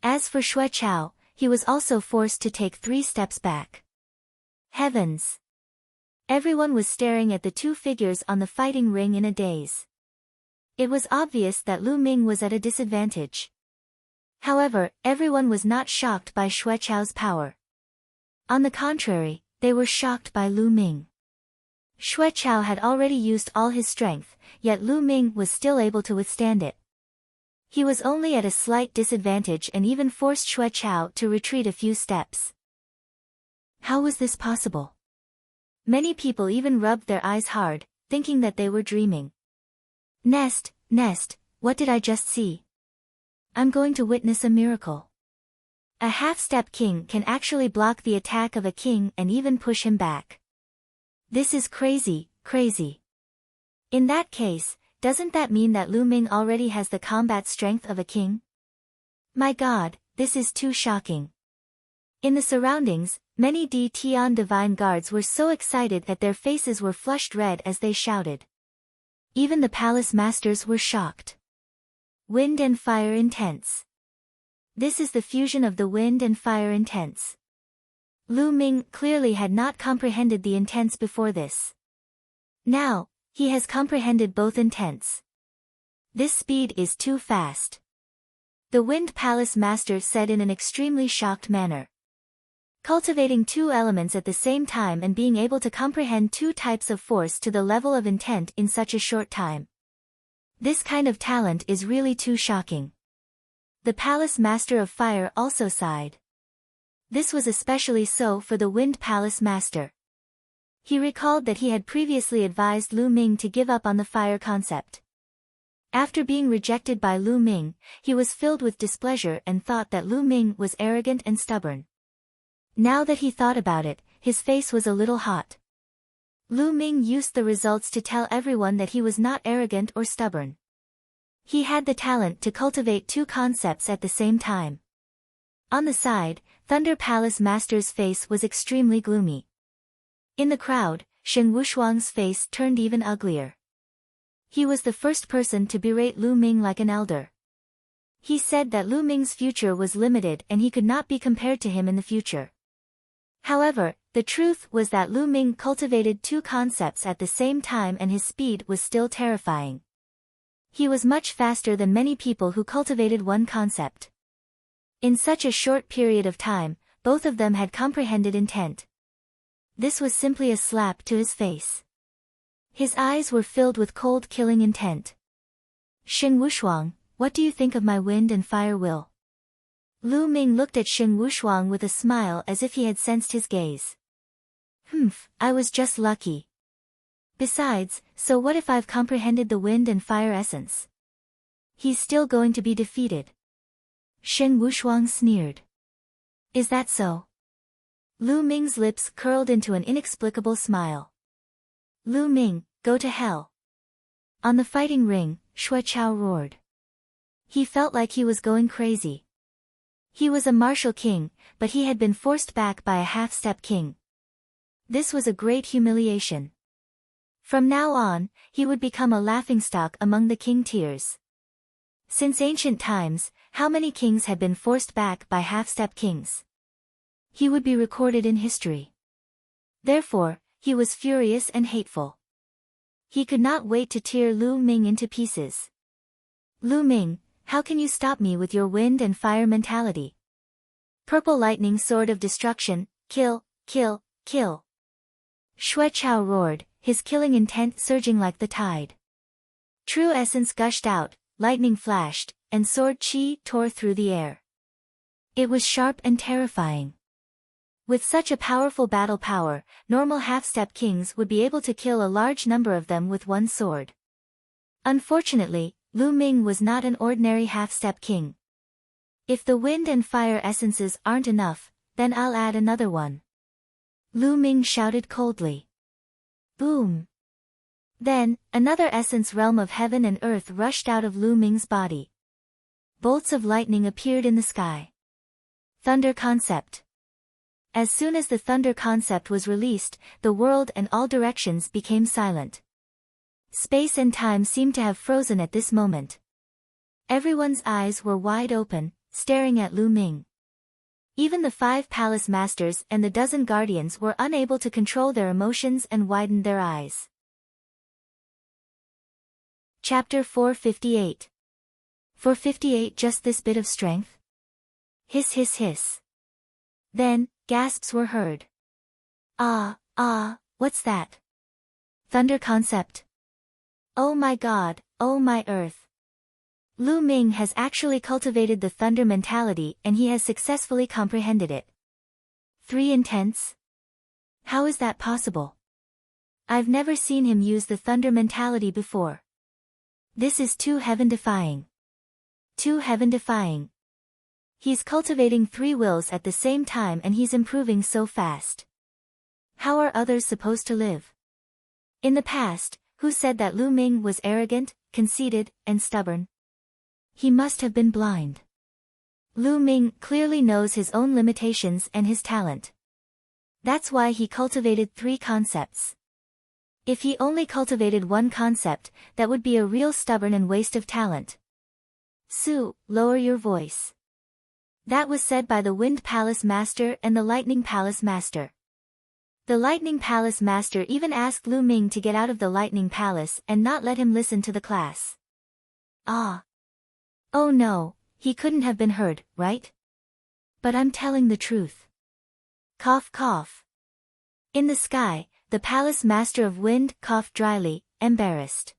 As for Xuechao, he was also forced to take 3 steps back. Heavens! Everyone was staring at the 2 figures on the fighting ring in a daze. It was obvious that Lu Ming was at a disadvantage. However, everyone was not shocked by Xuechao's power. On the contrary, they were shocked by Lu Ming. Xuechao had already used all his strength, yet Lu Ming was still able to withstand it. He was only at a slight disadvantage and even forced Xuechao to retreat a few steps. How was this possible? Many people even rubbed their eyes hard, thinking that they were dreaming. Nest, what did I just see? I'm going to witness a miracle. A half-step king can actually block the attack of a king and even push him back. This is crazy. In that case, doesn't that mean that Lu Ming already has the combat strength of a king? My god, this is too shocking. In the surroundings, many Tian divine guards were so excited that their faces were flushed red as they shouted. Even the palace masters were shocked. Wind and fire intense. This is the fusion of the wind and fire intense. Lu Ming clearly had not comprehended the intense before this. Now, he has comprehended both intense. This speed is too fast. The Wind Palace Master said in an extremely shocked manner. Cultivating 2 elements at the same time and being able to comprehend 2 types of force to the level of intent in such a short time. This kind of talent is really too shocking. The Palace Master of Fire also sighed. This was especially so for the Wind Palace Master. He recalled that he had previously advised Lu Ming to give up on the fire concept. After being rejected by Lu Ming, he was filled with displeasure and thought that Lu Ming was arrogant and stubborn. Now that he thought about it, his face was a little hot. Lu Ming used the results to tell everyone that he was not arrogant or stubborn. He had the talent to cultivate 2 concepts at the same time. On the side, Thunder Palace Master's face was extremely gloomy. In the crowd, Shen Wushuang's face turned even uglier. He was the first person to berate Lu Ming like an elder. He said that Lu Ming's future was limited and he could not be compared to him in the future. However, the truth was that Lu Ming cultivated 2 concepts at the same time and his speed was still terrifying. He was much faster than many people who cultivated 1 concept. In such a short period of time, both of them had comprehended intent. This was simply a slap to his face. His eyes were filled with cold killing intent. Shen Wushuang, what do you think of my wind and fire will? Lu Ming looked at Shen Wushuang with a smile as if he had sensed his gaze. I was just lucky. Besides, so what if I've comprehended the wind and fire essence? He's still going to be defeated. Shen Wushuang sneered. Is that so? Lu Ming's lips curled into an inexplicable smile. Lu Ming, go to hell. On the fighting ring, Xuechao roared. He felt like he was going crazy. He was a martial king, but he had been forced back by a half-step king. This was a great humiliation. From now on, he would become a laughingstock among the king tiers. Since ancient times, how many kings had been forced back by half-step kings? He would be recorded in history. Therefore, he was furious and hateful. He could not wait to tear Lu Ming into pieces. Lu Ming, how can you stop me with your wind and fire mentality? Purple lightning sword of destruction, kill, kill, kill. Xuechao roared, his killing intent surging like the tide. True essence gushed out, lightning flashed, and sword chi tore through the air. It was sharp and terrifying. With such a powerful battle power, normal half-step kings would be able to kill a large number of them with 1 sword. Unfortunately, Lu Ming was not an ordinary half-step king. If the wind and fire essences aren't enough, then I'll add another one. Lu Ming shouted coldly. Boom! Then, another essence realm of heaven and earth rushed out of Lu Ming's body. Bolts of lightning appeared in the sky. Thunder concept. As soon as the thunder concept was released, the world and all directions became silent. Space and time seemed to have frozen at this moment. Everyone's eyes were wide open, staring at Lu Ming. Even the 5 palace masters and the dozen guardians were unable to control their emotions and widened their eyes. Chapter 458. 458 Just this bit of strength? Hiss hiss hiss. Then, gasps were heard. What's that? Thunder concept. Oh my god, oh my earth. Lu Ming has actually cultivated the thunder mentality and he has successfully comprehended it. 3 intense? How is that possible? I've never seen him use the thunder mentality before. This is too heaven-defying. Too heaven-defying. He's cultivating 3 wills at the same time and he's improving so fast. How are others supposed to live? In the past, who said that Lu Ming was arrogant, conceited, and stubborn? He must have been blind. Lu Ming clearly knows his own limitations and his talent. That's why he cultivated 3 concepts. If he only cultivated 1 concept, that would be a real stubborn and waste of talent. Su, lower your voice. That was said by the Wind Palace Master and the Lightning Palace Master. The Lightning Palace Master even asked Lu Ming to get out of the Lightning Palace and not let him listen to the class. Oh no, he couldn't have been heard, right? But I'm telling the truth. Cough cough. In the sky, the Palace Master of Wind coughed dryly, embarrassed.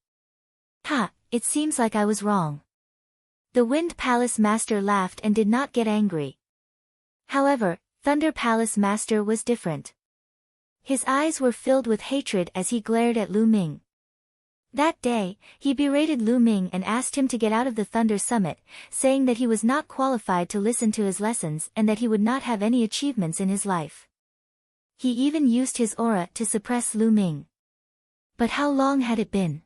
It seems like I was wrong. The Wind Palace Master laughed and did not get angry. However, Thunder Palace Master was different. His eyes were filled with hatred as he glared at Lu Ming. That day, he berated Lu Ming and asked him to get out of the Thunder Summit, saying that he was not qualified to listen to his lessons and that he would not have any achievements in his life. He even used his aura to suppress Lu Ming. But how long had it been?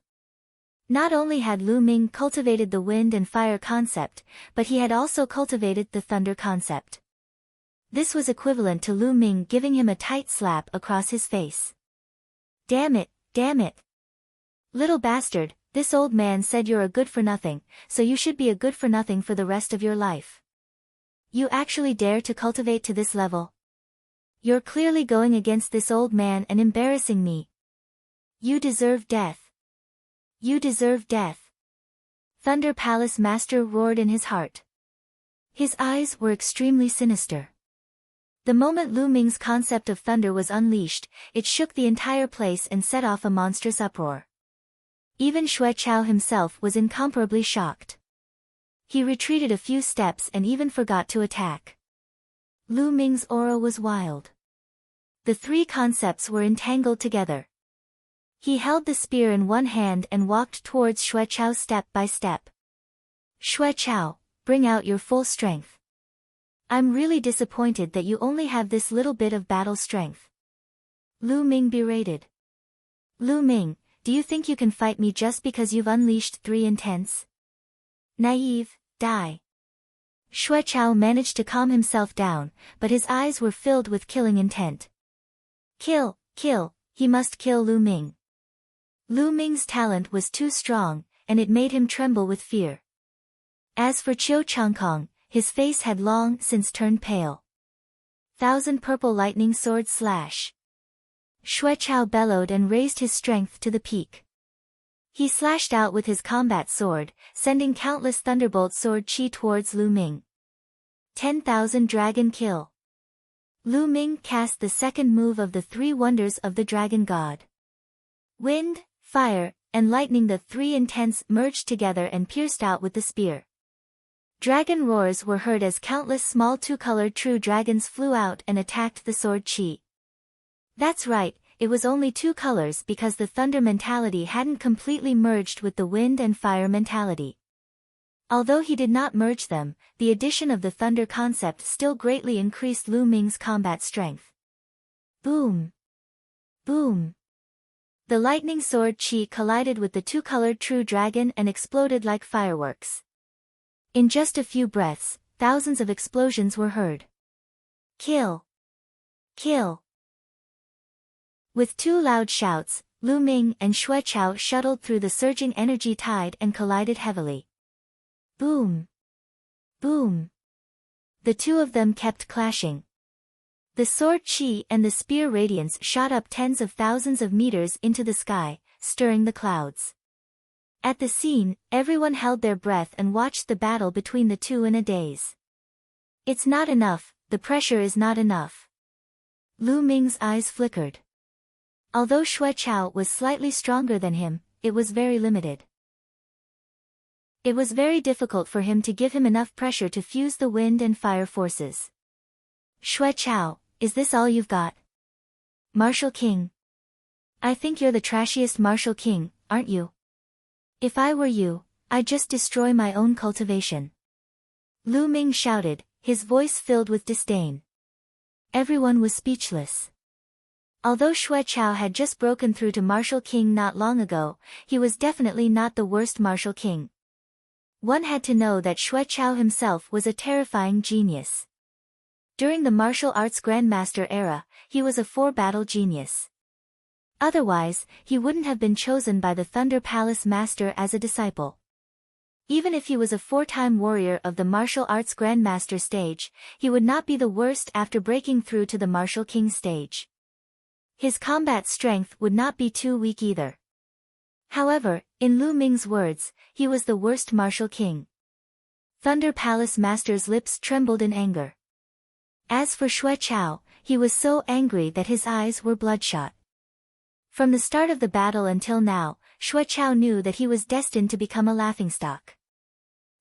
Not only had Lu Ming cultivated the wind and fire concept, but he had also cultivated the thunder concept. This was equivalent to Lu Ming giving him a tight slap across his face. Damn it, damn it. Little bastard, this old man said you're a good-for-nothing, so you should be a good-for-nothing for the rest of your life. You actually dare to cultivate to this level? You're clearly going against this old man and embarrassing me. You deserve death. You deserve death. Thunder Palace Master roared in his heart. His eyes were extremely sinister. The moment Lu Ming's concept of thunder was unleashed, it shook the entire place and set off a monstrous uproar. Even Xue Chao himself was incomparably shocked. He retreated a few steps and even forgot to attack. Lu Ming's aura was wild. The 3 concepts were entangled together. He held the spear in one hand and walked towards Xue Chao step by step. Xue Chao, bring out your full strength. I'm really disappointed that you only have this little bit of battle strength. Lu Ming berated. Lu Ming, do you think you can fight me just because you've unleashed 3 intense? Naive, die. Xue Chao managed to calm himself down, but his eyes were filled with killing intent. Kill, he must kill Lu Ming. Lu Ming's talent was too strong, and it made him tremble with fear. As for Chiu Changkong, his face had long since turned pale. 1,000 purple lightning sword slash. Xue Chao bellowed and raised his strength to the peak. He slashed out with his combat sword, sending countless thunderbolt sword chi towards Lu Ming. 10,000 dragon kill. Lu Ming cast the second move of the 3 wonders of the dragon god. Wind, fire, and lightning, the 3 intense merged together and pierced out with the spear. Dragon roars were heard as countless small 2-colored true dragons flew out and attacked the sword chi. That's right, it was only 2 colors because the thunder mentality hadn't completely merged with the wind and fire mentality. Although he did not merge them, the addition of the thunder concept still greatly increased Lu Ming's combat strength. Boom! Boom! The lightning sword chi collided with the 2-colored true dragon and exploded like fireworks. In just a few breaths, thousands of explosions were heard. Kill! Kill! With 2 loud shouts, Lu Ming and Xue Chao shuttled through the surging energy tide and collided heavily. Boom! Boom! The two of them kept clashing. The sword chi and the spear radiance shot up tens of thousands of meters into the sky, stirring the clouds. At the scene, everyone held their breath and watched the battle between the two in a daze. It's not enough, the pressure is not enough. Lu Ming's eyes flickered. Although Xue Chao was slightly stronger than him, it was very limited. It was very difficult for him to give him enough pressure to fuse the wind and fire forces. Xue Chao, is this all you've got? Martial King. I think you're the trashiest Martial King, aren't you? If I were you, I'd just destroy my own cultivation. Lu Ming shouted, his voice filled with disdain. Everyone was speechless. Although Xue Chao had just broken through to Martial King not long ago, he was definitely not the worst Martial King. One had to know that Xue Chao himself was a terrifying genius. During the martial arts grandmaster era, he was a four-battle genius. Otherwise, he wouldn't have been chosen by the Thunder Palace Master as a disciple. Even if he was a four-time warrior of the martial arts grandmaster stage, he would not be the worst after breaking through to the Martial King stage. His combat strength would not be too weak either. However, in Lu Ming's words, he was the worst Martial King. Thunder Palace Master's lips trembled in anger. As for Xue Chao, he was so angry that his eyes were bloodshot. From the start of the battle until now, Xue Chao knew that he was destined to become a laughingstock.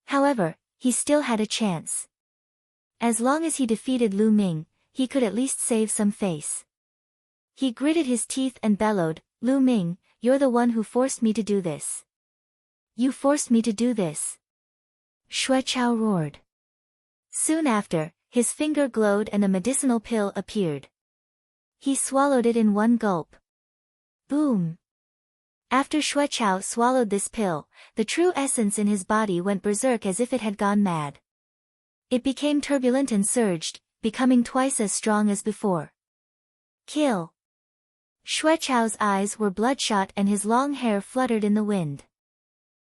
However, he still had a chance. As long as he defeated Lu Ming, he could at least save some face. He gritted his teeth and bellowed, Lu Ming, you're the one who forced me to do this. You forced me to do this. Xue Chao roared. Soon after, his finger glowed and a medicinal pill appeared. He swallowed it in one gulp. Boom! After Xue Chao swallowed this pill, the true essence in his body went berserk as if it had gone mad. It became turbulent and surged, becoming twice as strong as before. Kill! Xue Chao's eyes were bloodshot and his long hair fluttered in the wind.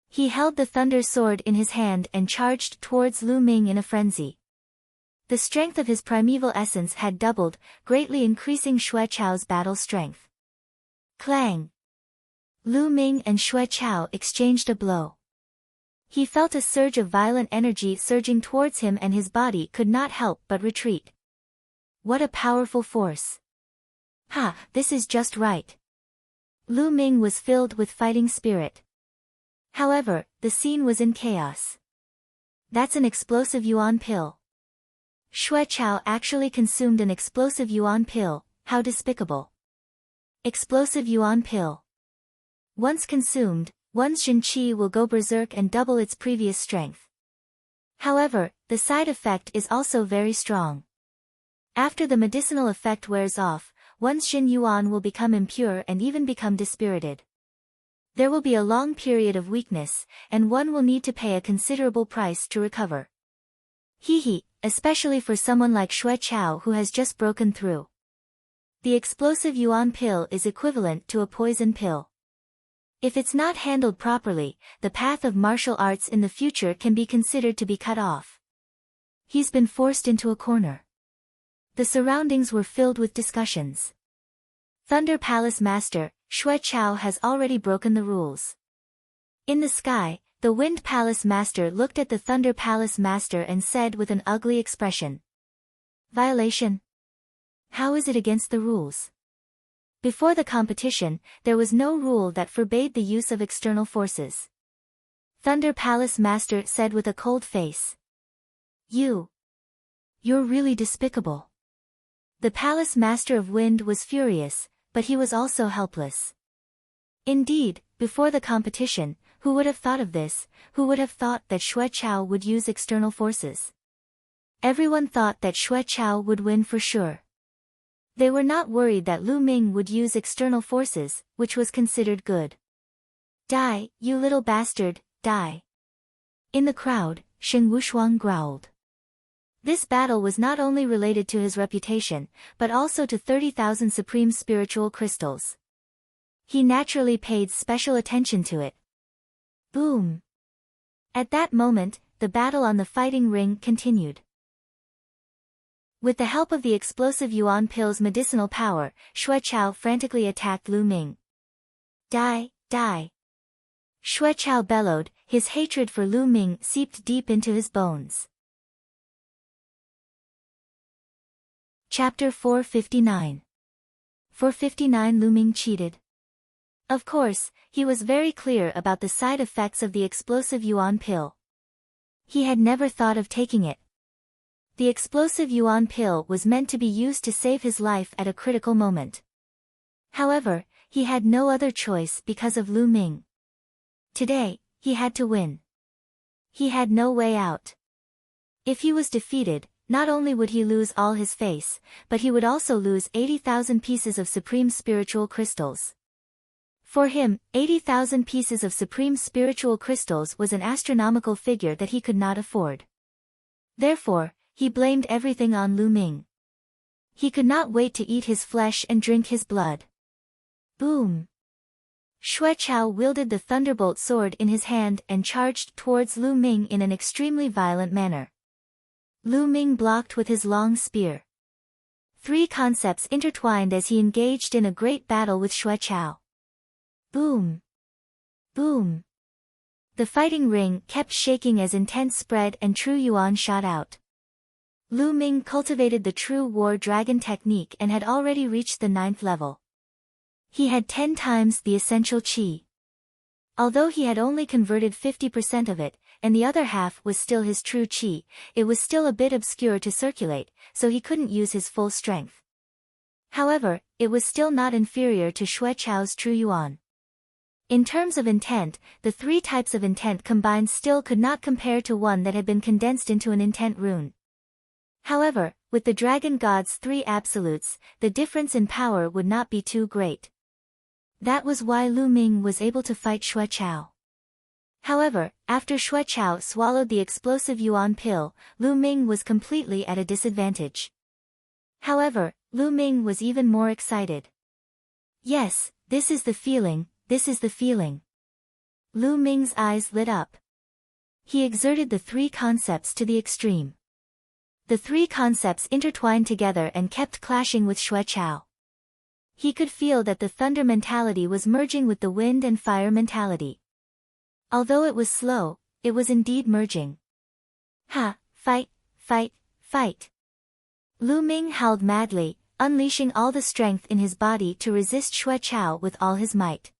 He held the thunder sword in his hand and charged towards Lu Ming in a frenzy. The strength of his primeval essence had doubled, greatly increasing Xue Chao's battle strength. Clang! Lu Ming and Xue Chao exchanged a blow. He felt a surge of violent energy surging towards him and his body could not help but retreat. What a powerful force! Ha, this is just right. Lu Ming was filled with fighting spirit. However, the scene was in chaos. That's an explosive yuan pill. Xue Chao actually consumed an explosive yuan pill, how despicable. Explosive yuan pill. Once consumed, one's Jin Qi will go berserk and double its previous strength. However, the side effect is also very strong. After the medicinal effect wears off, one's Jin Yuan will become impure and even become dispirited. There will be a long period of weakness, and one will need to pay a considerable price to recover. Hee, especially for someone like Xue Chao who has just broken through. The explosive yuan pill is equivalent to a poison pill. If it's not handled properly, the path of martial arts in the future can be considered to be cut off. He's been forced into a corner. The surroundings were filled with discussions. Thunder Palace Master, Xue Chao has already broken the rules. In the sky, the Wind Palace Master looked at the Thunder Palace Master and said with an ugly expression. Violation? How is it against the rules? Before the competition, there was no rule that forbade the use of external forces. Thunder Palace Master said with a cold face. You're really despicable. The Palace Master of Wind was furious, but he was also helpless. Indeed, before the competition, who would have thought of this, who would have thought that Xue Chao would use external forces? Everyone thought that Xue Chao would win for sure. They were not worried that Lu Ming would use external forces, which was considered good. Die, you little bastard, die. In the crowd, Shen Wushuang growled. This battle was not only related to his reputation, but also to 30,000 supreme spiritual crystals. He naturally paid special attention to it. Boom! At that moment, the battle on the fighting ring continued. With the help of the explosive yuan pill's medicinal power, Xue Chao frantically attacked Lu Ming. Die, die. Xue Chao bellowed, his hatred for Lu Ming seeped deep into his bones. Chapter 459. 459 Lu Ming cheated. Of course, he was very clear about the side effects of the explosive yuan pill. He had never thought of taking it. The explosive yuan pill was meant to be used to save his life at a critical moment. However, he had no other choice because of Lu Ming. Today, he had to win. He had no way out. If he was defeated, not only would he lose all his face, but he would also lose 80,000 pieces of supreme spiritual crystals. For him, 80,000 pieces of supreme spiritual crystals was an astronomical figure that he could not afford. Therefore, he blamed everything on Lu Ming. He could not wait to eat his flesh and drink his blood. Boom! Xue Chao wielded the thunderbolt sword in his hand and charged towards Lu Ming in an extremely violent manner. Lu Ming blocked with his long spear. Three concepts intertwined as he engaged in a great battle with Xue Chao. Boom! Boom! The fighting ring kept shaking as intense spread and true yuan shot out. Lu Ming cultivated the true war dragon technique and had already reached the 9th level. He had 10 times the essential qi. Although he had only converted 50% of it, and the other half was still his true qi, it was still a bit obscure to circulate, so he couldn't use his full strength. However, it was still not inferior to Xue Chao's true yuan. In terms of intent, the 3 types of intent combined still could not compare to one that had been condensed into an intent rune. However, with the Dragon God's 3 absolutes, the difference in power would not be too great. That was why Lu Ming was able to fight Xue Chao. However, after Xue Chao swallowed the explosive yuan pill, Lu Ming was completely at a disadvantage. However, Lu Ming was even more excited. Yes, this is the feeling, this is the feeling. Lu Ming's eyes lit up. He exerted the 3 concepts to the extreme. The 3 concepts intertwined together and kept clashing with Xue Chao. He could feel that the thunder mentality was merging with the wind and fire mentality. Although it was slow, it was indeed merging. Ha! Fight! Fight! Fight! Lu Ming howled madly, unleashing all the strength in his body to resist Xue Chao with all his might.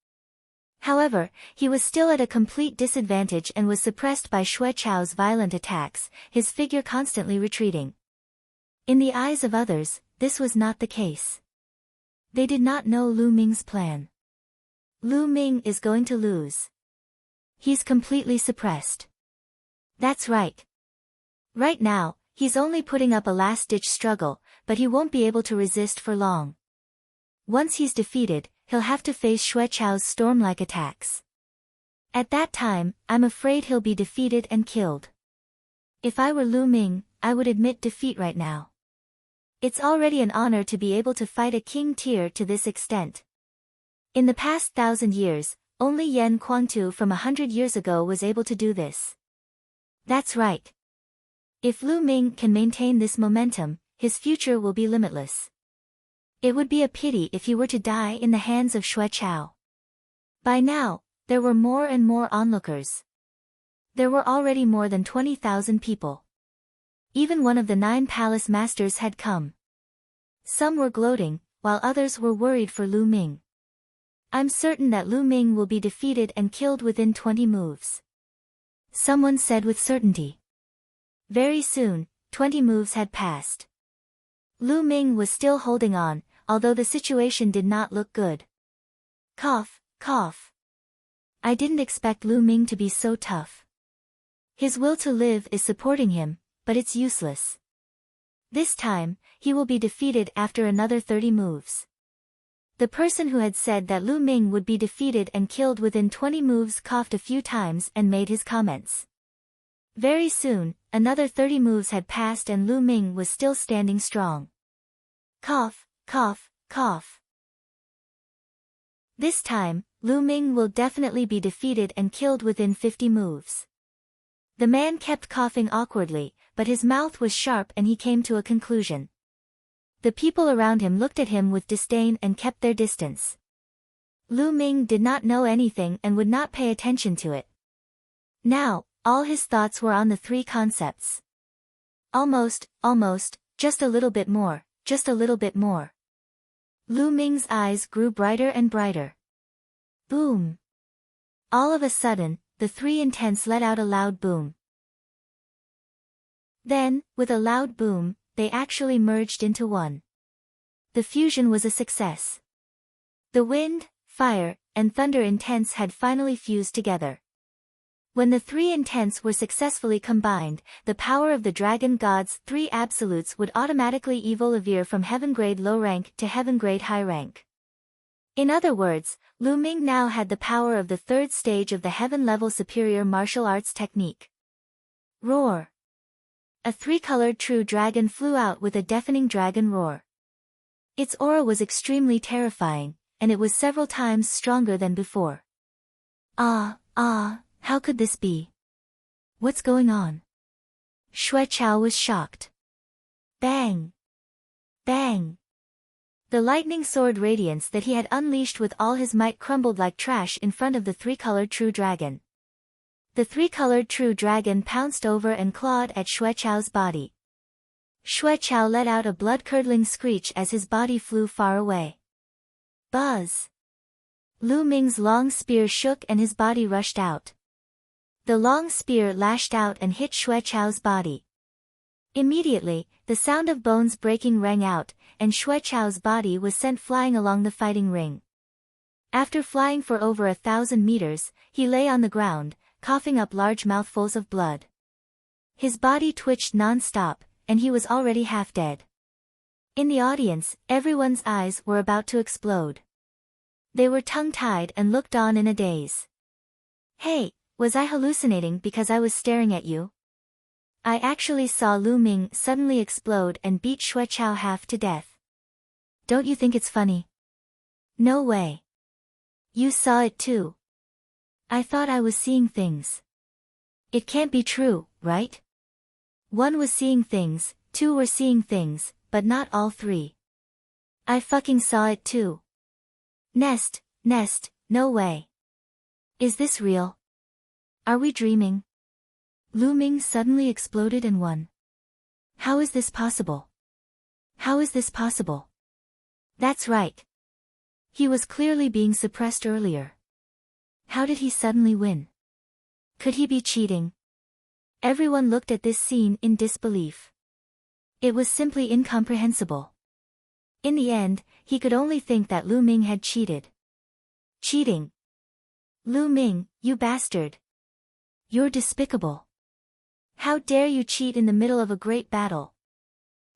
However, he was still at a complete disadvantage and was suppressed by Xue Chao's violent attacks, his figure constantly retreating. In the eyes of others, this was not the case. They did not know Lu Ming's plan. Lu Ming is going to lose. He's completely suppressed. That's right. Right now, he's only putting up a last-ditch struggle, but he won't be able to resist for long. Once he's defeated, he'll have to face Xue Chao's storm-like attacks. At that time, I'm afraid he'll be defeated and killed. If I were Lu Ming, I would admit defeat right now. It's already an honor to be able to fight a king tier to this extent. In the past 1,000 years, only Yan Kuangtu from 100 years ago was able to do this. That's right. If Lu Ming can maintain this momentum, his future will be limitless. It would be a pity if he were to die in the hands of Xue Chao. By now, there were more and more onlookers. There were already more than 20,000 people. Even one of the 9 palace masters had come. Some were gloating, while others were worried for Lu Ming. I'm certain that Lu Ming will be defeated and killed within 20 moves. Someone said with certainty. Very soon, 20 moves had passed. Lu Ming was still holding on, although the situation did not look good. Cough, cough. I didn't expect Lu Ming to be so tough. His will to live is supporting him, but it's useless. This time, he will be defeated after another 30 moves. The person who had said that Lu Ming would be defeated and killed within 20 moves coughed a few times and made his comments. Very soon, another 30 moves had passed and Lu Ming was still standing strong. Cough, cough, cough. This time, Lu Ming will definitely be defeated and killed within 50 moves. The man kept coughing awkwardly, but his mouth was sharp and he came to a conclusion. The people around him looked at him with disdain and kept their distance. Lu Ming did not know anything and would not pay attention to it. Now, all his thoughts were on the three concepts. Almost, just a little bit more, just a little bit more. Lu Ming's eyes grew brighter and brighter. Boom! All of a sudden, the three intents let out a loud boom. Then, with a loud boom, they actually merged into one. The fusion was a success. The wind, fire, and thunder intents had finally fused together. When the three intents were successfully combined, the power of the dragon god's three absolutes would automatically evolve from heaven grade low rank to heaven grade high rank. In other words, Lu Ming now had the power of the third stage of the heaven level superior martial arts technique. Roar! A three-colored true dragon flew out with a deafening dragon roar. Its aura was extremely terrifying, and it was several times stronger than before. How could this be? What's going on? Xue Chao was shocked. Bang! Bang! The lightning sword radiance that he had unleashed with all his might crumbled like trash in front of the three-colored true dragon. The three-colored true dragon pounced over and clawed at Xue Chao's body. Xue Chao let out a blood-curdling screech as his body flew far away. Buzz! Lu Ming's long spear shook and his body rushed out. The long spear lashed out and hit Xue Chao's body. Immediately, the sound of bones breaking rang out, and Xue Chao's body was sent flying along the fighting ring. After flying for over 1,000 meters, he lay on the ground, coughing up large mouthfuls of blood. His body twitched non-stop, and he was already half dead. In the audience, everyone's eyes were about to explode. They were tongue-tied and looked on in a daze. Hey! Was I hallucinating because I was staring at you? I actually saw Lu Ming suddenly explode and beat Xue Chao half to death. Don't you think it's funny? No way. You saw it too. I thought I was seeing things. It can't be true, right? One was seeing things, two were seeing things, but not all three. I fucking saw it too. Nest, no way. Is this real? Are we dreaming? Lu Ming suddenly exploded and won. How is this possible? How is this possible? That's right. He was clearly being suppressed earlier. How did he suddenly win? Could he be cheating? Everyone looked at this scene in disbelief. It was simply incomprehensible. In the end, he could only think that Lu Ming had cheated. Cheating! Lu Ming, you bastard! You're despicable. How dare you cheat in the middle of a great battle?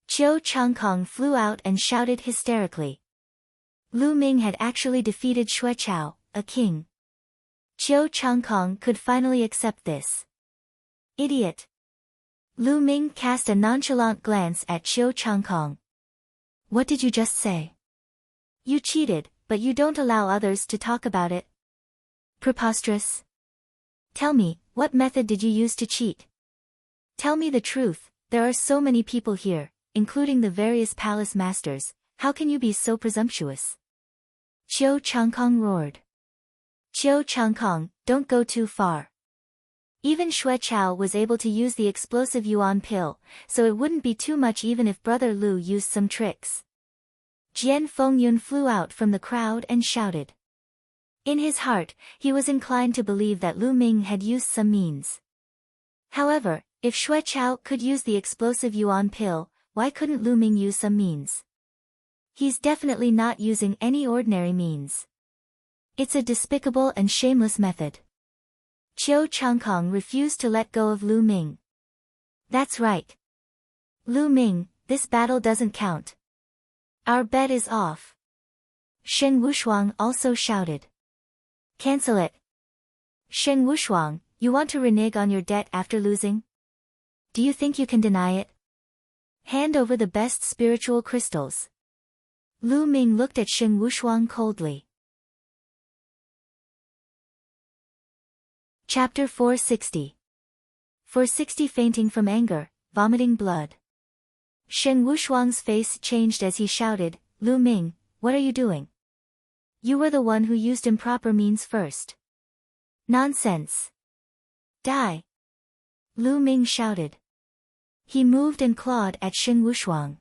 Qiu Changkong flew out and shouted hysterically. Lu Ming had actually defeated Xue Chao, a king. Qiu Changkong could finally accept this. Idiot! Lu Ming cast a nonchalant glance at Qiu Changkong. What did you just say? You cheated, but you don't allow others to talk about it. Preposterous. Tell me, what method did you use to cheat? Tell me the truth, there are so many people here, including the various palace masters, how can you be so presumptuous? Qiu Changkong roared. Qiu Changkong, don't go too far. Even Xue Chao was able to use the explosive yuan pill, so it wouldn't be too much even if Brother Lu used some tricks. Jian Fengyun flew out from the crowd and shouted. In his heart, he was inclined to believe that Lu Ming had used some means. However, if Xue Chao could use the explosive yuan pill, why couldn't Lu Ming use some means? He's definitely not using any ordinary means. It's a despicable and shameless method. Qiu Changkong refused to let go of Lu Ming. That's right. Lu Ming, this battle doesn't count. Our bet is off. Shen Wushuang also shouted. Cancel it. Shen Wushuang, you want to renege on your debt after losing? Do you think you can deny it? Hand over the best spiritual crystals. Lu Ming looked at Shen Wushuang coldly. Chapter 460. 460 Fainting from anger, vomiting blood. Shen Wushuang's face changed as he shouted, Lu Ming, what are you doing? You were the one who used improper means first. Nonsense. Die. Lu Ming shouted. He moved and clawed at Shen Wushuang.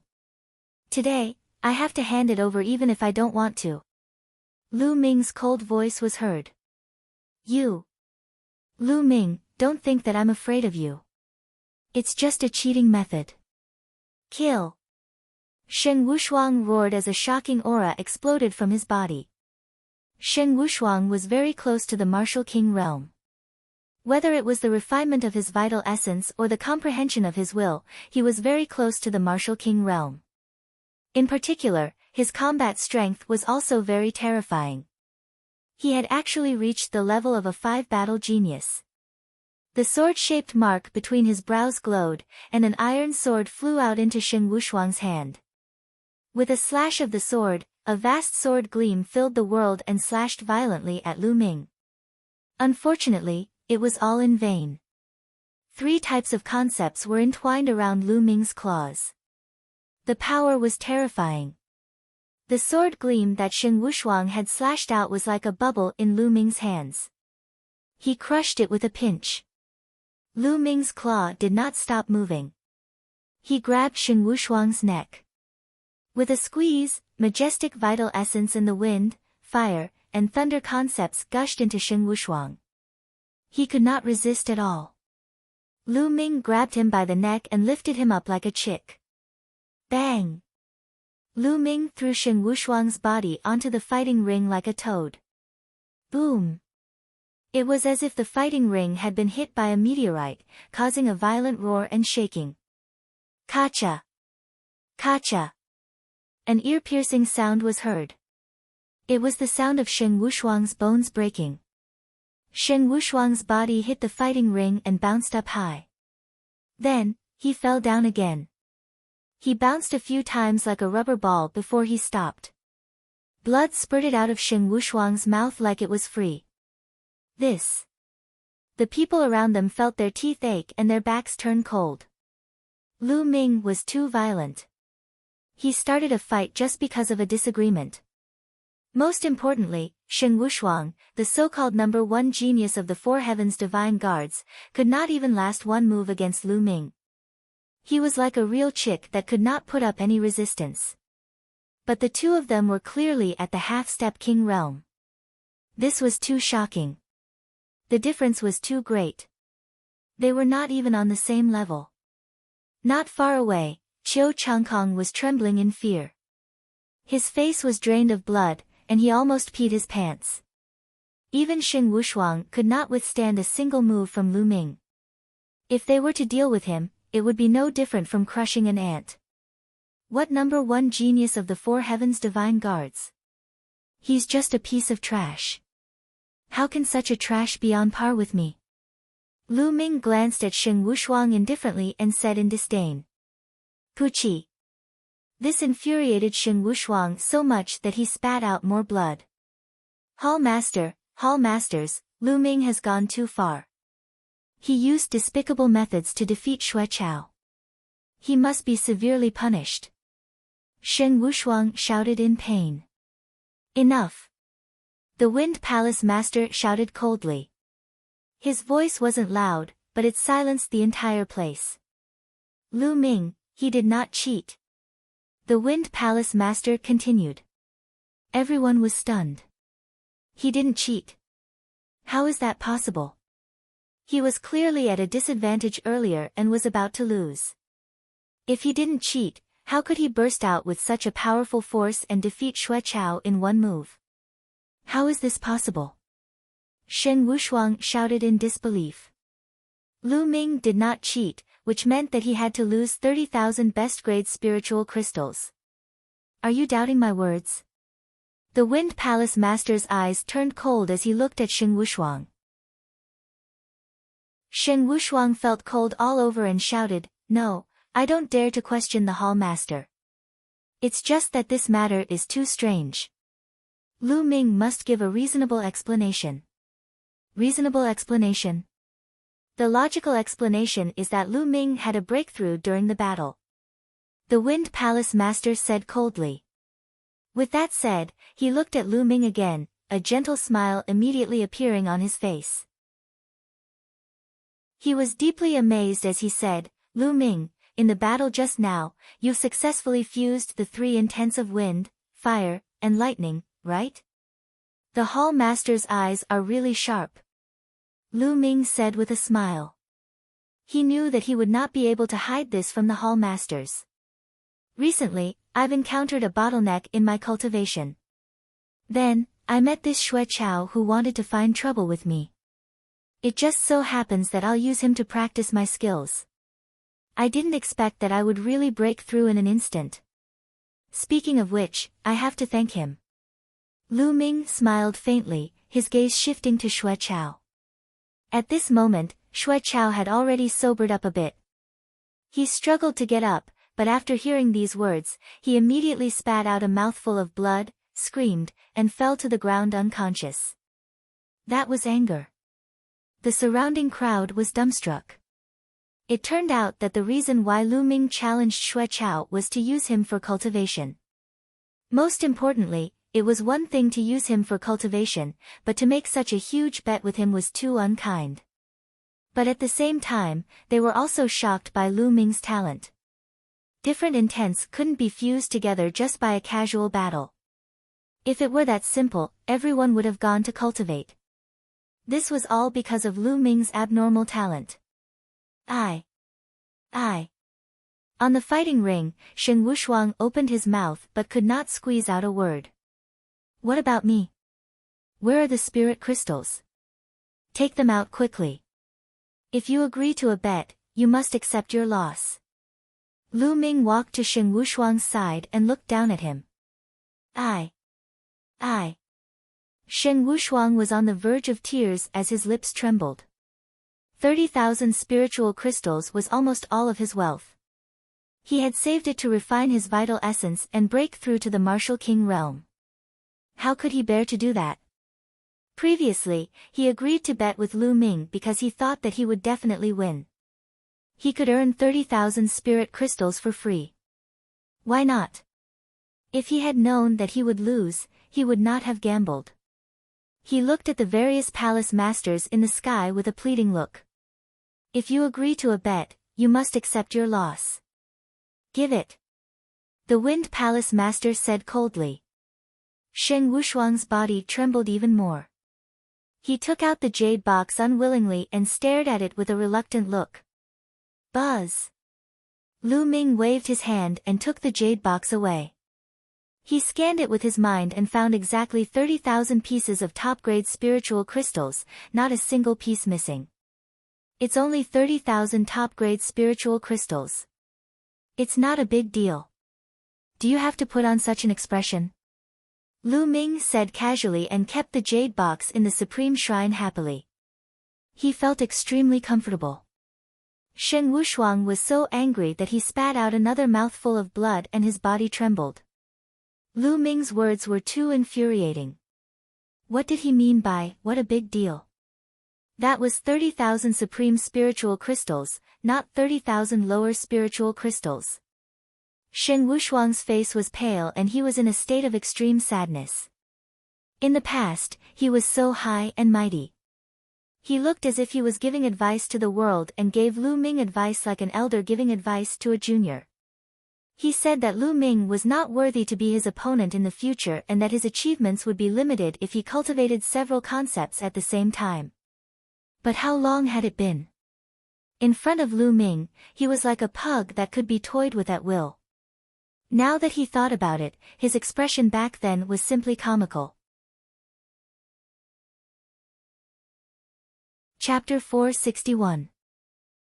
Today, I have to hand it over even if I don't want to. Lu Ming's cold voice was heard. You. Lu Ming, don't think that I'm afraid of you. It's just a cheating method. Kill. Shen Wushuang roared as a shocking aura exploded from his body. Shen Wushuang was very close to the martial king realm. Whether it was the refinement of his vital essence or the comprehension of his will, he was very close to the martial king realm. In particular, his combat strength was also very terrifying. He had actually reached the level of a 5-battle genius. The sword-shaped mark between his brows glowed, and an iron sword flew out into Shen Wushuang's hand. With a slash of the sword, a vast sword gleam filled the world and slashed violently at Lu Ming. Unfortunately, it was all in vain. 3 types of concepts were entwined around Lu Ming's claws. The power was terrifying. The sword gleam that Shen Wushuang had slashed out was like a bubble in Lu Ming's hands. He crushed it with a pinch. Lu Ming's claw did not stop moving. He grabbed Shen Wushuang's neck. With a squeeze, majestic vital essence in the wind, fire, and thunder concepts gushed into Shen Wushuang. He could not resist at all. Lu Ming grabbed him by the neck and lifted him up like a chick. Bang! Lu Ming threw Shen Wushuang's body onto the fighting ring like a toad. Boom! It was as if the fighting ring had been hit by a meteorite, causing a violent roar and shaking. Kacha! Kacha! An ear-piercing sound was heard. It was the sound of Shen Wushuang's bones breaking. Shen Wushuang's body hit the fighting ring and bounced up high. Then, he fell down again. He bounced a few times like a rubber ball before he stopped. Blood spurted out of Shen Wushuang's mouth like it was free. This. The people around them felt their teeth ache and their backs turn cold. Lu Ming was too violent. He started a fight just because of a disagreement. Most importantly, Shen Wushuang, the so-called number 1 genius of the 4 heavens divine guards, could not even last one move against Lu Ming. He was like a real chick that could not put up any resistance. But the 2 of them were clearly at the half-step king realm. This was too shocking. The difference was too great. They were not even on the same level. Not far away, Qiu Changkong was trembling in fear. His face was drained of blood, and he almost peed his pants. Even Shen Wushuang could not withstand a single move from Lu Ming. If they were to deal with him, it would be no different from crushing an ant. What number 1 genius of the 4 heavens divine guards? He's just a piece of trash. How can such a trash be on par with me? Lu Ming glanced at Shen Wushuang indifferently and said in disdain. Puchi. This infuriated Shen Wushuang so much that he spat out more blood. Hall Masters, Lu Ming has gone too far. He used despicable methods to defeat Xue Chao. He must be severely punished. Shen Wushuang shouted in pain. Enough. The Wind Palace Master shouted coldly. His voice wasn't loud, but it silenced the entire place. Lu Ming, he did not cheat. The Wind Palace Master continued. Everyone was stunned. He didn't cheat. How is that possible? He was clearly at a disadvantage earlier and was about to lose. If he didn't cheat, how could he burst out with such a powerful force and defeat Xue Chao in one move? How is this possible? Shen Wushuang shouted in disbelief. Lu Ming did not cheat, which meant that he had to lose 30,000 best-grade spiritual crystals. Are you doubting my words? The Wind Palace Master's eyes turned cold as he looked at Shen Wushuang. Shen Wushuang felt cold all over and shouted, No, I don't dare to question the Hall Master. It's just that this matter is too strange. Lu Ming must give a reasonable explanation. Reasonable explanation? The logical explanation is that Lu Ming had a breakthrough during the battle. the Wind Palace Master said coldly. With that said, he looked at Lu Ming again, a gentle smile immediately appearing on his face. He was deeply amazed as he said, Lu Ming, in the battle just now, you've successfully fused the three intents of wind, fire, and lightning, right? The Hall Master's eyes are really sharp. Lu Ming said with a smile. He knew that he would not be able to hide this from the Hall Masters. Recently, I've encountered a bottleneck in my cultivation. Then, I met this Xue Chao who wanted to find trouble with me. It just so happens that I'll use him to practice my skills. I didn't expect that I would really break through in an instant. Speaking of which, I have to thank him. Lu Ming smiled faintly, his gaze shifting to Xue Chao. At this moment, Xue Chao had already sobered up a bit. He struggled to get up, but after hearing these words, he immediately spat out a mouthful of blood, screamed, and fell to the ground unconscious. That was anger. The surrounding crowd was dumbstruck. It turned out that the reason why Lu Ming challenged Xue Chao was to use him for cultivation. Most importantly, it was one thing to use him for cultivation, but to make such a huge bet with him was too unkind. But at the same time, they were also shocked by Lu Ming's talent. Different intents couldn't be fused together just by a casual battle. If it were that simple, everyone would have gone to cultivate. This was all because of Lu Ming's abnormal talent. I. On the fighting ring, Shen Wushuang opened his mouth but could not squeeze out a word. What about me? Where are the spirit crystals? Take them out quickly. If you agree to a bet, you must accept your loss. Lu Ming walked to Shen Wushuang's side and looked down at him. Shen Wushuang was on the verge of tears as his lips trembled. 30,000 spiritual crystals was almost all of his wealth. He had saved it to refine his vital essence and break through to the martial king realm. How could he bear to do that? Previously, he agreed to bet with Lu Ming because he thought that he would definitely win. He could earn 30,000 spirit crystals for free. Why not? If he had known that he would lose, he would not have gambled. He looked at the various palace masters in the sky with a pleading look. If you agree to a bet, you must accept your loss. Give it. The Wind Palace Master said coldly. Shen Wushuang's body trembled even more. He took out the jade box unwillingly and stared at it with a reluctant look. Buzz! Lu Ming waved his hand and took the jade box away. He scanned it with his mind and found exactly 30,000 pieces of top-grade spiritual crystals, not a single piece missing. It's only 30,000 top-grade spiritual crystals. It's not a big deal. Do you have to put on such an expression? Lu Ming said casually and kept the jade box in the Supreme Shrine happily. He felt extremely comfortable. Shen Wushuang was so angry that he spat out another mouthful of blood and his body trembled. Lu Ming's words were too infuriating. What did he mean by, what a big deal? That was 30,000 supreme spiritual crystals, not 30,000 lower spiritual crystals. Shen Wushuang's face was pale and he was in a state of extreme sadness. In the past, he was so high and mighty. He looked as if he was giving advice to the world and gave Lu Ming advice like an elder giving advice to a junior. He said that Lu Ming was not worthy to be his opponent in the future and that his achievements would be limited if he cultivated several concepts at the same time. But how long had it been? In front of Lu Ming, he was like a pug that could be toyed with at will. Now that he thought about it, his expression back then was simply comical. Chapter 461.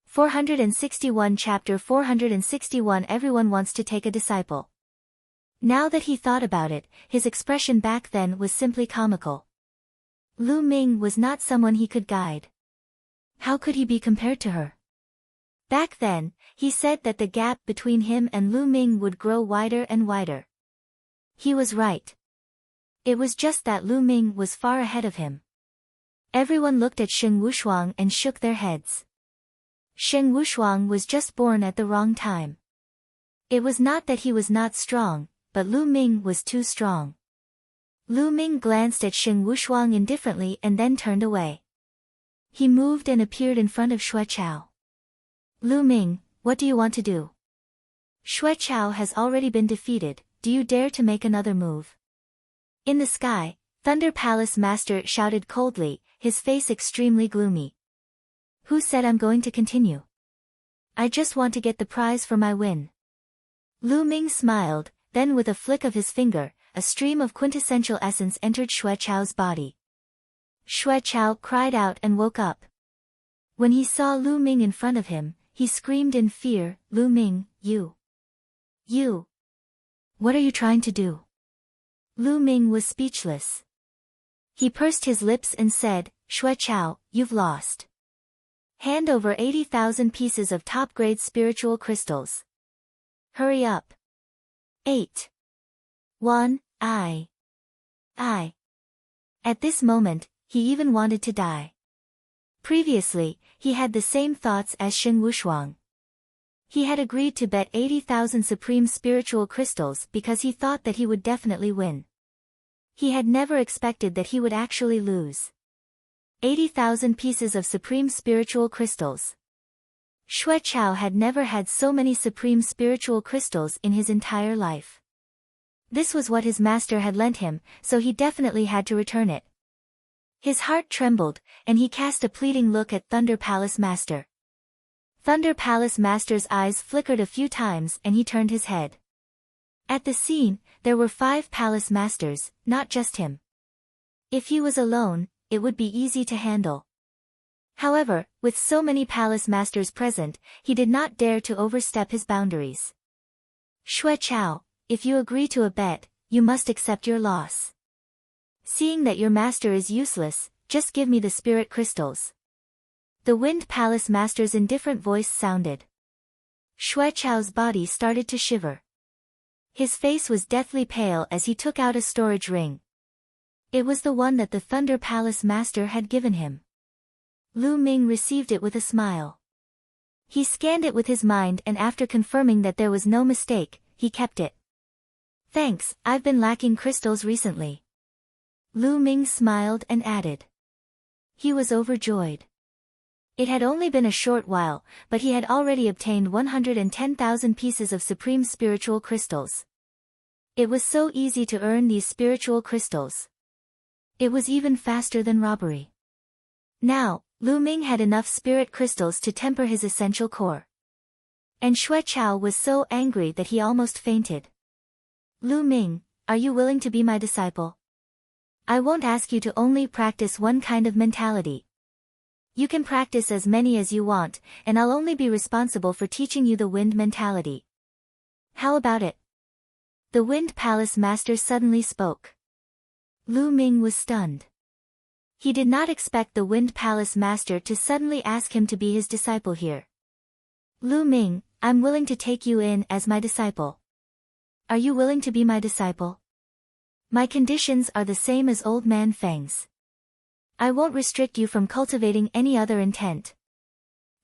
461 Chapter 461 Everyone wants to take a disciple. Now that he thought about it, his expression back then was simply comical. Lu Ming was not someone he could guide. How could he be compared to her? Back then, he said that the gap between him and Lu Ming would grow wider and wider. He was right. It was just that Lu Ming was far ahead of him. Everyone looked at Shen Wushuang and shook their heads. Shen Wushuang was just born at the wrong time. It was not that he was not strong, but Lu Ming was too strong. Lu Ming glanced at Xing Wushuang indifferently and then turned away. He moved and appeared in front of Xue Chao. Lu Ming, what do you want to do? Xue Chao has already been defeated, do you dare to make another move? In the sky, Thunder Palace Master shouted coldly, his face extremely gloomy. Who said I'm going to continue? I just want to get the prize for my win. Lu Ming smiled, then with a flick of his finger, a stream of quintessential essence entered Xue Chao's body. Xue Chao cried out and woke up. When he saw Lu Ming in front of him, he screamed in fear, Lu Ming, you. What are you trying to do? Lu Ming was speechless. He pursed his lips and said, Xue Chao, you've lost. Hand over 80,000 pieces of top-grade spiritual crystals. Hurry up. 8. 1. I. At this moment, he even wanted to die. Previously, he had the same thoughts as Xing Wushuang. He had agreed to bet 80,000 supreme spiritual crystals because he thought that he would definitely win. He had never expected that he would actually lose. 80,000 pieces of supreme spiritual crystals. Xue Chao had never had so many supreme spiritual crystals in his entire life. This was what his master had lent him, so he definitely had to return it. His heart trembled, and he cast a pleading look at Thunder Palace Master. Thunder Palace Master's eyes flickered a few times and he turned his head. At the scene, there were 5 Palace Masters, not just him. If he was alone, it would be easy to handle. However, with so many Palace Masters present, he did not dare to overstep his boundaries. Xue Chao, if you agree to a bet, you must accept your loss. Seeing that your master is useless, just give me the spirit crystals. The Wind Palace Master's indifferent voice sounded. Xue Chao's body started to shiver. His face was deathly pale as he took out a storage ring. It was the one that the Thunder Palace Master had given him. Lu Ming received it with a smile. He scanned it with his mind and after confirming that there was no mistake, he kept it. Thanks, I've been lacking crystals recently. Lu Ming smiled and added. He was overjoyed. It had only been a short while, but he had already obtained 110,000 pieces of supreme spiritual crystals. It was so easy to earn these spiritual crystals. It was even faster than robbery. Now, Lu Ming had enough spirit crystals to temper his essential core. And Xue Chao was so angry that he almost fainted. Lu Ming, are you willing to be my disciple? I won't ask you to only practice one kind of mentality. You can practice as many as you want, and I'll only be responsible for teaching you the wind mentality. How about it? The Wind Palace Master suddenly spoke. Lu Ming was stunned. He did not expect the Wind Palace Master to suddenly ask him to be his disciple here. Lu Ming, I'm willing to take you in as my disciple. Are you willing to be my disciple? My conditions are the same as Old Man Feng's. I won't restrict you from cultivating any other intent.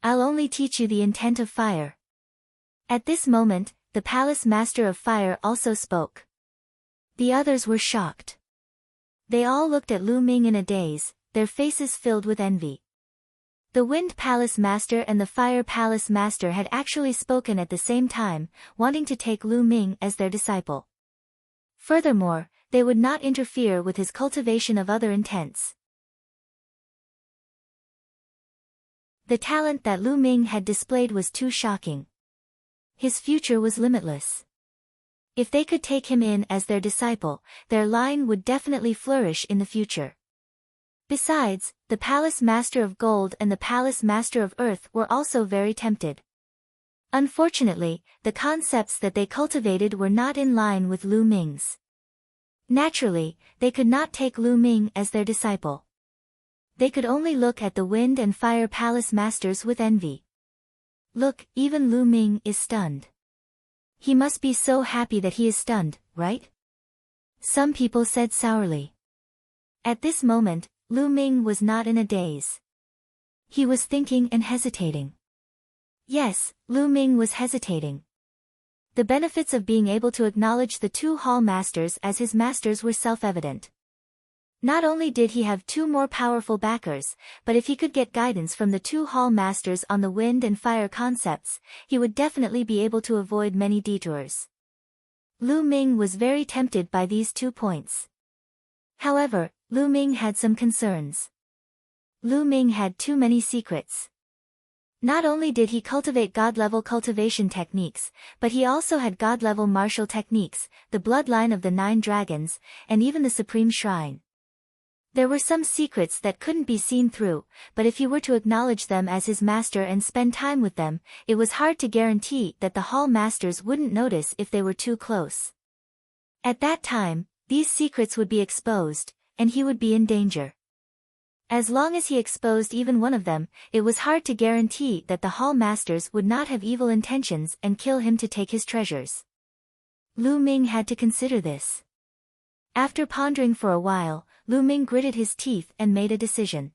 I'll only teach you the intent of fire. At this moment, the Palace Master of Fire also spoke. The others were shocked. They all looked at Lu Ming in a daze, their faces filled with envy. The Wind Palace Master and the Fire Palace Master had actually spoken at the same time, wanting to take Lu Ming as their disciple. Furthermore, they would not interfere with his cultivation of other intents. The talent that Lu Ming had displayed was too shocking. His future was limitless. If they could take him in as their disciple, their line would definitely flourish in the future. Besides, the Palace Master of Gold and the Palace Master of Earth were also very tempted. Unfortunately, the concepts that they cultivated were not in line with Lu Ming's. Naturally, they could not take Lu Ming as their disciple. They could only look at the Wind and Fire Palace Masters with envy. Look, even Lu Ming is stunned. He must be so happy that he is stunned, right? Some people said sourly. At this moment, Lu Ming was not in a daze. He was thinking and hesitating. Yes, Lu Ming was hesitating. The benefits of being able to acknowledge the two hall masters as his masters were self-evident. Not only did he have two more powerful backers, but if he could get guidance from the two hall masters on the wind and fire concepts, he would definitely be able to avoid many detours. Lu Ming was very tempted by these 2 points. However, Lu Ming had some concerns. Lu Ming had too many secrets. Not only did he cultivate God-level cultivation techniques, but he also had God-level martial techniques, the bloodline of the 9 dragons, and even the Supreme Shrine. There were some secrets that couldn't be seen through, but if he were to acknowledge them as his master and spend time with them, it was hard to guarantee that the hall masters wouldn't notice if they were too close. At that time, these secrets would be exposed, and he would be in danger. As long as he exposed even one of them, it was hard to guarantee that the hall masters would not have evil intentions and kill him to take his treasures. Lu Ming had to consider this. After pondering for a while, Lu Ming gritted his teeth and made a decision.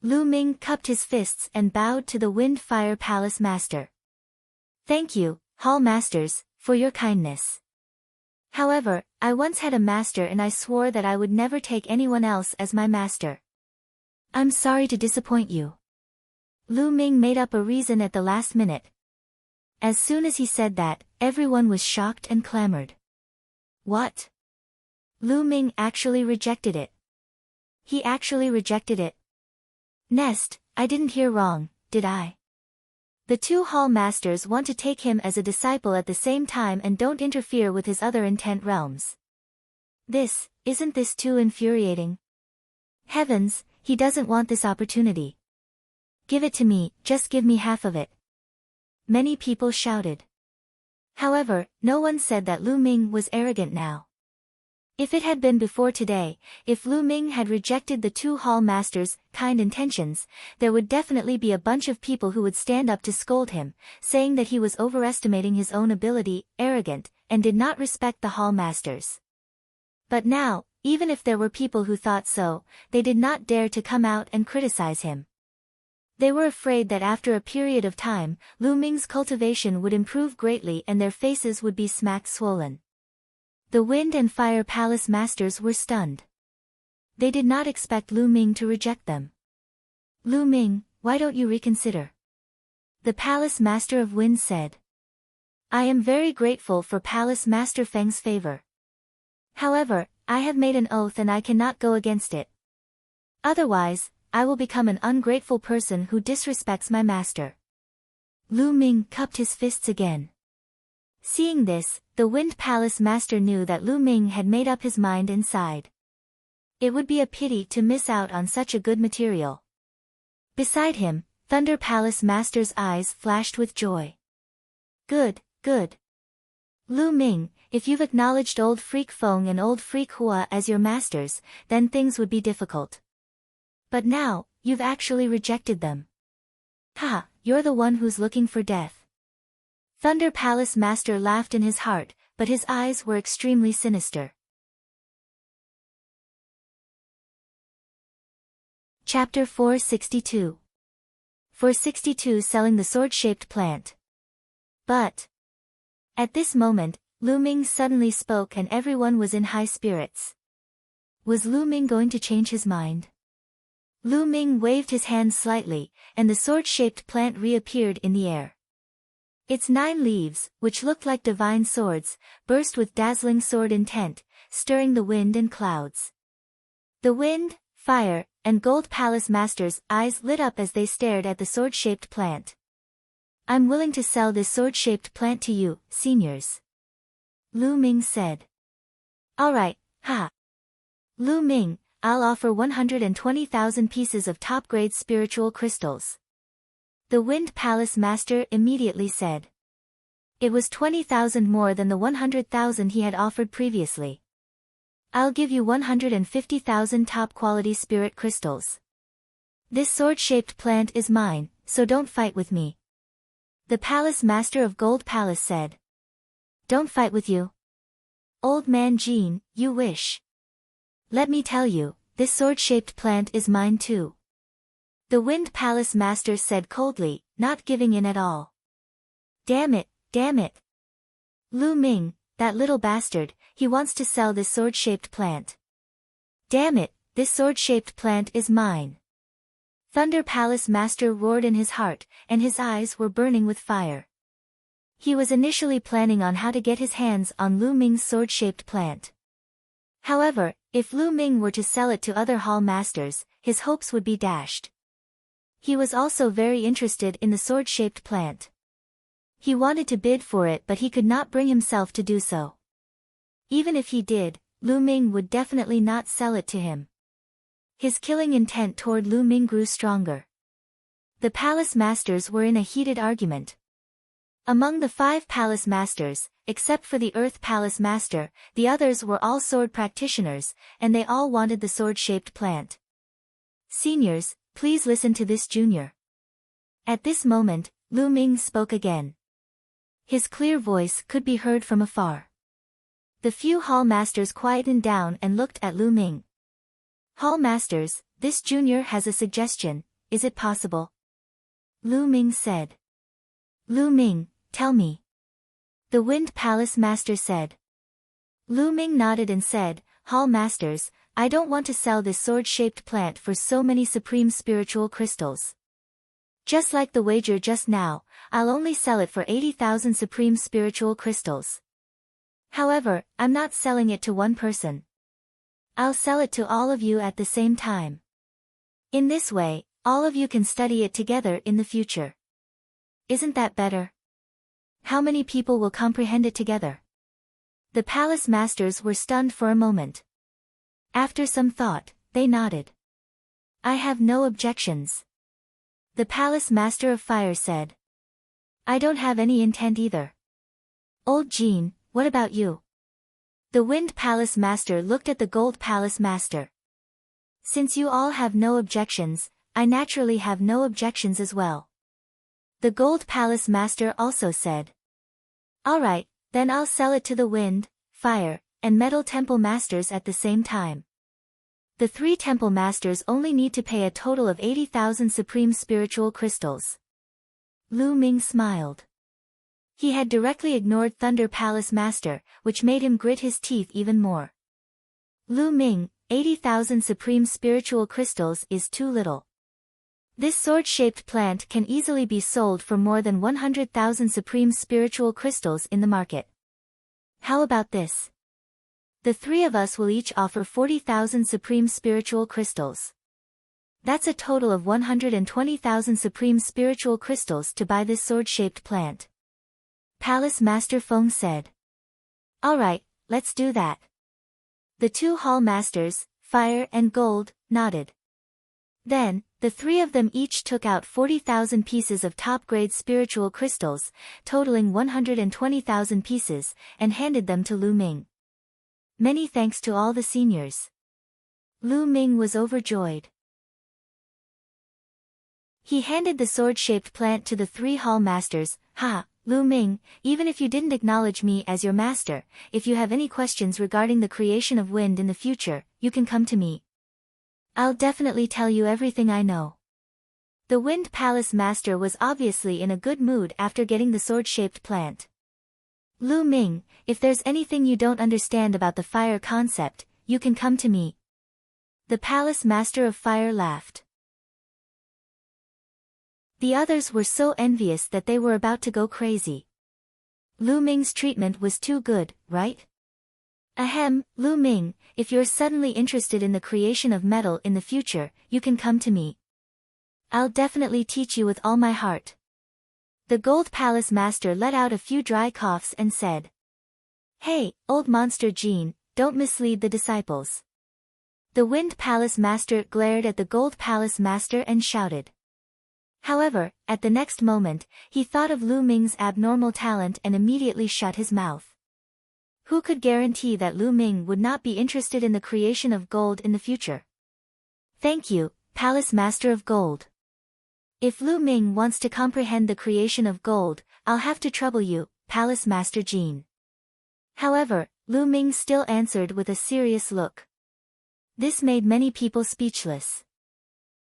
Lu Ming cupped his fists and bowed to the Wind Fire Palace Master. "Thank you, Hall Masters, for your kindness. However, I once had a master and I swore that I would never take anyone else as my master. I'm sorry to disappoint you." Lu Ming made up a reason at the last minute. As soon as he said that, everyone was shocked and clamored. What? Lu Ming actually rejected it. He actually rejected it. Nest, I didn't hear wrong, did I? The two hall masters want to take him as a disciple at the same time and don't interfere with his other intent realms. Isn't this too infuriating? Heavens, he doesn't want this opportunity. Give it to me, just give me half of it. Many people shouted. However, no one said that Lu Ming was arrogant now. If it had been before today, if Lu Ming had rejected the two hall masters' kind intentions, there would definitely be a bunch of people who would stand up to scold him, saying that he was overestimating his own ability, arrogant, and did not respect the hall masters. But now, even if there were people who thought so, they did not dare to come out and criticize him. They were afraid that after a period of time, Lu Ming's cultivation would improve greatly and their faces would be smack swollen. The Wind and Fire Palace Masters were stunned. They did not expect Lu Ming to reject them. "Lu Ming, why don't you reconsider?" The Palace Master of Wind said. "I am very grateful for Palace Master Feng's favor. However, I have made an oath and I cannot go against it. Otherwise, I will become an ungrateful person who disrespects my master." Lu Ming cupped his fists again. Seeing this, the Wind Palace Master knew that Lu Ming had made up his mind inside. It would be a pity to miss out on such a good material. Beside him, Thunder Palace Master's eyes flashed with joy. Good. Lu Ming, if you've acknowledged Old Freak Feng and Old Freak Hua as your masters, then things would be difficult. But now, you've actually rejected them. Ha, you're the one who's looking for death. Thunder Palace Master laughed in his heart, but his eyes were extremely sinister. Chapter 462. 462 Selling the Sword-Shaped Plant. But at this moment, Lu Ming suddenly spoke and everyone was in high spirits. Was Lu Ming going to change his mind? Lu Ming waved his hand slightly, and the sword-shaped plant reappeared in the air. Its 9 leaves, which looked like divine swords, burst with dazzling sword intent, stirring the wind and clouds. The Wind, Fire, and Gold Palace Masters' eyes lit up as they stared at the sword-shaped plant. "I'm willing to sell this sword-shaped plant to you, seniors," Lu Ming said. "All right, ha. Lu Ming, I'll offer 120,000 pieces of top-grade spiritual crystals," the Wind Palace Master immediately said. It was 20,000 more than the 100,000 he had offered previously. "I'll give you 150,000 top-quality spirit crystals. This sword-shaped plant is mine, so don't fight with me," the Palace Master of Gold Palace said. "Don't fight with you? Old Man Jean, you wish. Let me tell you, this sword-shaped plant is mine too," the Wind Palace Master said coldly, not giving in at all. Damn it. Lu Ming, that little bastard, he wants to sell this sword-shaped plant. Damn it, this sword-shaped plant is mine. Thunder Palace Master roared in his heart, and his eyes were burning with fire. He was initially planning on how to get his hands on Lu Ming's sword-shaped plant. However, if Lu Ming were to sell it to other hall masters, his hopes would be dashed. He was also very interested in the sword-shaped plant. He wanted to bid for it, but he could not bring himself to do so. Even if he did, Lu Ming would definitely not sell it to him. His killing intent toward Lu Ming grew stronger. The palace masters were in a heated argument. Among the 5 palace masters, except for the Earth Palace Master, the others were all sword practitioners, and they all wanted the sword-shaped plant. Seniors, please listen to this junior. At this moment, Lu Ming spoke again. His clear voice could be heard from afar. The few hall masters quietened down and looked at Lu Ming. Hall masters, this junior has a suggestion, is it possible? Lu Ming said. Lu Ming, tell me. The Wind Palace Master said. Lu Ming nodded and said, Hall masters, I don't want to sell this sword-shaped plant for so many supreme spiritual crystals. Just like the wager just now, I'll only sell it for 80,000 supreme spiritual crystals. However, I'm not selling it to one person. I'll sell it to all of you at the same time. In this way, all of you can study it together in the future. Isn't that better? How many people will comprehend it together? The palace masters were stunned for a moment. After some thought, they nodded. I have no objections. The palace master of fire said. I don't have any intent either. Old Jean, what about you? The Wind Palace Master looked at the Gold Palace Master. Since you all have no objections, I naturally have no objections as well. The Gold Palace Master also said. Alright, then I'll sell it to the Wind, Fire, and Metal Temple Masters at the same time. The 3 Temple Masters only need to pay a total of 80,000 Supreme Spiritual Crystals. Lu Ming smiled. He had directly ignored Thunder Palace Master, which made him grit his teeth even more. Lu Ming, 80,000 Supreme Spiritual Crystals is too little. This sword-shaped plant can easily be sold for more than 100,000 Supreme Spiritual Crystals in the market. How about this? The 3 of us will each offer 40,000 Supreme Spiritual Crystals. That's a total of 120,000 Supreme Spiritual Crystals to buy this sword-shaped plant. Palace Master Feng said. Alright, let's do that. The 2 hall masters, Fire and Gold, nodded. Then, the 3 of them each took out 40,000 pieces of top-grade spiritual crystals, totaling 120,000 pieces, and handed them to Lu Ming. Many thanks to all the seniors. Lu Ming was overjoyed. He handed the sword-shaped plant to the 3 hall masters. Ha, Lu Ming, even if you didn't acknowledge me as your master, if you have any questions regarding the creation of wind in the future, you can come to me. I'll definitely tell you everything I know. The Wind Palace Master was obviously in a good mood after getting the sword-shaped plant. Lu Ming, if there's anything you don't understand about the fire concept, you can come to me. The Palace Master of Fire laughed. The others were so envious that they were about to go crazy. Lu Ming's treatment was too good, right? Ahem, Lu Ming, if you're suddenly interested in the creation of metal in the future, you can come to me. I'll definitely teach you with all my heart. The Gold Palace Master let out a few dry coughs and said. Hey, old monster Jean, don't mislead the disciples. The Wind Palace Master glared at the Gold Palace Master and shouted. However, at the next moment, he thought of Lu Ming's abnormal talent and immediately shut his mouth. Who could guarantee that Lu Ming would not be interested in the creation of gold in the future? Thank you, Palace Master of Gold. If Lu Ming wants to comprehend the creation of gold, I'll have to trouble you, Palace Master Jean. However, Lu Ming still answered with a serious look. This made many people speechless.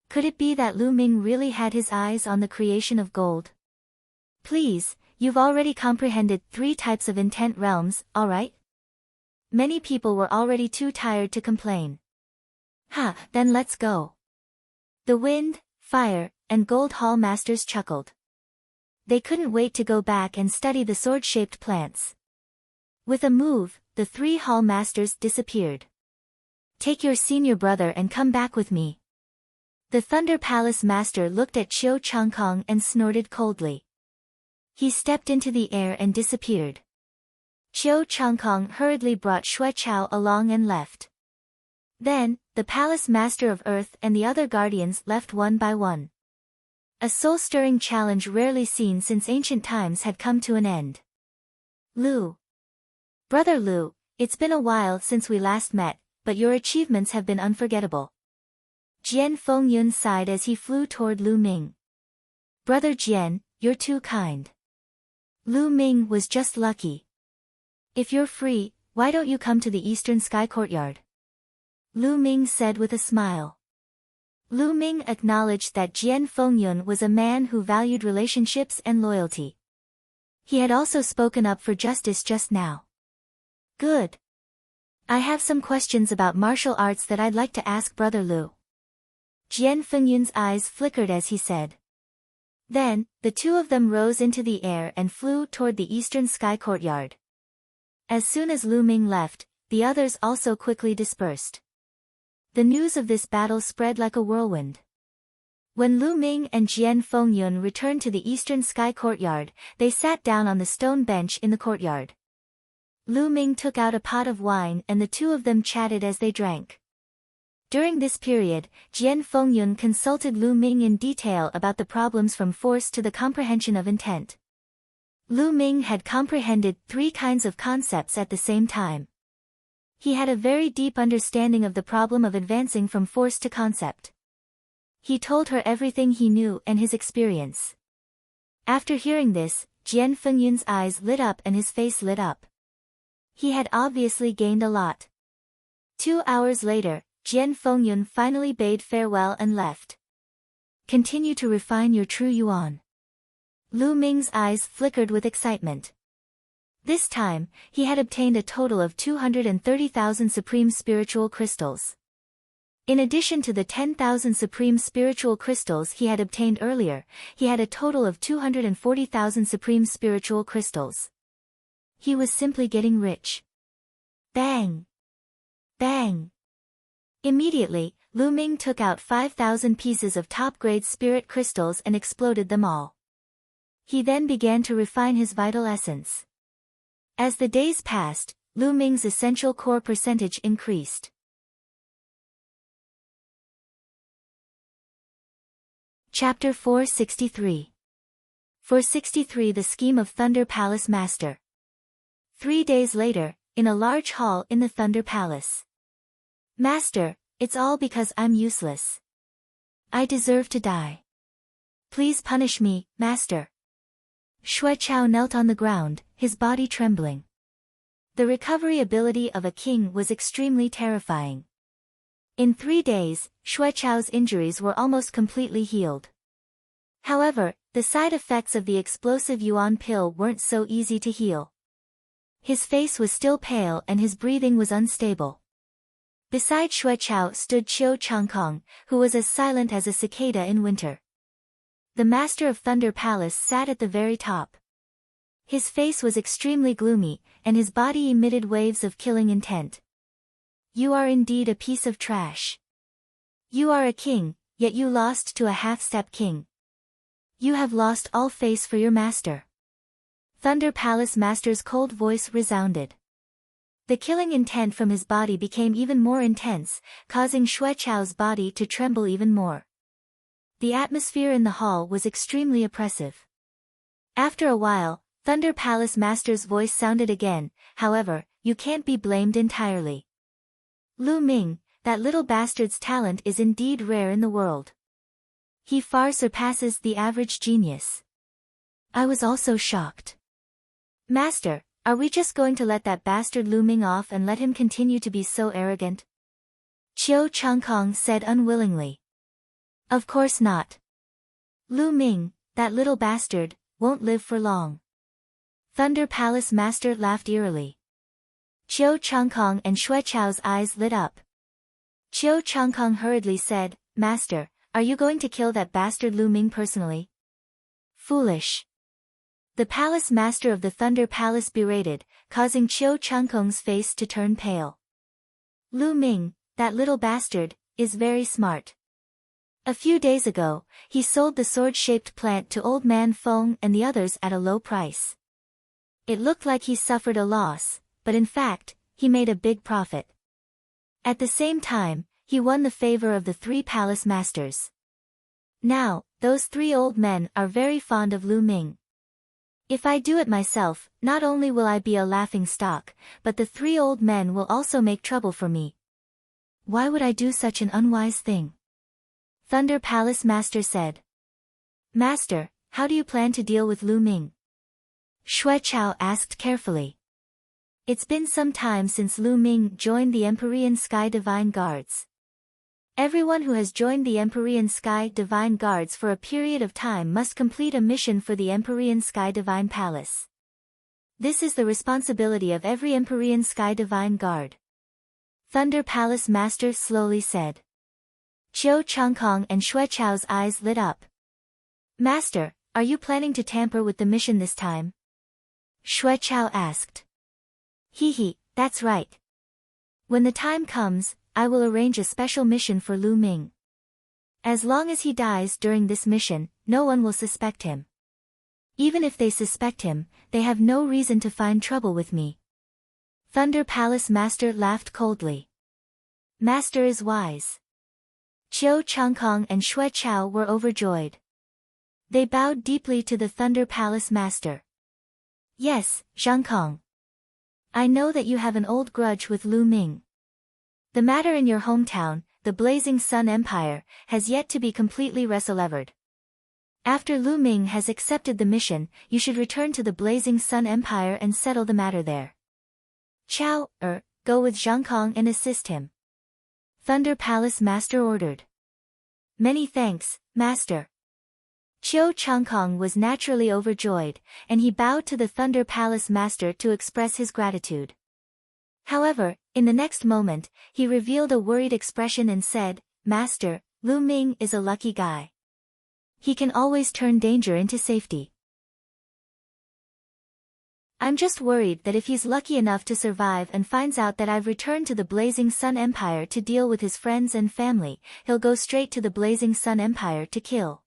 Could it be that Lu Ming really had his eyes on the creation of gold? Please, you've already comprehended 3 types of intent realms, alright? Many people were already too tired to complain. Then let's go. The Wind, Fire, and Gold Hall Masters chuckled. They couldn't wait to go back and study the sword-shaped plants. With a move, the 3 Hall Masters disappeared. Take your senior brother and come back with me. The Thunder Palace Master looked at Qiu Changkong and snorted coldly. He stepped into the air and disappeared. Qiu Changkong hurriedly brought Xueqiao along and left. Then, the Palace Master of Earth and the other guardians left one by one. A soul-stirring challenge rarely seen since ancient times had come to an end. Lu. Brother Lu, it's been a while since we last met, but your achievements have been unforgettable. Jian Fengyun sighed as he flew toward Lu Ming. Brother Jian, you're too kind. Lu Ming was just lucky. If you're free, why don't you come to the Eastern Sky Courtyard? Lu Ming said with a smile. Lu Ming acknowledged that Jian Fengyun was a man who valued relationships and loyalty. He had also spoken up for justice just now. Good. I have some questions about martial arts that I'd like to ask Brother Lu. Jian Fengyun's eyes flickered as he said. Then, the 2 of them rose into the air and flew toward the Eastern Sky Courtyard. As soon as Lu Ming left, the others also quickly dispersed. The news of this battle spread like a whirlwind. When Lu Ming and Jian Fengyun returned to the Eastern Sky Courtyard, they sat down on the stone bench in the courtyard. Lu Ming took out a pot of wine and the 2 of them chatted as they drank. During this period, Jian Fengyun consulted Lu Ming in detail about the problems from force to the comprehension of intent. Lu Ming had comprehended 3 kinds of concepts at the same time. He had a very deep understanding of the problem of advancing from force to concept. He told her everything he knew and his experience. After hearing this, Jian Fengyun's eyes lit up and his face lit up. He had obviously gained a lot. 2 hours later, Jian Fengyun finally bade farewell and left. Continue to refine your true yuan. Lu Ming's eyes flickered with excitement. This time, he had obtained a total of 230,000 supreme spiritual crystals. In addition to the 10,000 supreme spiritual crystals he had obtained earlier, he had a total of 240,000 supreme spiritual crystals. He was simply getting rich. Bang! Bang! Immediately, Lu Ming took out 5,000 pieces of top-grade spirit crystals and exploded them all. He then began to refine his vital essence. As the days passed, Lu Ming's essential core percentage increased. Chapter 463. 463 The Scheme of Thunder Palace Master. 3 days later, in a large hall in the Thunder Palace. Master, it's all because I'm useless. I deserve to die. Please punish me, Master. Xueqiao knelt on the ground, his body trembling. The recovery ability of a king was extremely terrifying. In 3 days, Xueqiao's injuries were almost completely healed. However, the side effects of the explosive yuan pill weren't so easy to heal. His face was still pale and his breathing was unstable. Beside Xueqiao stood Qiu Changkong, who was as silent as a cicada in winter. The Master of Thunder Palace sat at the very top. His face was extremely gloomy, and his body emitted waves of killing intent. You are indeed a piece of trash. You are a king, yet you lost to a half-step king. You have lost all face for your master. Thunder Palace Master's cold voice resounded. The killing intent from his body became even more intense, causing Xueqiao's body to tremble even more. The atmosphere in the hall was extremely oppressive. After a while, Thunder Palace Master's voice sounded again, however, you can't be blamed entirely. Lu Ming, that little bastard's talent is indeed rare in the world. He far surpasses the average genius. I was also shocked. Master, are we just going to let that bastard Lu Ming off and let him continue to be so arrogant? Qiu Changkong said unwillingly. Of course not. Lu Ming, that little bastard, won't live for long. Thunder Palace Master laughed eerily. Qiu Changkong and Xue Chao's eyes lit up. Qiu Changkong hurriedly said, Master, are you going to kill that bastard Lu Ming personally? Foolish. The palace master of the Thunder Palace berated, causing Qiu Changkong's face to turn pale. Lu Ming, that little bastard, is very smart. A few days ago, he sold the sword-shaped plant to Old Man Feng and the others at a low price. It looked like he suffered a loss, but in fact, he made a big profit. At the same time, he won the favor of the 3 palace masters. Now, those 3 old men are very fond of Lu Ming. If I do it myself, not only will I be a laughing stock, but the 3 old men will also make trouble for me. Why would I do such an unwise thing? Thunder Palace Master said. Master, how do you plan to deal with Lu Ming? Xue Chao asked carefully. It's been some time since Lu Ming joined the Empyrean Sky Divine Guards. Everyone who has joined the Empyrean Sky Divine Guards for a period of time must complete a mission for the Empyrean Sky Divine Palace. This is the responsibility of every Empyrean Sky Divine Guard. Thunder Palace Master slowly said. Qiu Changkong and Xue Chao's eyes lit up. Master, are you planning to tamper with the mission this time? Xue Chao asked. Hee, that's right. When the time comes, I will arrange a special mission for Lu Ming. As long as he dies during this mission, no one will suspect him. Even if they suspect him, they have no reason to find trouble with me. Thunder Palace Master laughed coldly. Master is wise. Qiu Changkong and Xue Chao were overjoyed. They bowed deeply to the Thunder Palace Master. Yes, Zhangkong. I know that you have an old grudge with Lu Ming. The matter in your hometown, the Blazing Sun Empire, has yet to be completely resolved. After Lu Ming has accepted the mission, you should return to the Blazing Sun Empire and settle the matter there. Chao, go with Zhangkong and assist him. Thunder Palace Master ordered. Many thanks, Master. Qiu Changkong was naturally overjoyed, and he bowed to the Thunder Palace Master to express his gratitude. However, in the next moment, he revealed a worried expression and said, Master, Lu Ming is a lucky guy. He can always turn danger into safety. I'm just worried that if he's lucky enough to survive and finds out that I've returned to the Blazing Sun Empire to deal with his friends and family, he'll go straight to the Blazing Sun Empire to kill.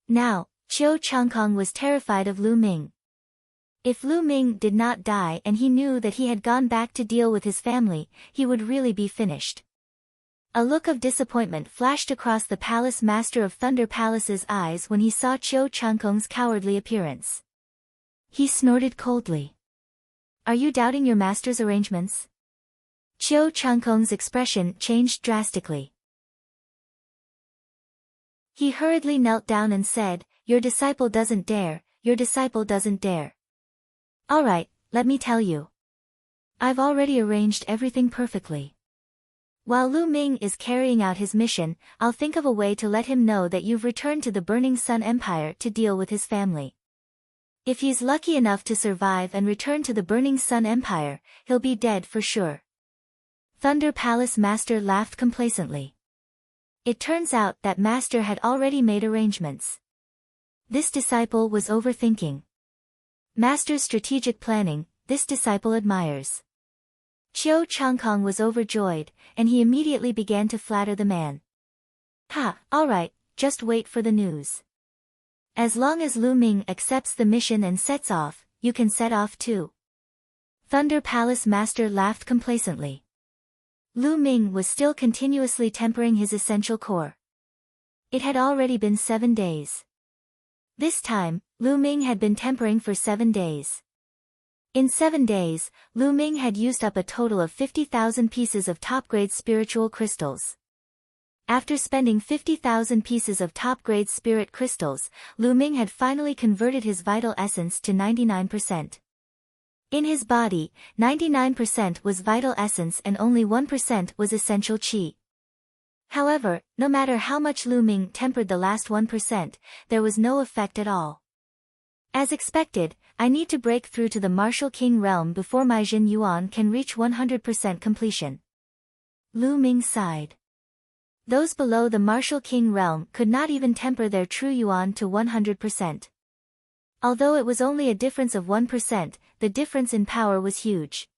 Now, Qiu Changkong was terrified of Lu Ming. If Lu Ming did not die and he knew that he had gone back to deal with his family, he would really be finished. A look of disappointment flashed across the Palace Master of Thunder Palace's eyes when he saw Qiu Changkong's cowardly appearance. He snorted coldly. Are you doubting your master's arrangements? Qiu Changkong's expression changed drastically. He hurriedly knelt down and said, Your disciple doesn't dare, your disciple doesn't dare. Alright, let me tell you. I've already arranged everything perfectly. While Lu Ming is carrying out his mission, I'll think of a way to let him know that you've returned to the Burning Sun Empire to deal with his family. If he's lucky enough to survive and return to the Burning Sun Empire, he'll be dead for sure. Thunder Palace Master laughed complacently. It turns out that Master had already made arrangements. This disciple was overthinking. Master's strategic planning, this disciple admires. Qiu Changkong was overjoyed, and he immediately began to flatter the man. Alright, just wait for the news. As long as Lu Ming accepts the mission and sets off, you can set off too. Thunder Palace Master laughed complacently. Lu Ming was still continuously tempering his essential core. It had already been 7 days. This time, Lu Ming had been tempering for 7 days. In 7 days, Lu Ming had used up a total of 50,000 pieces of top-grade spiritual crystals. After spending 50,000 pieces of top-grade spirit crystals, Lu Ming had finally converted his vital essence to 99%. In his body, 99% was vital essence and only 1% was essential qi. However, no matter how much Lu Ming tempered the last 1%, there was no effect at all. As expected, I need to break through to the Martial King realm before my Jin Yuan can reach 100% completion. Lu Ming sighed. Those below the Martial King realm could not even temper their true Yuan to 100%. Although it was only a difference of 1%, the difference in power was huge.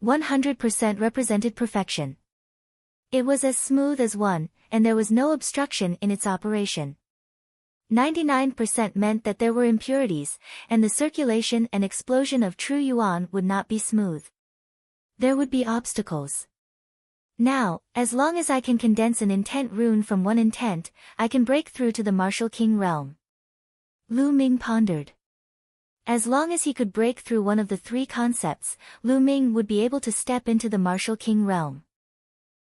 100% represented perfection. It was as smooth as 1, and there was no obstruction in its operation. 99% meant that there were impurities, and the circulation and explosion of true Yuan would not be smooth. There would be obstacles. Now, as long as I can condense an intent rune from one intent, I can break through to the Martial King realm. Lu Ming pondered. As long as he could break through one of the 3 concepts, Lu Ming would be able to step into the Martial King realm.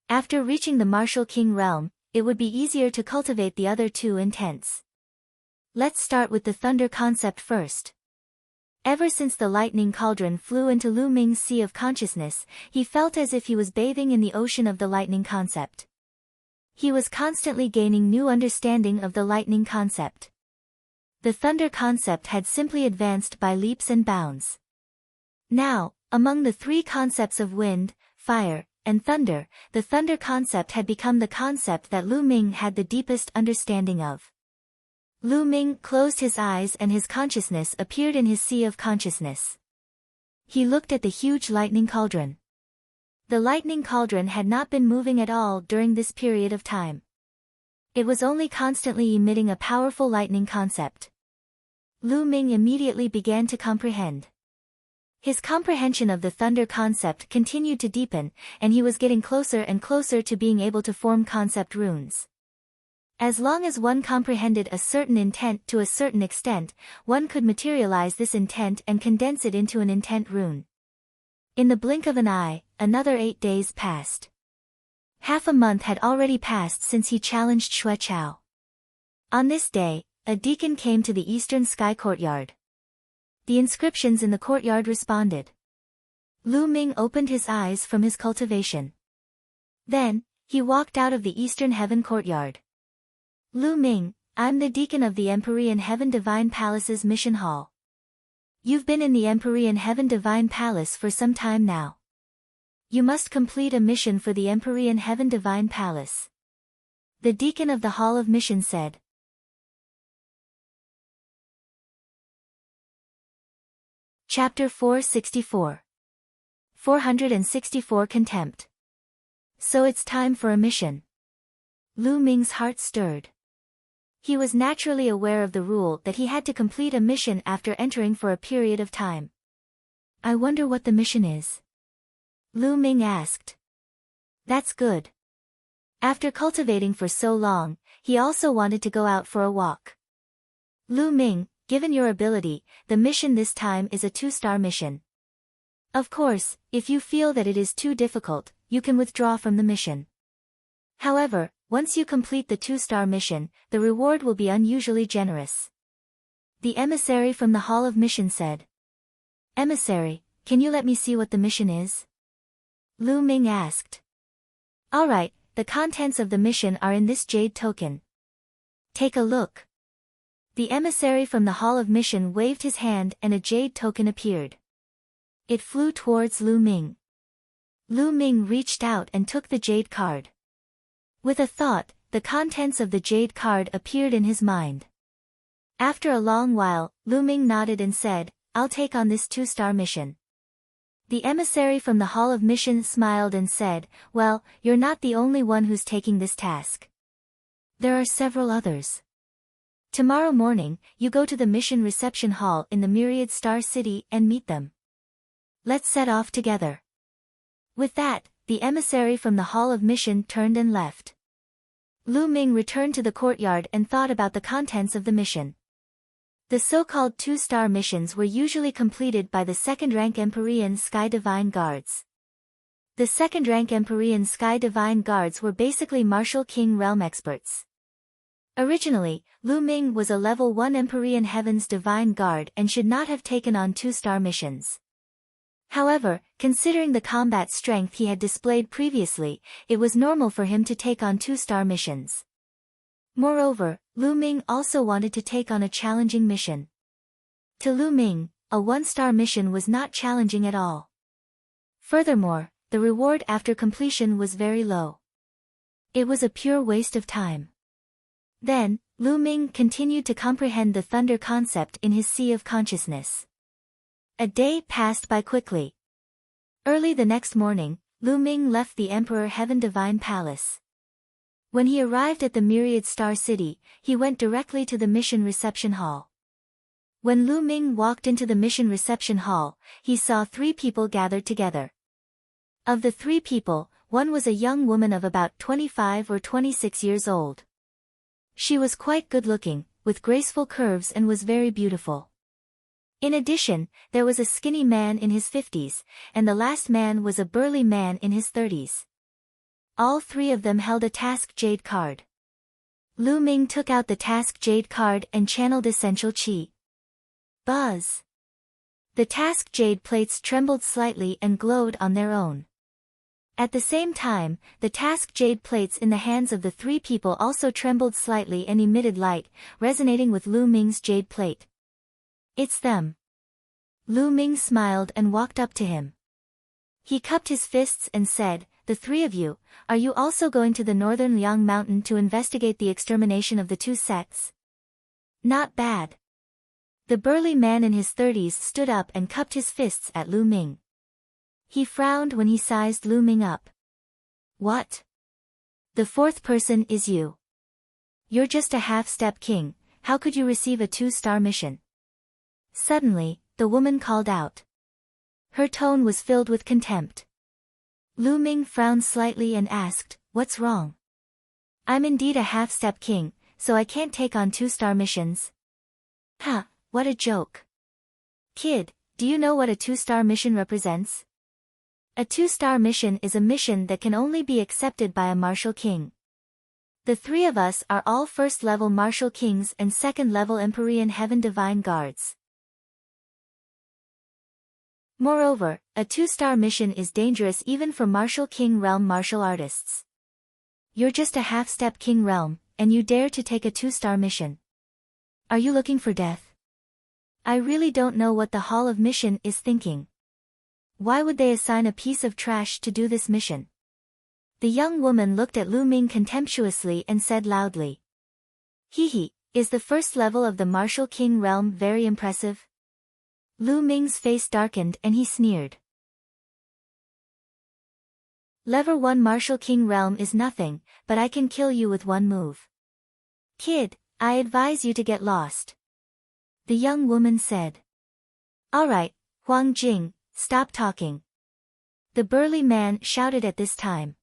After reaching the Martial King realm, it would be easier to cultivate the other 2 intents. Let's start with the thunder concept first. Ever since the lightning cauldron flew into Lu Ming's sea of consciousness, he felt as if he was bathing in the ocean of the lightning concept. He was constantly gaining new understanding of the lightning concept. The thunder concept had simply advanced by leaps and bounds. Now, among the 3 concepts of wind, fire, and thunder, the thunder concept had become the concept that Lu Ming had the deepest understanding of. Lu Ming closed his eyes and his consciousness appeared in his sea of consciousness. He looked at the huge lightning cauldron. The lightning cauldron had not been moving at all during this period of time. It was only constantly emitting a powerful lightning concept. Lu Ming immediately began to comprehend. His comprehension of the thunder concept continued to deepen, and he was getting closer and closer to being able to form concept runes. As long as one comprehended a certain intent to a certain extent, one could materialize this intent and condense it into an intent rune. In the blink of an eye, another 8 days passed. Half a month had already passed since he challenged Xue Chao. On this day, a deacon came to the eastern sky courtyard. The inscriptions in the courtyard responded. Lu Ming opened his eyes from his cultivation. Then, he walked out of the eastern heaven courtyard. Lu Ming, I'm the deacon of the Empyrean Heaven Divine Palace's mission hall. You've been in the Empyrean Heaven Divine Palace for some time now. You must complete a mission for the Empyrean Heaven Divine Palace. The deacon of the Hall of Mission said. Chapter 464. 464 Contempt. So it's time for a mission. Lu Ming's heart stirred. He was naturally aware of the rule that he had to complete a mission after entering for a period of time. I wonder what the mission is. Lu Ming asked. That's good. After cultivating for so long, he also wanted to go out for a walk. Lu Ming, given your ability, the mission this time is a 2-star mission. Of course, if you feel that it is too difficult, you can withdraw from the mission. However, once you complete the 2-star mission, the reward will be unusually generous. The emissary from the Hall of Mission said. Emissary, can you let me see what the mission is? Lu Ming asked. Alright, the contents of the mission are in this jade token. Take a look. The emissary from the Hall of Mission waved his hand and a jade token appeared. It flew towards Lu Ming. Lu Ming reached out and took the jade card. With a thought, the contents of the jade card appeared in his mind. After a long while, Lu Ming nodded and said, I'll take on this 2-star mission. The emissary from the Hall of Mission smiled and said, well, you're not the only one who's taking this task. There are several others. Tomorrow morning, you go to the mission reception hall in the Myriad Star City and meet them. Let's set off together. With that, the emissary from the Hall of Mission turned and left. Lu Ming returned to the courtyard and thought about the contents of the mission. The so-called 2-star missions were usually completed by the 2nd-rank Empyrean Sky Divine Guards. The 2nd-rank Empyrean Sky Divine Guards were basically Martial King realm experts. Originally, Lu Ming was a level 1 Empyrean Heaven's Divine Guard and should not have taken on 2-star missions. However, considering the combat strength he had displayed previously, it was normal for him to take on 2-star missions. Moreover, Lu Ming also wanted to take on a challenging mission. To Lu Ming, a one-star mission was not challenging at all. Furthermore, the reward after completion was very low. It was a pure waste of time. Then, Lu Ming continued to comprehend the thunder concept in his sea of consciousness. A day passed by quickly. Early the next morning, Lu Ming left the Emperor Heaven Divine Palace. When he arrived at the Myriad Star City, he went directly to the mission reception hall. When Lu Ming walked into the mission reception hall, he saw 3 people gathered together. Of the 3 people, one was a young woman of about 25 or 26 years old. She was quite good-looking, with graceful curves and was very beautiful. In addition, there was a skinny man in his 50s, and the last man was a burly man in his 30s. All 3 of them held a Task Jade card. Lu Ming took out the Task Jade card and channeled Essential Qi. Buzz! The Task Jade plates trembled slightly and glowed on their own. At the same time, the Task Jade plates in the hands of the 3 people also trembled slightly and emitted light, resonating with Lu Ming's jade plate. It's them. Lu Ming smiled and walked up to him. He cupped his fists and said, "The 3 of you, are you also going to the northern Liang Mountain to investigate the extermination of the 2 sects?" Not bad. The burly man in his 30s stood up and cupped his fists at Lu Ming. He frowned when he sized Lu Ming up. What? The 4th person is you. You're just a half-step king, how could you receive a 2-star mission? Suddenly, the woman called out. Her tone was filled with contempt. Lu Ming frowned slightly and asked, "What's wrong?" "I'm indeed a half-step king, so I can't take on 2-star missions." "Ha, what a joke. Kid, do you know what a 2-star mission represents?" A 2-star mission is a mission that can only be accepted by a martial king. The 3 of us are all 1st-level martial kings and 2nd-level Empyrean Heaven Divine Guards. Moreover, a 2-star mission is dangerous even for martial king realm martial artists. You're just a half-step king realm, and you dare to take a 2-star mission. Are you looking for death? I really don't know what the Hall of Mission is thinking. Why would they assign a piece of trash to do this mission? The young woman looked at Lu Ming contemptuously and said loudly. Hee, is the 1st level of the martial king realm very impressive? Lu Ming's face darkened and he sneered. Level 1 martial king realm is nothing, but I can kill you with 1 move. Kid, I advise you to get lost. The young woman said. Alright, Huang Jing, stop talking. The burly man shouted at this time.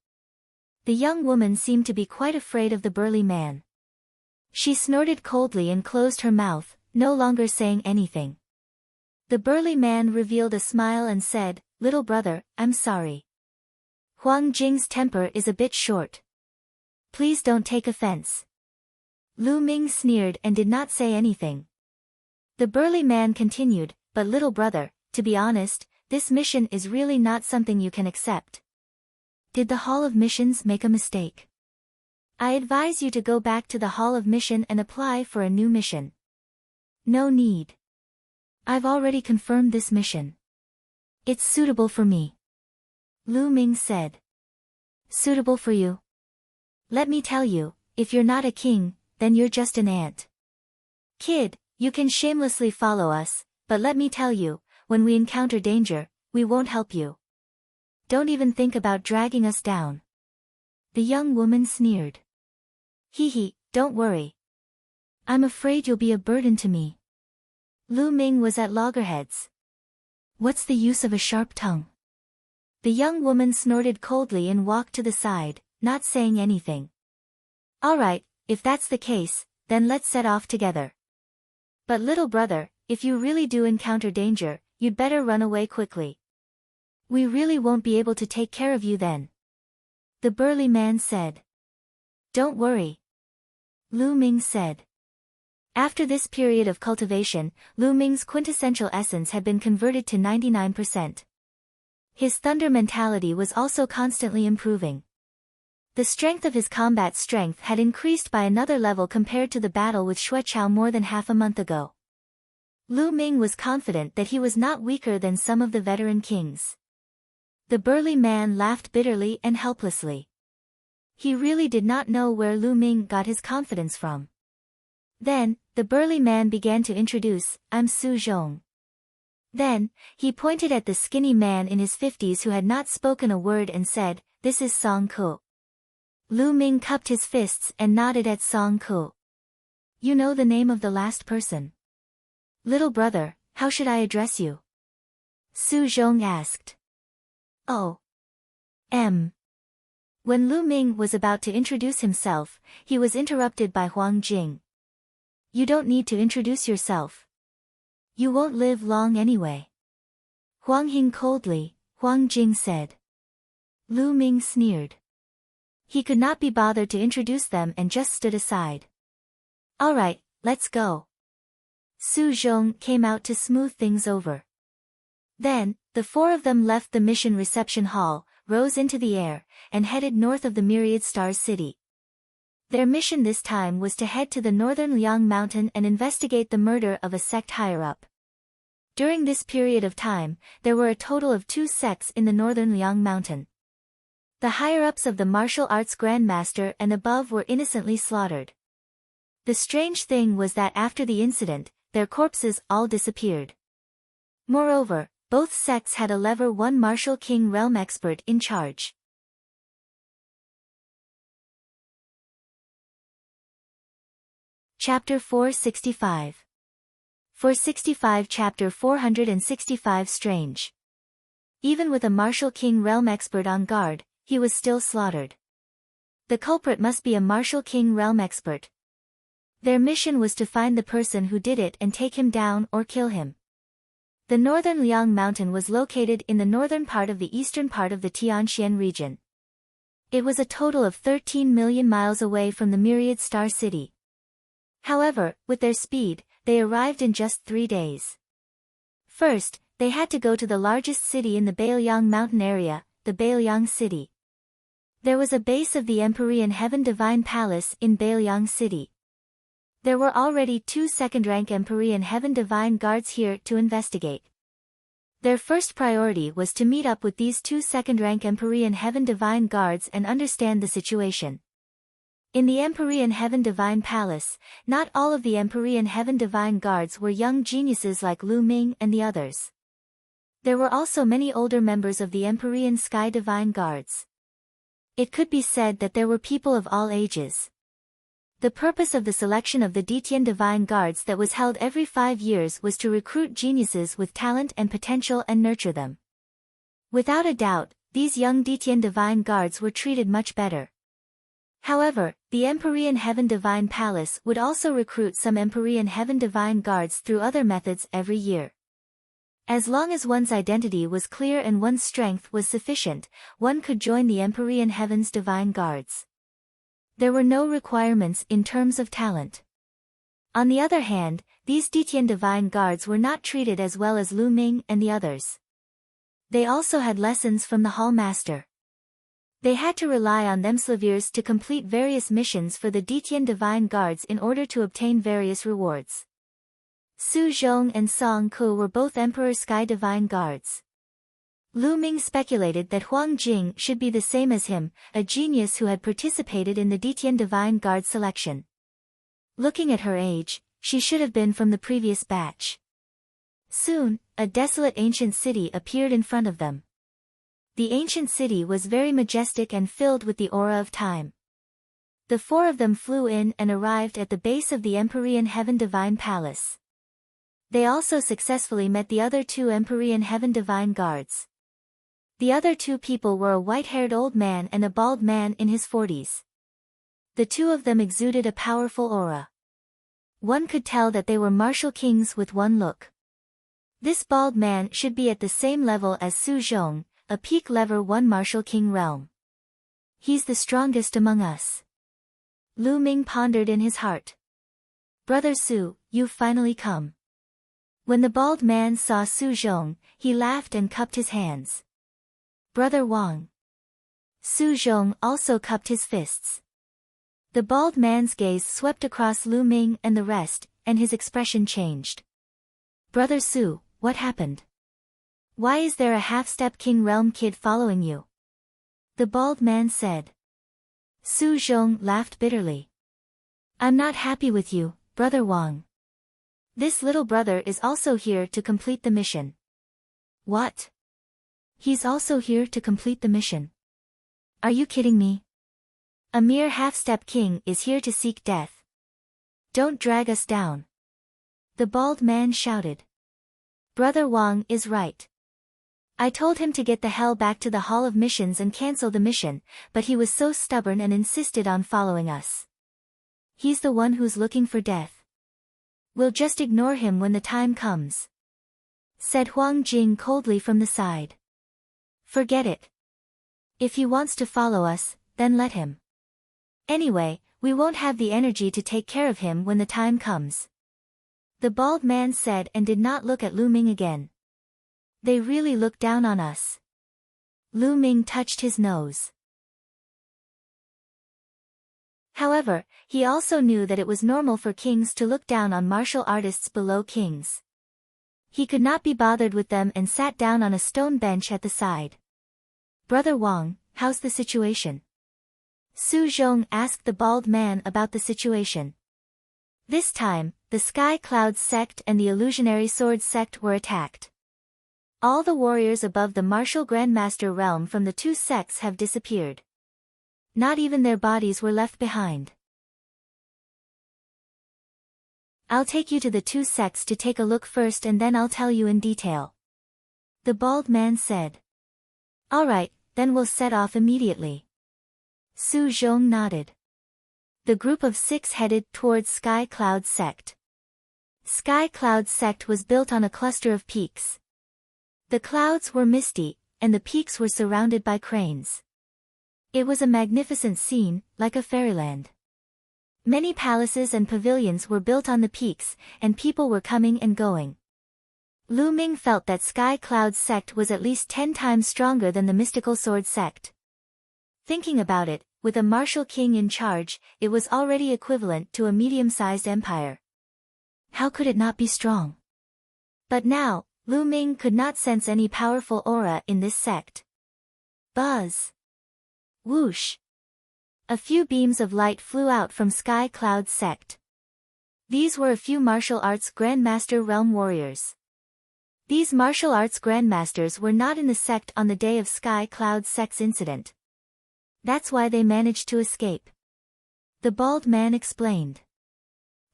The young woman seemed to be quite afraid of the burly man. She snorted coldly and closed her mouth, no longer saying anything. The burly man revealed a smile and said, "Little brother, I'm sorry. Huang Jing's temper is a bit short. Please don't take offense." Lu Ming sneered and did not say anything. The burly man continued, "But little brother, to be honest, this mission is really not something you can accept. Did the Hall of Missions make a mistake? I advise you to go back to the Hall of Mission and apply for a new mission." "No need. I've already confirmed this mission. It's suitable for me." Lu Ming said. "Suitable for you? Let me tell you, if you're not a king, then you're just an ant. Kid, you can shamelessly follow us, but let me tell you, when we encounter danger, we won't help you. Don't even think about dragging us down." The young woman sneered. Hee, don't worry. I'm afraid you'll be a burden to me." Lu Ming was at loggerheads. What's the use of a sharp tongue? The young woman snorted coldly and walked to the side, not saying anything. Alright, if that's the case, then let's set off together. But little brother, if you really do encounter danger, you'd better run away quickly. We really won't be able to take care of you then. The burly man said. Don't worry. Lu Ming said. After this period of cultivation, Lu Ming's quintessential essence had been converted to 99%. His thunder mentality was also constantly improving. The strength of his combat strength had increased by another level compared to the battle with Xue Chao more than half a month ago. Lu Ming was confident that he was not weaker than some of the veteran kings. The burly man laughed bitterly and helplessly. He really did not know where Lu Ming got his confidence from. Then, the burly man began to introduce, "I'm Su Zhong." Then, he pointed at the skinny man in his 50s who had not spoken a word and said, "This is Song Ku." Lu Ming cupped his fists and nodded at Song Ku. "You know the name of the last person?" "Little brother, how should I address you?" Su Zhong asked. "Oh. When Lu Ming was about to introduce himself, he was interrupted by Huang Jing. "You don't need to introduce yourself. You won't live long anyway." Huang Hing coldly, Huang Jing said. Lu Ming sneered. He could not be bothered to introduce them and just stood aside. "All right, let's go." Su Zhong came out to smooth things over. Then, the four of them left the mission reception hall, rose into the air, and headed north of the Myriad Stars city. Their mission this time was to head to the northern Liang Mountain and investigate the murder of a sect higher-up. During this period of time, there were a total of 2 sects in the northern Liang Mountain. The higher-ups of the martial arts grandmaster and above were innocently slaughtered. The strange thing was that after the incident, their corpses all disappeared. Moreover, both sects had a level 1 martial king realm expert in charge. Chapter 465. 465 Chapter 465 Strange. Even with a martial king realm expert on guard, he was still slaughtered. The culprit must be a martial king realm expert. Their mission was to find the person who did it and take him down or kill him. The northern Liang Mountain was located in the northern part of the eastern part of the Tianxian region. It was a total of 13 million miles away from the Myriad Star City. However, with their speed, they arrived in just 3 days. First, they had to go to the largest city in the Bailiang Mountain area, the Bailiang City. There was a base of the Empyrean Heaven Divine Palace in Bailiang City. There were already 2 second-rank Empyrean Heaven Divine Guards here to investigate. Their first priority was to meet up with these 2 second-rank Empyrean Heaven Divine Guards and understand the situation. In the Empyrean Heaven Divine Palace, not all of the Empyrean Heaven Divine Guards were young geniuses like Lu Ming and the others. There were also many older members of the Empyrean Sky Divine Guards. It could be said that there were people of all ages. The purpose of the selection of the Detian Divine Guards that was held every 5 years was to recruit geniuses with talent and potential and nurture them. Without a doubt, these young Detian Divine Guards were treated much better. However, the Empyrean Heaven Divine Palace would also recruit some Empyrean Heaven Divine Guards through other methods every year. As long as one's identity was clear and one's strength was sufficient, one could join the Empyrean Heaven's Divine Guards. There were no requirements in terms of talent. On the other hand, these Detian Divine Guards were not treated as well as Lu Ming and the others. They also had lessons from the Hall Master. They had to rely on themselves to complete various missions for the Detian Divine Guards in order to obtain various rewards. Su Zhong and Song Ku were both Emperor Sky Divine Guards. Lu Ming speculated that Huang Jing should be the same as him, a genius who had participated in the Detian Divine Guard selection. Looking at her age, she should have been from the previous batch. Soon, a desolate ancient city appeared in front of them. The ancient city was very majestic and filled with the aura of time. The 4 of them flew in and arrived at the base of the Empyrean Heaven Divine Palace. They also successfully met the other 2 Empyrean Heaven Divine Guards. The other 2 people were a white-haired old man and a bald man in his 40s. The 2 of them exuded a powerful aura. One could tell that they were martial kings with one look. This bald man should be at the same level as Su Zhong, a peak level 1 martial king realm. He's the strongest among us. Lu Ming pondered in his heart. Brother Su, you've finally come. When the bald man saw Su Zhong, he laughed and cupped his hands. Brother Wang. Su Zhong also cupped his fists. The bald man's gaze swept across Lu Ming and the rest, and his expression changed. Brother Su, what happened? Why is there a half-step King Realm kid following you? The bald man said. Su Zhong laughed bitterly. I'm not happy with you, Brother Wang. This little brother is also here to complete the mission. What? He's also here to complete the mission. Are you kidding me? A mere half-step king is here to seek death. Don't drag us down. The bald man shouted. Brother Wang is right. I told him to get the hell back to the Hall of Missions and cancel the mission, but he was so stubborn and insisted on following us. He's the one who's looking for death. We'll just ignore him when the time comes, said Huang Jing coldly from the side. Forget it. If he wants to follow us, then let him. Anyway, we won't have the energy to take care of him when the time comes. The bald man said and did not look at Lu Ming again. They really look down on us. Lu Ming touched his nose. However, he also knew that it was normal for kings to look down on martial artists below kings. He could not be bothered with them and sat down on a stone bench at the side. Brother Wang, how's the situation? Su Zhong asked the bald man about the situation. This time, the Sky Clouds sect and the Illusionary Sword sect were attacked. All the warriors above the martial Grandmaster realm from the two sects have disappeared. Not even their bodies were left behind. I'll take you to the two sects to take a look first and then I'll tell you in detail. The bald man said. Alright, then we'll set off immediately. Su Zhong nodded. The group of 6 headed towards Sky Cloud sect. Sky Cloud sect was built on a cluster of peaks. The clouds were misty, and the peaks were surrounded by cranes. It was a magnificent scene, like a fairyland. Many palaces and pavilions were built on the peaks, and people were coming and going. Lu Ming felt that Sky Cloud sect was at least 10 times stronger than the Mystical Sword sect. Thinking about it, with a martial king in charge, it was already equivalent to a medium-sized empire. How could it not be strong? But now, Lu Ming could not sense any powerful aura in this sect. Buzz! Whoosh! A few beams of light flew out from Sky Cloud sect. These were a few martial arts Grandmaster realm warriors. These martial arts Grandmasters were not in the sect on the day of Sky Cloud sect's incident. That's why they managed to escape. The bald man explained.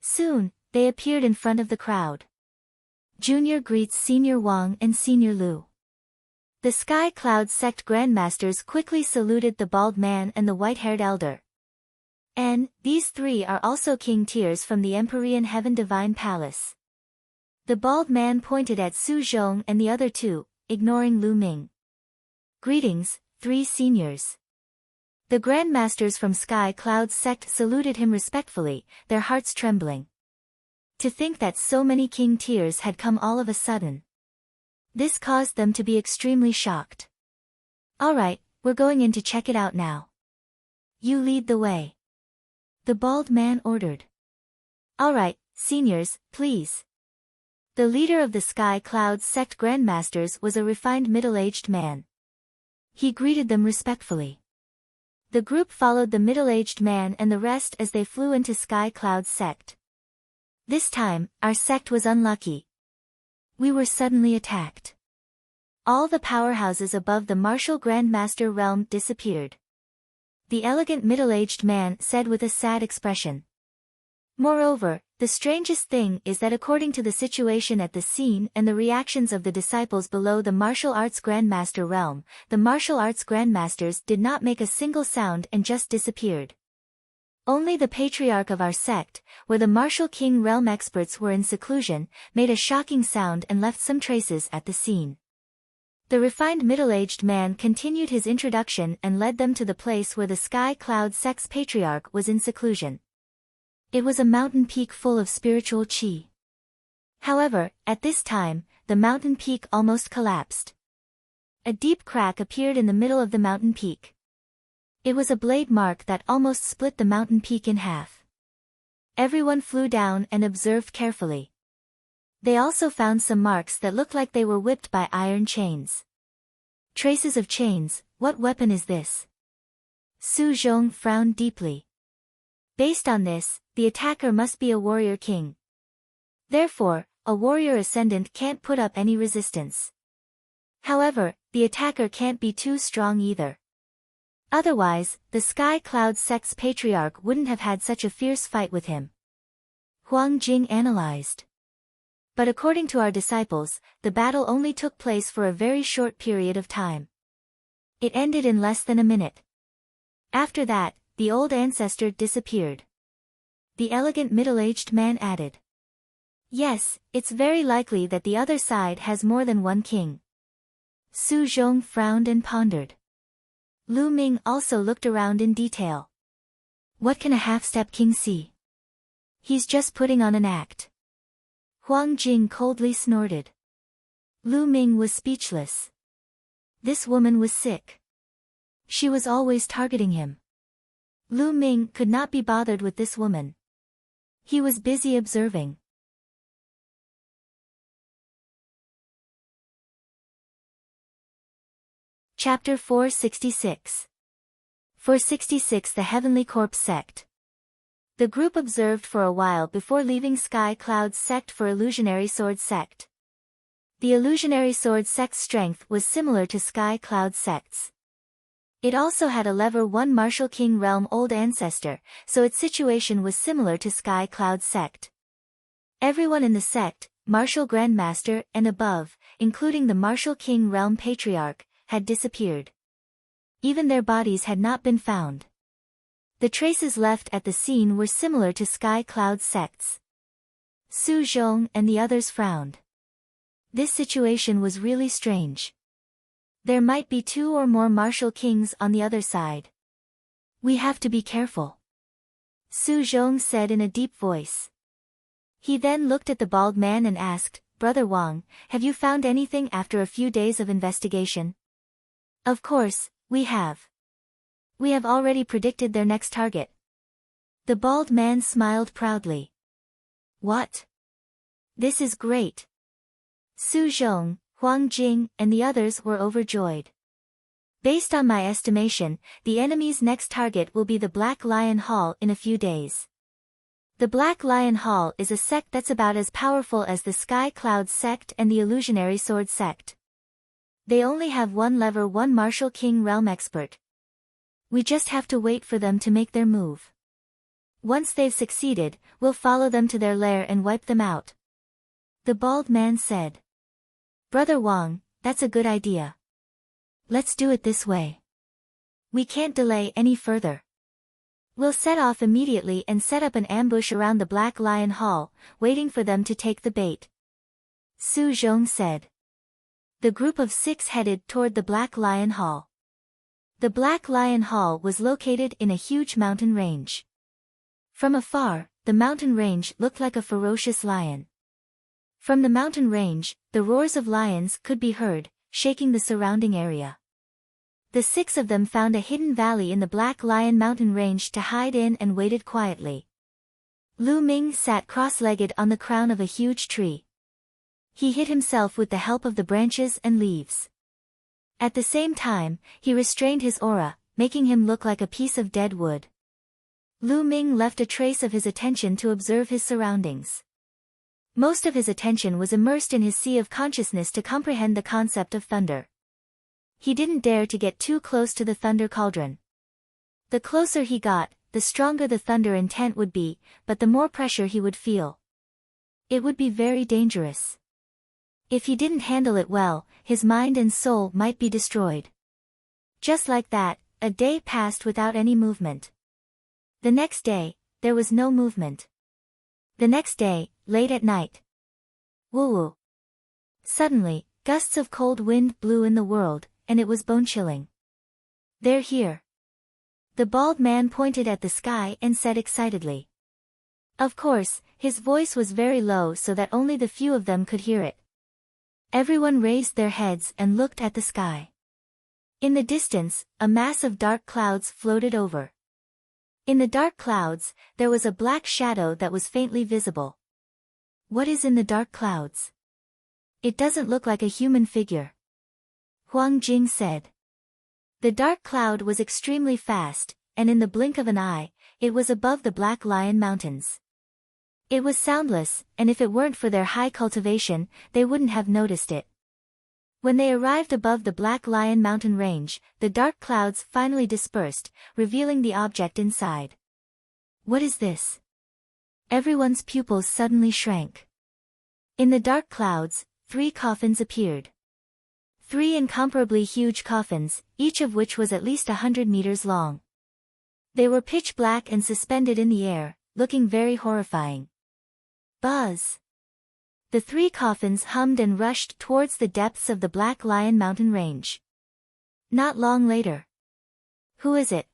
Soon, they appeared in front of the crowd. Junior greets Senior Wang and Senior Lu. The Sky Cloud sect Grandmasters quickly saluted the bald man and the white-haired elder. And, these 3 are also king tiers from the Empyrean Heaven Divine Palace. The bald man pointed at Su Zhong and the other 2, ignoring Lu Ming. Greetings, 3 seniors. The Grandmasters from Sky Cloud sect saluted him respectfully, their hearts trembling. To think that so many king tiers had come all of a sudden. This caused them to be extremely shocked. Alright, we're going in to check it out now. You lead the way. The bald man ordered. Alright, seniors, please. The leader of the Sky Cloud sect Grandmasters was a refined middle-aged man. He greeted them respectfully. The group followed the middle-aged man and the rest as they flew into Sky Cloud sect. This time, our sect was unlucky. We were suddenly attacked. All the powerhouses above the martial Grandmaster realm disappeared. The elegant middle-aged man said with a sad expression. Moreover, the strangest thing is that according to the situation at the scene and the reactions of the disciples below the martial arts Grandmaster realm, the martial arts Grandmasters did not make a single sound and just disappeared. Only the patriarch of our sect, where the martial king realm experts were in seclusion, made a shocking sound and left some traces at the scene. The refined middle-aged man continued his introduction and led them to the place where the Sky Cloud sect's patriarch was in seclusion. It was a mountain peak full of spiritual chi. However, at this time, the mountain peak almost collapsed. A deep crack appeared in the middle of the mountain peak. It was a blade mark that almost split the mountain peak in half. Everyone flew down and observed carefully. They also found some marks that looked like they were whipped by iron chains. Traces of chains, what weapon is this? Su Zhong frowned deeply. Based on this, the attacker must be a warrior king. Therefore, a warrior ascendant can't put up any resistance. However, the attacker can't be too strong either. Otherwise, the Sky Cloud sect's patriarch wouldn't have had such a fierce fight with him. Huang Jing analyzed. But according to our disciples, the battle only took place for a very short period of time. It ended in less than a minute. After that, the old ancestor disappeared. The elegant middle-aged man added. Yes, it's very likely that the other side has more than one king. Su Zhong frowned and pondered. Lu Ming also looked around in detail. What can a half-step king see? He's just putting on an act. Huang Jing coldly snorted. Lu Ming was speechless. This woman was sick. She was always targeting him. Lu Ming could not be bothered with this woman. He was busy observing. Chapter 466. 466 The Heavenly Corpse Sect. The group observed for a while before leaving Sky Cloud's sect for Illusionary Sword Sect. The Illusionary Sword sect's strength was similar to Sky Cloud's sect's. It also had a level 1 Martial King Realm Old Ancestor, so its situation was similar to Sky Cloud's sect. Everyone in the sect, Martial Grandmaster and above, including the Martial King Realm Patriarch, had disappeared. Even their bodies had not been found. The traces left at the scene were similar to Sky Cloud's sect's. Su Zhong and the others frowned. This situation was really strange. There might be 2 or more martial kings on the other side. We have to be careful, Su Zhong said in a deep voice. He then looked at the bald man and asked, Brother Wang, have you found anything after a few days of investigation? Of course, we have. We have already predicted their next target. The bald man smiled proudly. What? This is great. Su Zhong, Huang Jing, and the others were overjoyed. Based on my estimation, the enemy's next target will be the Black Lion Hall in a few days. The Black Lion Hall is a sect that's about as powerful as the Sky Cloud sect and the Illusionary Sword sect. They only have one level 1 Martial King Realm expert. We just have to wait for them to make their move. Once they've succeeded, we'll follow them to their lair and wipe them out. The bald man said. Brother Wang, that's a good idea. Let's do it this way. We can't delay any further. We'll set off immediately and set up an ambush around the Black Lion Hall, waiting for them to take the bait. Su Zhong said. The group of 6 headed toward the Black Lion Hall. The Black Lion Hall was located in a huge mountain range. From afar, the mountain range looked like a ferocious lion. From the mountain range, the roars of lions could be heard, shaking the surrounding area. The 6 of them found a hidden valley in the Black Lion mountain range to hide in and waited quietly. Lu Ming sat cross-legged on the crown of a huge tree. He hid himself with the help of the branches and leaves. At the same time, he restrained his aura, making him look like a piece of dead wood. Lu Ming left a trace of his attention to observe his surroundings. Most of his attention was immersed in his sea of consciousness to comprehend the concept of thunder. He didn't dare to get too close to the thunder cauldron. The closer he got, the stronger the thunder intent would be, but the more pressure he would feel. It would be very dangerous. If he didn't handle it well, his mind and soul might be destroyed. Just like that, a day passed without any movement. The next day, there was no movement. The next day, late at night. Woo-woo. Suddenly, gusts of cold wind blew in the world, and it was bone-chilling. They're here. The bald man pointed at the sky and said excitedly. Of course, his voice was very low so that only the few of them could hear it. Everyone raised their heads and looked at the sky. In the distance, a mass of dark clouds floated over. In the dark clouds, there was a black shadow that was faintly visible. What is in the dark clouds? It doesn't look like a human figure. Huang Jing said. The dark cloud was extremely fast, and in the blink of an eye, it was above the Black Lion Mountains. It was soundless, and if it weren't for their high cultivation, they wouldn't have noticed it. When they arrived above the Black Lion Mountain range, the dark clouds finally dispersed, revealing the object inside. What is this? Everyone's pupils suddenly shrank. In the dark clouds, 3 coffins appeared. 3 incomparably huge coffins, each of which was at least 100 meters long. They were pitch black and suspended in the air, looking very horrifying. Buzz! The 3 coffins hummed and rushed towards the depths of the Black Lion Mountain range. Not long later. Who is it?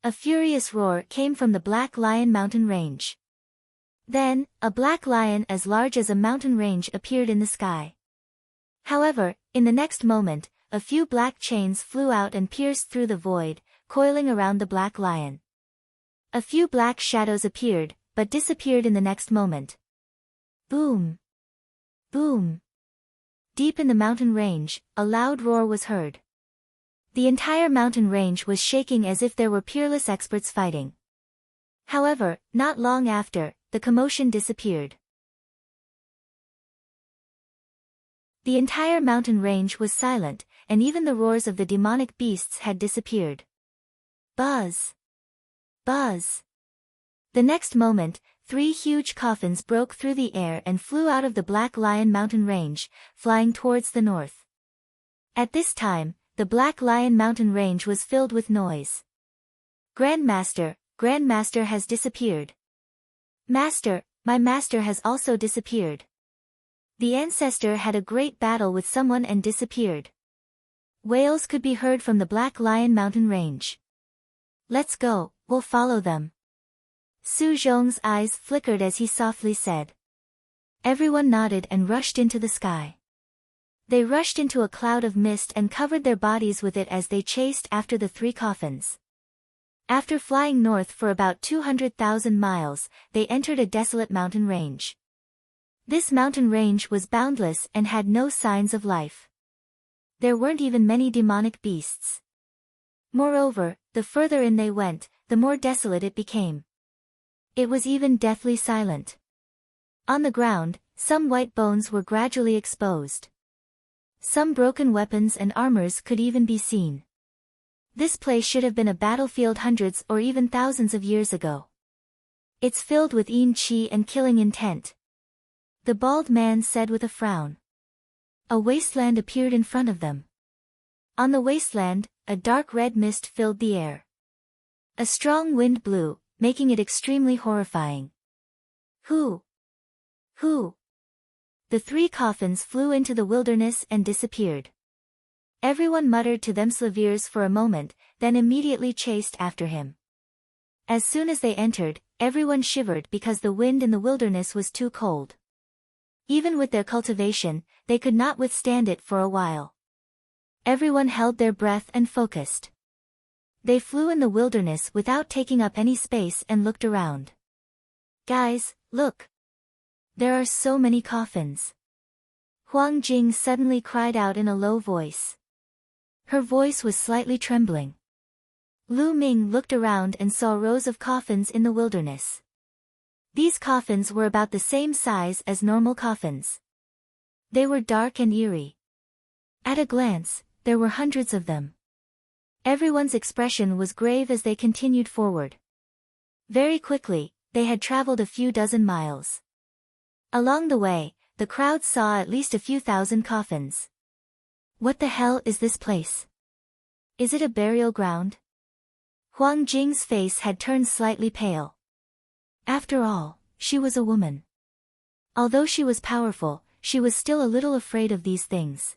A furious roar came from the Black Lion Mountain range. Then, a black lion as large as a mountain range appeared in the sky. However, in the next moment, a few black chains flew out and pierced through the void, coiling around the black lion. A few black shadows appeared, but disappeared in the next moment. Boom! Boom! Deep in the mountain range, a loud roar was heard. The entire mountain range was shaking as if there were peerless experts fighting. However, not long after, the commotion disappeared. The entire mountain range was silent, and even the roars of the demonic beasts had disappeared. Buzz! Buzz! The next moment, 3 huge coffins broke through the air and flew out of the Black Lion Mountain range, flying towards the north. At this time, the Black Lion Mountain range was filled with noise. Grandmaster has disappeared. Master, my master has also disappeared. The ancestor had a great battle with someone and disappeared. Wails could be heard from the Black Lion Mountain range. Let's go, we'll follow them. Su Zhong's eyes flickered as he softly said. Everyone nodded and rushed into the sky. They rushed into a cloud of mist and covered their bodies with it as they chased after the 3 coffins. After flying north for about 200,000 miles, they entered a desolate mountain range. This mountain range was boundless and had no signs of life. There weren't even many demonic beasts. Moreover, the further in they went, the more desolate it became. It was even deathly silent. On the ground, some white bones were gradually exposed. Some broken weapons and armors could even be seen. This place should have been a battlefield hundreds or even thousands of years ago. It's filled with yin qi and killing intent. The bald man said with a frown. A wasteland appeared in front of them. On the wasteland, a dark red mist filled the air. A strong wind blew, making it extremely horrifying. Who? The 3 coffins flew into the wilderness and disappeared. Everyone muttered to themselves for a moment, then immediately chased after him. As soon as they entered, everyone shivered because the wind in the wilderness was too cold. Even with their cultivation, they could not withstand it for a while. Everyone held their breath and focused. They flew in the wilderness without taking up any space and looked around. Guys, look! There are so many coffins. Huang Jing suddenly cried out in a low voice. Her voice was slightly trembling. Lu Ming looked around and saw rows of coffins in the wilderness. These coffins were about the same size as normal coffins. They were dark and eerie. At a glance, there were hundreds of them. Everyone's expression was grave as they continued forward. Very quickly, they had traveled a few dozen miles. Along the way, the crowd saw at least a few thousand coffins. What the hell is this place? Is it a burial ground? Huang Jing's face had turned slightly pale. After all, she was a woman. Although she was powerful, she was still a little afraid of these things.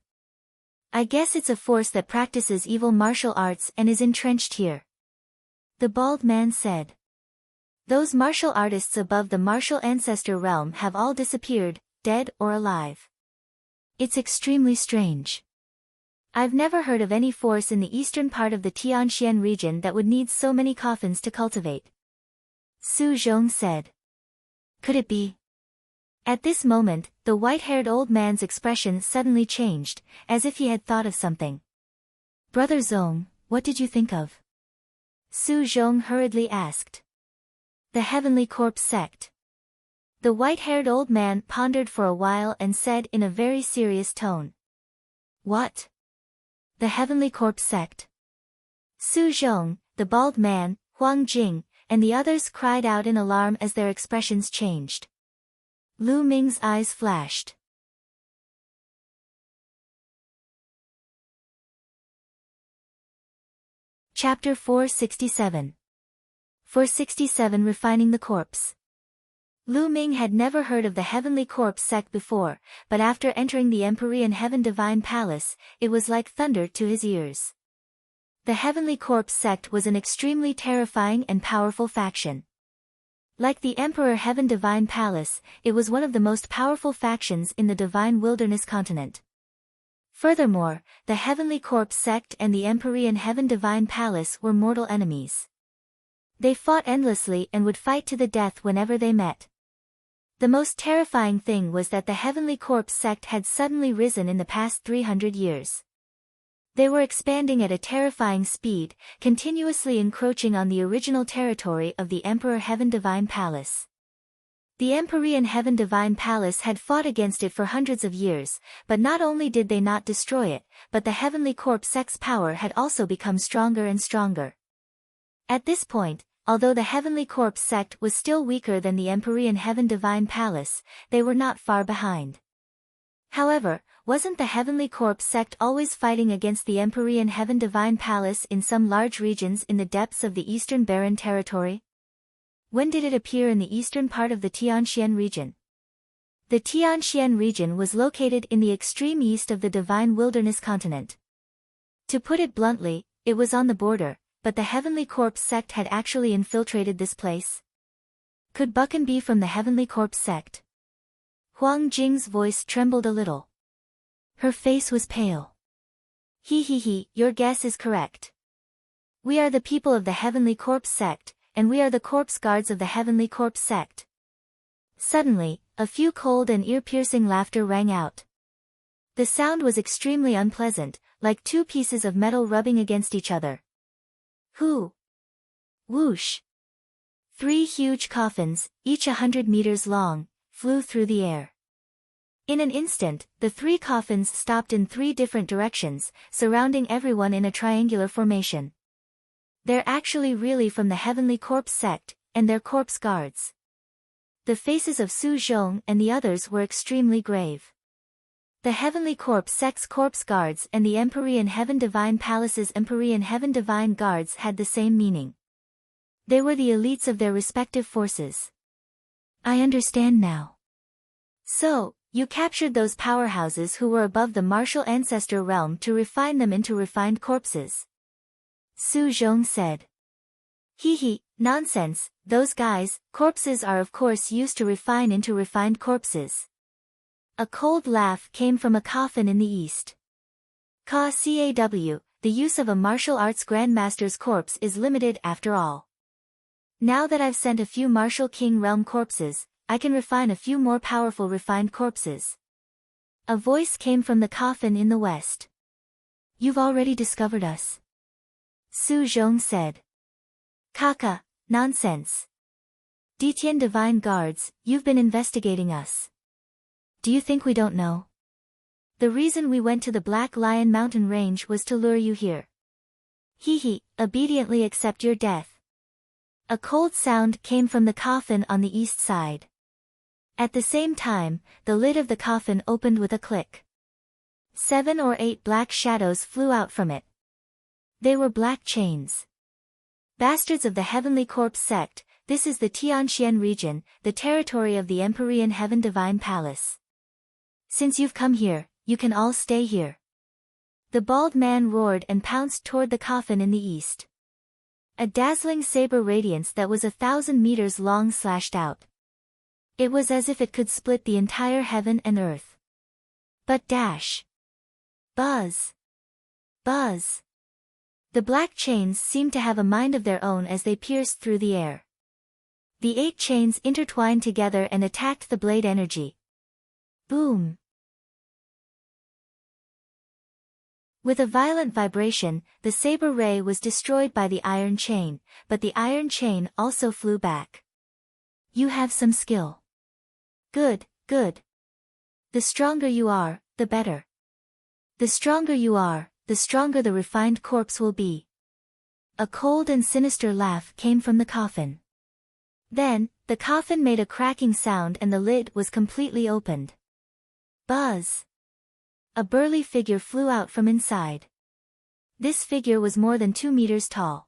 I guess it's a force that practices evil martial arts and is entrenched here. The bald man said. Those martial artists above the martial ancestor realm have all disappeared, dead or alive. It's extremely strange. I've never heard of any force in the eastern part of the Tianxian region that would need so many coffins to cultivate. Su Zhong said. Could it be? At this moment, the white-haired old man's expression suddenly changed, as if he had thought of something. Brother Zhong, what did you think of? Su Zhong hurriedly asked. The Heavenly Corpse Sect. The white-haired old man pondered for a while and said in a very serious tone. What? The Heavenly Corpse Sect. Su Zhong, the bald man, Huang Jing, and the others cried out in alarm as their expressions changed. Lu Ming's eyes flashed. Chapter 467. 467 Refining the Corpse. Lu Ming had never heard of the Heavenly Corpse Sect before, but after entering the Empyrean Heaven Divine Palace, it was like thunder to his ears. The Heavenly Corpse Sect was an extremely terrifying and powerful faction. Like the Emperor Heaven Divine Palace, it was one of the most powerful factions in the Divine Wilderness continent. Furthermore, the Heavenly Corpse Sect and the Empyrean Heaven Divine Palace were mortal enemies. They fought endlessly and would fight to the death whenever they met. The most terrifying thing was that the Heavenly Corpse Sect had suddenly risen in the past 300 years. They were expanding at a terrifying speed, continuously encroaching on the original territory of the Emperor Heaven Divine Palace. The Empyrean Heaven Divine Palace had fought against it for hundreds of years, but not only did they not destroy it, but the Heavenly Corpse Sect's power had also become stronger and stronger. At this point, although the Heavenly Corpse Sect was still weaker than the Empyrean Heaven Divine Palace, they were not far behind. However, wasn't the Heavenly Corpse Sect always fighting against the Empyrean Heaven Divine Palace in some large regions in the depths of the Eastern Barren Territory? When did it appear in the eastern part of the Tianxian region? The Tianxian region was located in the extreme east of the Divine Wilderness continent. To put it bluntly, it was on the border, but the Heavenly Corpse Sect had actually infiltrated this place. Could Buchan be from the Heavenly Corpse Sect? Huang Jing's voice trembled a little. Her face was pale. He, your guess is correct. We are the people of the Heavenly Corpse Sect, and we are the corpse guards of the Heavenly Corpse Sect. Suddenly, a few cold and ear-piercing laughter rang out. The sound was extremely unpleasant, like two pieces of metal rubbing against each other. Whoo! Whoosh! 3 huge coffins, each 100 meters long, flew through the air. In an instant, the 3 coffins stopped in 3 different directions, surrounding everyone in a triangular formation. They're actually really from the Heavenly Corpse Sect, and they're corpse guards. The faces of Su Zhong and the others were extremely grave. The Heavenly Corpse Sect's corpse guards and the Empyrean Heaven Divine Palace's Empyrean Heaven Divine Guards had the same meaning. They were the elites of their respective forces. I understand now. So, you captured those powerhouses who were above the martial ancestor realm to refine them into refined corpses. Su Zhong said. Nonsense, those guys, corpses are of course used to refine into refined corpses. A cold laugh came from a coffin in the east. Caw, the use of a martial arts grandmaster's corpse is limited after all. Now that I've sent a few martial king realm corpses, I can refine a few more powerful refined corpses. A voice came from the coffin in the west. You've already discovered us. Su Zhong said. Kaka, nonsense. Detian Divine Guards, you've been investigating us. Do you think we don't know? The reason we went to the Black Lion Mountain Range was to lure you here. Obediently accept your death. A cold sound came from the coffin on the east side. At the same time, the lid of the coffin opened with a click. 7 or 8 black shadows flew out from it. They were black chains. Bastards of the Heavenly Corpse Sect, this is the Tianxian region, the territory of the Empyrean Heaven Divine Palace. Since you've come here, you can all stay here. The bald man roared and pounced toward the coffin in the east. A dazzling saber radiance that was 1,000 meters long slashed out. It was as if it could split the entire heaven and earth. But dash. Buzz. Buzz. The black chains seemed to have a mind of their own as they pierced through the air. The 8 chains intertwined together and attacked the blade energy. Boom! With a violent vibration, the saber ray was destroyed by the iron chain, but the iron chain also flew back. You have some skill. Good, good. The stronger you are, the better. The stronger you are, the stronger the refined corpse will be. A cold and sinister laugh came from the coffin. Then, the coffin made a cracking sound and the lid was completely opened. Buzz! A burly figure flew out from inside. This figure was more than 2 meters tall.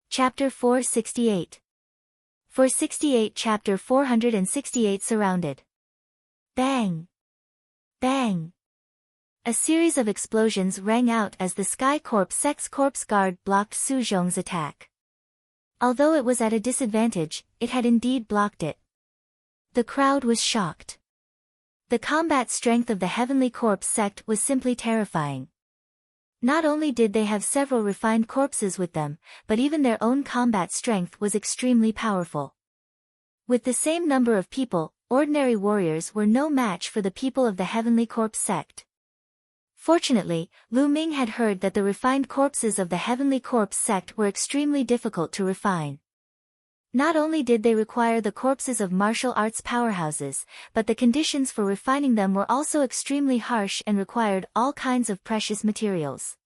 Chapter 468. 468 Chapter 468 Surrounded. Bang! Bang! A series of explosions rang out as the Sky Corp's Sex Corpse Guard blocked Su Zhong's attack. Although it was at a disadvantage, it had indeed blocked it. The crowd was shocked. The combat strength of the Heavenly Corpse sect was simply terrifying. Not only did they have several refined corpses with them, but even their own combat strength was extremely powerful. With the same number of people, ordinary warriors were no match for the people of the Heavenly Corpse sect. Fortunately, Lu Ming had heard that the refined corpses of the Heavenly Corpse sect were extremely difficult to refine. Not only did they require the corpses of martial arts powerhouses, but the conditions for refining them were also extremely harsh and required all kinds of precious materials.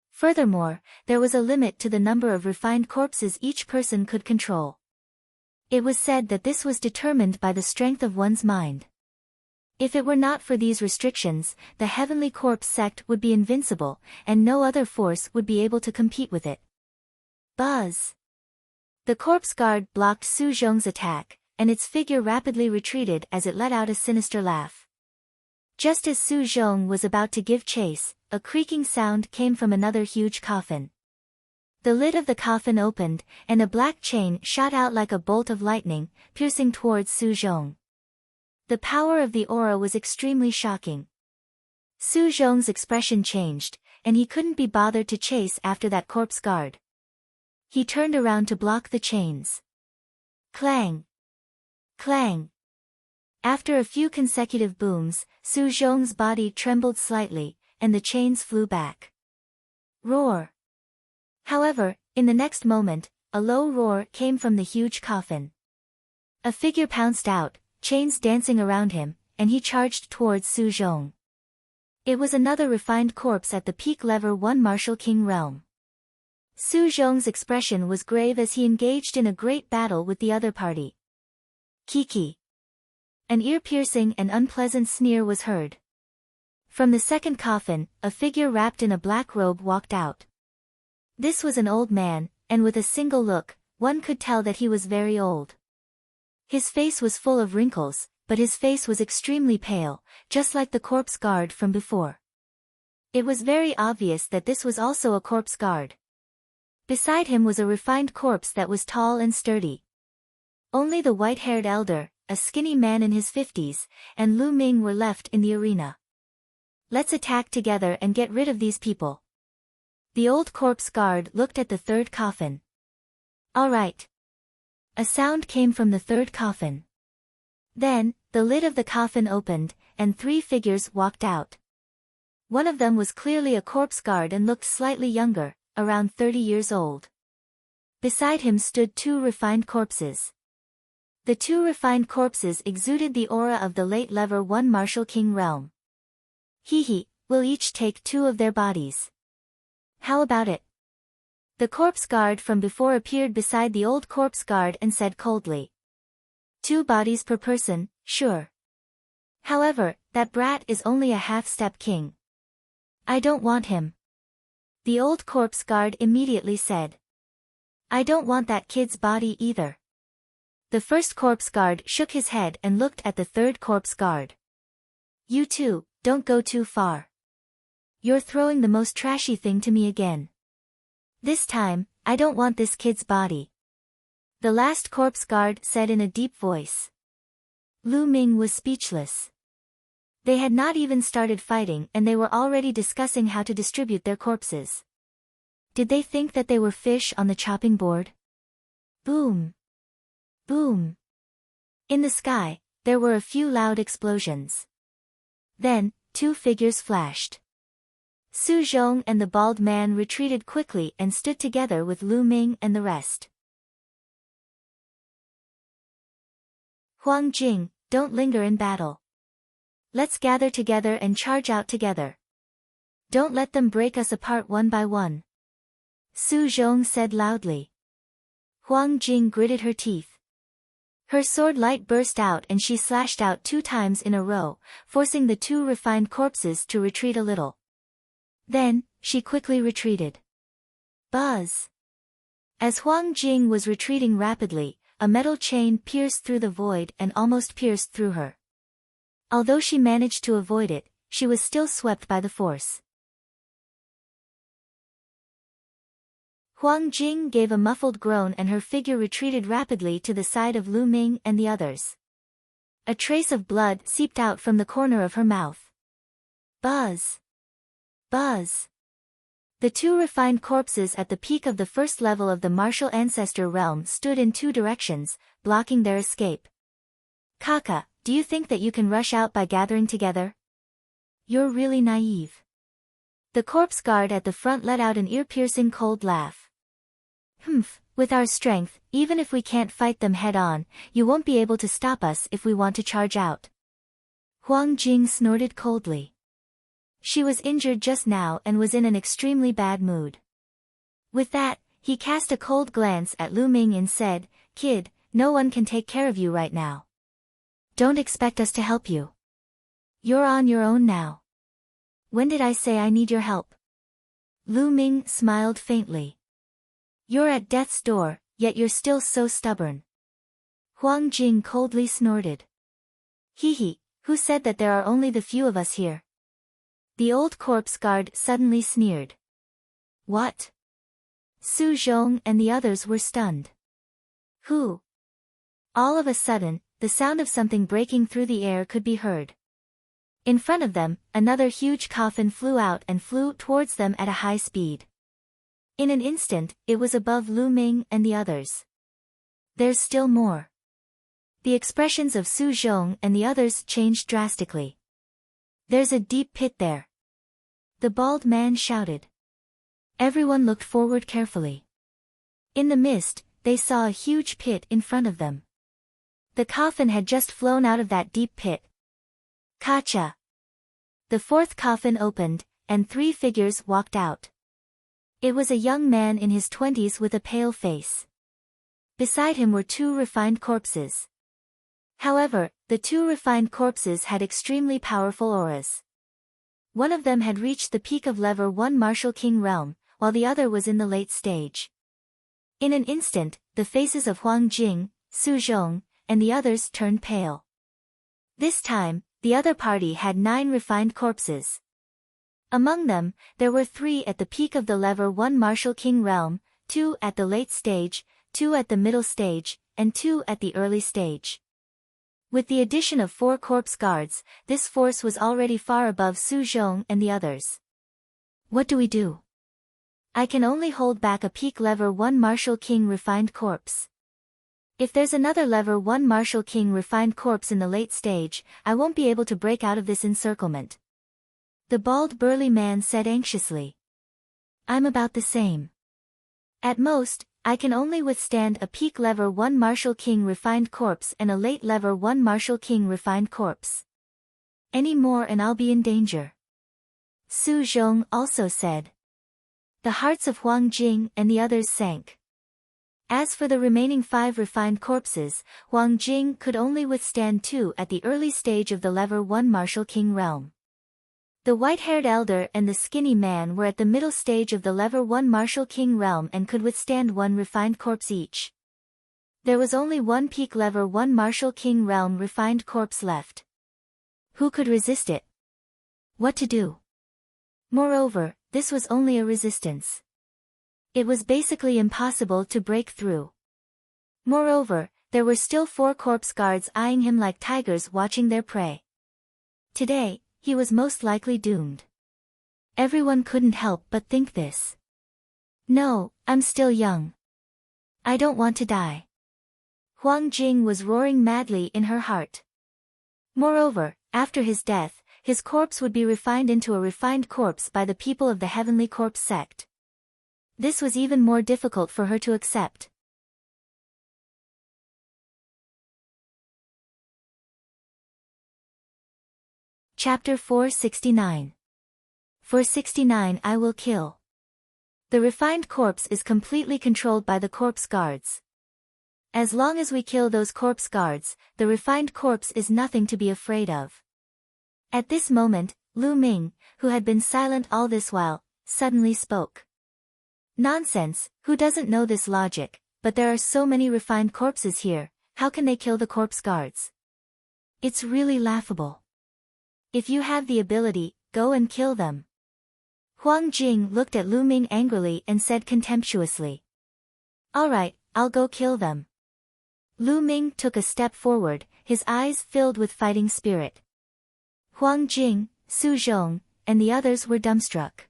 Furthermore, there was a limit to the number of refined corpses each person could control. It was said that this was determined by the strength of one's mind. If it were not for these restrictions, the Heavenly Corpse sect would be invincible, and no other force would be able to compete with it. Buzz! The corpse guard blocked Su Zhong's attack, and its figure rapidly retreated as it let out a sinister laugh. Just as Su Zhong was about to give chase, a creaking sound came from another huge coffin. The lid of the coffin opened, and a black chain shot out like a bolt of lightning, piercing towards Su Zhong. The power of the aura was extremely shocking. Su Zhong's expression changed, and he couldn't be bothered to chase after that corpse guard. He turned around to block the chains. Clang! Clang! After a few consecutive booms, Su Zhong's body trembled slightly, and the chains flew back. Roar! However, in the next moment, a low roar came from the huge coffin. A figure pounced out, chains dancing around him, and he charged towards Su Zhong. It was another refined corpse at the peak level 1 Martial King realm. Su Zhong's expression was grave as he engaged in a great battle with the other party. Kiki! An ear-piercing and unpleasant sneer was heard. From the second coffin, a figure wrapped in a black robe walked out. This was an old man, and with a single look, one could tell that he was very old. His face was full of wrinkles, but his face was extremely pale, just like the corpse guard from before. It was very obvious that this was also a corpse guard. Beside him was a refined corpse that was tall and sturdy. Only the white-haired elder, a skinny man in his 50s, and Lu Ming were left in the arena. Let's attack together and get rid of these people. The old corpse guard looked at the third coffin. All right. A sound came from the third coffin. Then, the lid of the coffin opened, and 3 figures walked out. One of them was clearly a corpse guard and looked slightly younger, around 30 years old. Beside him stood 2 refined corpses. The 2 refined corpses exuded the aura of the late level 1 Martial King realm. We'll each take 2 of their bodies. How about it? The corpse guard from before appeared beside the old corpse guard and said coldly. 2 bodies per person, sure. However, that brat is only a half-step king. I don't want him. The old corpse guard immediately said. I don't want that kid's body either. The first corpse guard shook his head and looked at the third corpse guard. You two, don't go too far. You're throwing the most trashy thing to me again. This time, I don't want this kid's body. The last corpse guard said in a deep voice. Lu Ming was speechless. They had not even started fighting and they were already discussing how to distribute their corpses. Did they think that they were fish on the chopping board? Boom! Boom! In the sky, there were a few loud explosions. Then, two figures flashed. Su Zhong and the bald man retreated quickly and stood together with Lu Ming and the rest. Huang Jing, don't linger in battle. Let's gather together and charge out together. Don't let them break us apart one by one. Su Zhong said loudly. Huang Jing gritted her teeth. Her sword light burst out and she slashed out 2 times in a row, forcing the 2 refined corpses to retreat a little. Then, she quickly retreated. Buzz! As Huang Jing was retreating rapidly, a metal chain pierced through the void and almost pierced through her. Although she managed to avoid it, she was still swept by the force. Huang Jing gave a muffled groan and her figure retreated rapidly to the side of Lu Ming and the others. A trace of blood seeped out from the corner of her mouth. Buzz! Buzz! The 2 refined corpses at the peak of the first level of the martial ancestor realm stood in 2 directions, blocking their escape. Kaka, do you think that you can rush out by gathering together? You're really naive. The corpse guard at the front let out an ear-piercing cold laugh. Humph, with our strength, even if we can't fight them head-on, you won't be able to stop us if we want to charge out. Huang Jing snorted coldly. She was injured just now and was in an extremely bad mood. With that, he cast a cold glance at Lu Ming and said, Kid, no one can take care of you right now. Don't expect us to help you. You're on your own now. When did I say I need your help? Lu Ming smiled faintly. You're at death's door, yet you're still so stubborn. Huang Jing coldly snorted. Hee, who said that there are only the few of us here? The old corpse guard suddenly sneered. What? Su Zhong and the others were stunned. Who? All of a sudden, the sound of something breaking through the air could be heard. In front of them, another huge coffin flew out and flew towards them at a high speed. In an instant, it was above Lu Ming and the others. There's still more. The expressions of Su Zhong and the others changed drastically. There's a deep pit there. The bald man shouted. Everyone looked forward carefully. In the mist, they saw a huge pit in front of them. The coffin had just flown out of that deep pit. Kacha! The 4th coffin opened, and 3 figures walked out. It was a young man in his 20s with a pale face. Beside him were 2 refined corpses. However, the 2 refined corpses had extremely powerful auras. One of them had reached the peak of level 1 Martial King realm, while the other was in the late stage. In an instant, the faces of Huang Jing, Su Zhong, and the others turned pale. This time, the other party had 9 refined corpses. Among them, there were 3 at the peak of the level 1 Martial King realm, 2 at the late stage, 2 at the middle stage, and 2 at the early stage. With the addition of 4 corpse guards, this force was already far above Su Zhong and the others. What do we do? I can only hold back a peak level 1 Martial King refined corpse. If there's another level 1 Martial King refined corpse in the late stage, I won't be able to break out of this encirclement. The bald burly man said anxiously. I'm about the same. At most, I can only withstand a peak level 1 Martial King refined corpse and a late level 1 Martial King refined corpse. Any more and I'll be in danger. Su Zhong also said. The hearts of Huang Jing and the others sank. As for the remaining 5 refined corpses, Huang Jing could only withstand 2 at the early stage of the level 1 Martial King realm. The white-haired elder and the skinny man were at the middle stage of the level 1 Martial King realm and could withstand 1 refined corpse each. There was only 1 peak level 1 Martial King realm refined corpse left. Who could resist it? What to do? Moreover, this was only a resistance. It was basically impossible to break through. Moreover, there were still 4 corpse guards eyeing him like tigers watching their prey. Today, he was most likely doomed. Everyone couldn't help but think this. No, I'm still young. I don't want to die. Huang Jing was roaring madly in her heart. Moreover, after his death, his corpse would be refined into a refined corpse by the people of the Heavenly Corpse sect. This was even more difficult for her to accept. Chapter 469. For 69 I will kill. The refined corpse is completely controlled by the corpse guards. As long as we kill those corpse guards, the refined corpse is nothing to be afraid of. At this moment, Lu Ming, who had been silent all this while, suddenly spoke. Nonsense, who doesn't know this logic, but there are so many refined corpses here, how can they kill the corpse guards? It's really laughable. If you have the ability, go and kill them. Huang Jing looked at Lu Ming angrily and said contemptuously. Alright, I'll go kill them. Lu Ming took a step forward, his eyes filled with fighting spirit. Huang Jing, Su Zhong, and the others were dumbstruck.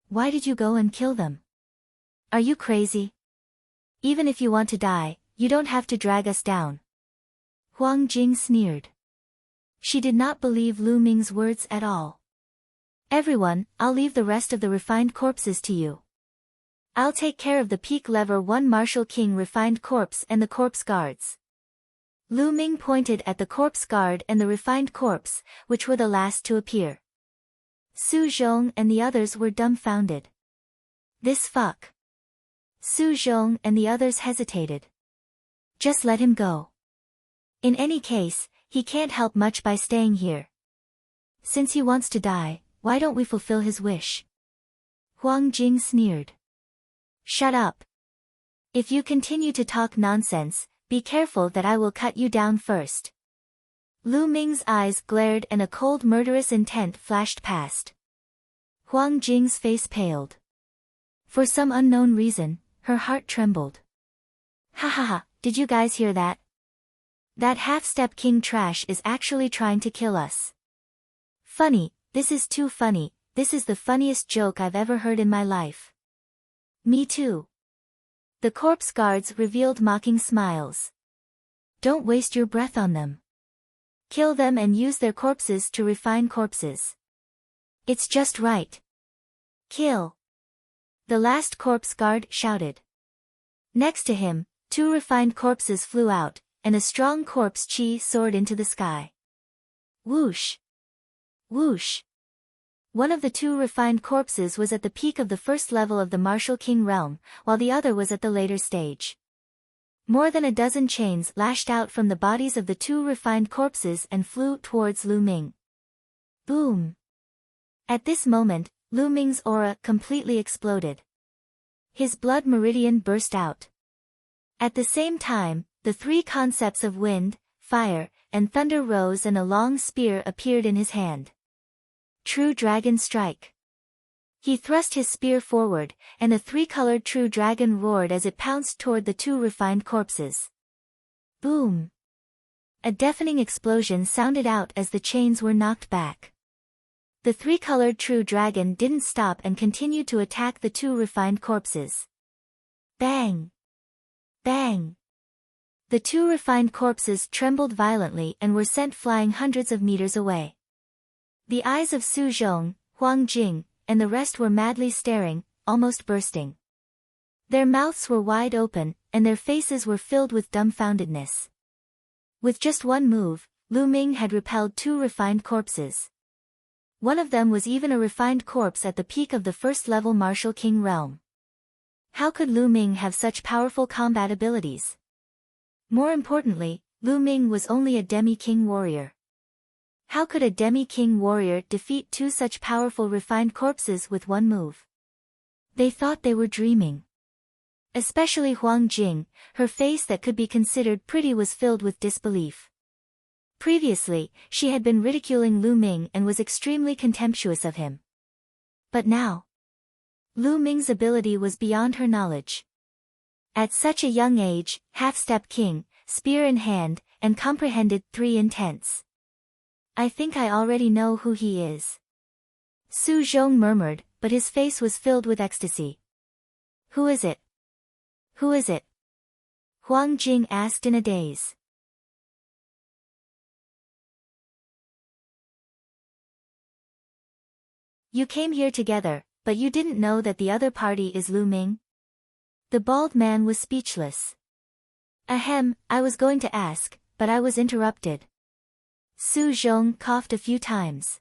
Why did you go and kill them? Are you crazy? Even if you want to die, you don't have to drag us down. Huang Jing sneered. She did not believe Lu Ming's words at all. Everyone, I'll leave the rest of the refined corpses to you. I'll take care of the peak lever 1 Martial King refined corpse and the corpse guards. Lu Ming pointed at the corpse guard and the refined corpse, which were the last to appear. Su Zhong and the others were dumbfounded. This fuck. Su Zhong and the others hesitated. Just let him go. In any case, he can't help much by staying here. Since he wants to die, why don't we fulfill his wish? Huang Jing sneered. Shut up. If you continue to talk nonsense, be careful that I will cut you down first. Lu Ming's eyes glared and a cold murderous intent flashed past. Huang Jing's face paled. For some unknown reason, her heart trembled. Ha ha ha, did you guys hear that? That half-step king trash is actually trying to kill us. Funny, this is too funny, this is the funniest joke I've ever heard in my life. Me too. The corpse guards revealed mocking smiles. Don't waste your breath on them. Kill them and use their corpses to refine corpses. It's just right. Kill. The last corpse guard shouted. Next to him, 2 refined corpses flew out, and a strong corpse chi soared into the sky. Whoosh! Whoosh! One of the 2 refined corpses was at the peak of the first level of the Martial King realm, while the other was at the later stage. More than a dozen chains lashed out from the bodies of the 2 refined corpses and flew towards Lu Ming. Boom! At this moment, Lu Ming's aura completely exploded. His blood meridian burst out. At the same time, the 3 concepts of wind, fire, and thunder rose and a long spear appeared in his hand. True Dragon Strike. He thrust his spear forward, and a 3-colored true dragon roared as it pounced toward the 2 refined corpses. Boom! A deafening explosion sounded out as the chains were knocked back. The 3-colored true dragon didn't stop and continued to attack the 2 refined corpses. Bang! Bang! The 2 refined corpses trembled violently and were sent flying hundreds of meters away. The eyes of Su Zhong, Huang Jing, and the rest were madly staring, almost bursting. Their mouths were wide open, and their faces were filled with dumbfoundedness. With just one move, Lu Ming had repelled 2 refined corpses. One of them was even a refined corpse at the peak of the first-level Martial King realm. How could Lu Ming have such powerful combat abilities? More importantly, Lu Ming was only a demi-king warrior. How could a demi-king warrior defeat 2 such powerful refined corpses with one move? They thought they were dreaming. Especially Huang Jing, her face that could be considered pretty was filled with disbelief. Previously, she had been ridiculing Lu Ming and was extremely contemptuous of him. But now, Lu Ming's ability was beyond her knowledge. At such a young age, half-step king, spear in hand, and comprehended 3 intents. I think I already know who he is. Su Zhong murmured, but his face was filled with ecstasy. Who is it? Who is it? Huang Jing asked in a daze. You came here together, but you didn't know that the other party is Lu Ming? The bald man was speechless. Ahem, I was going to ask, but I was interrupted. Su Zhong coughed a few times.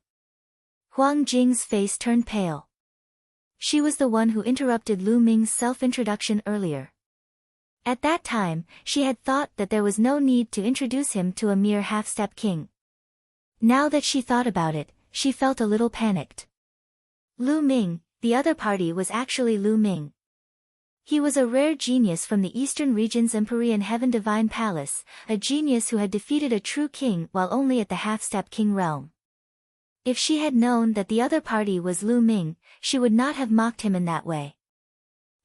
Huang Jing's face turned pale. She was the one who interrupted Lu Ming's self-introduction earlier. At that time, she had thought that there was no need to introduce him to a mere half-step king. Now that she thought about it, she felt a little panicked. Lu Ming, the other party was actually Lu Ming. He was a rare genius from the eastern region's Empyrean Heaven Divine Palace, a genius who had defeated a true king while only at the half-step king realm. If she had known that the other party was Lu Ming, she would not have mocked him in that way.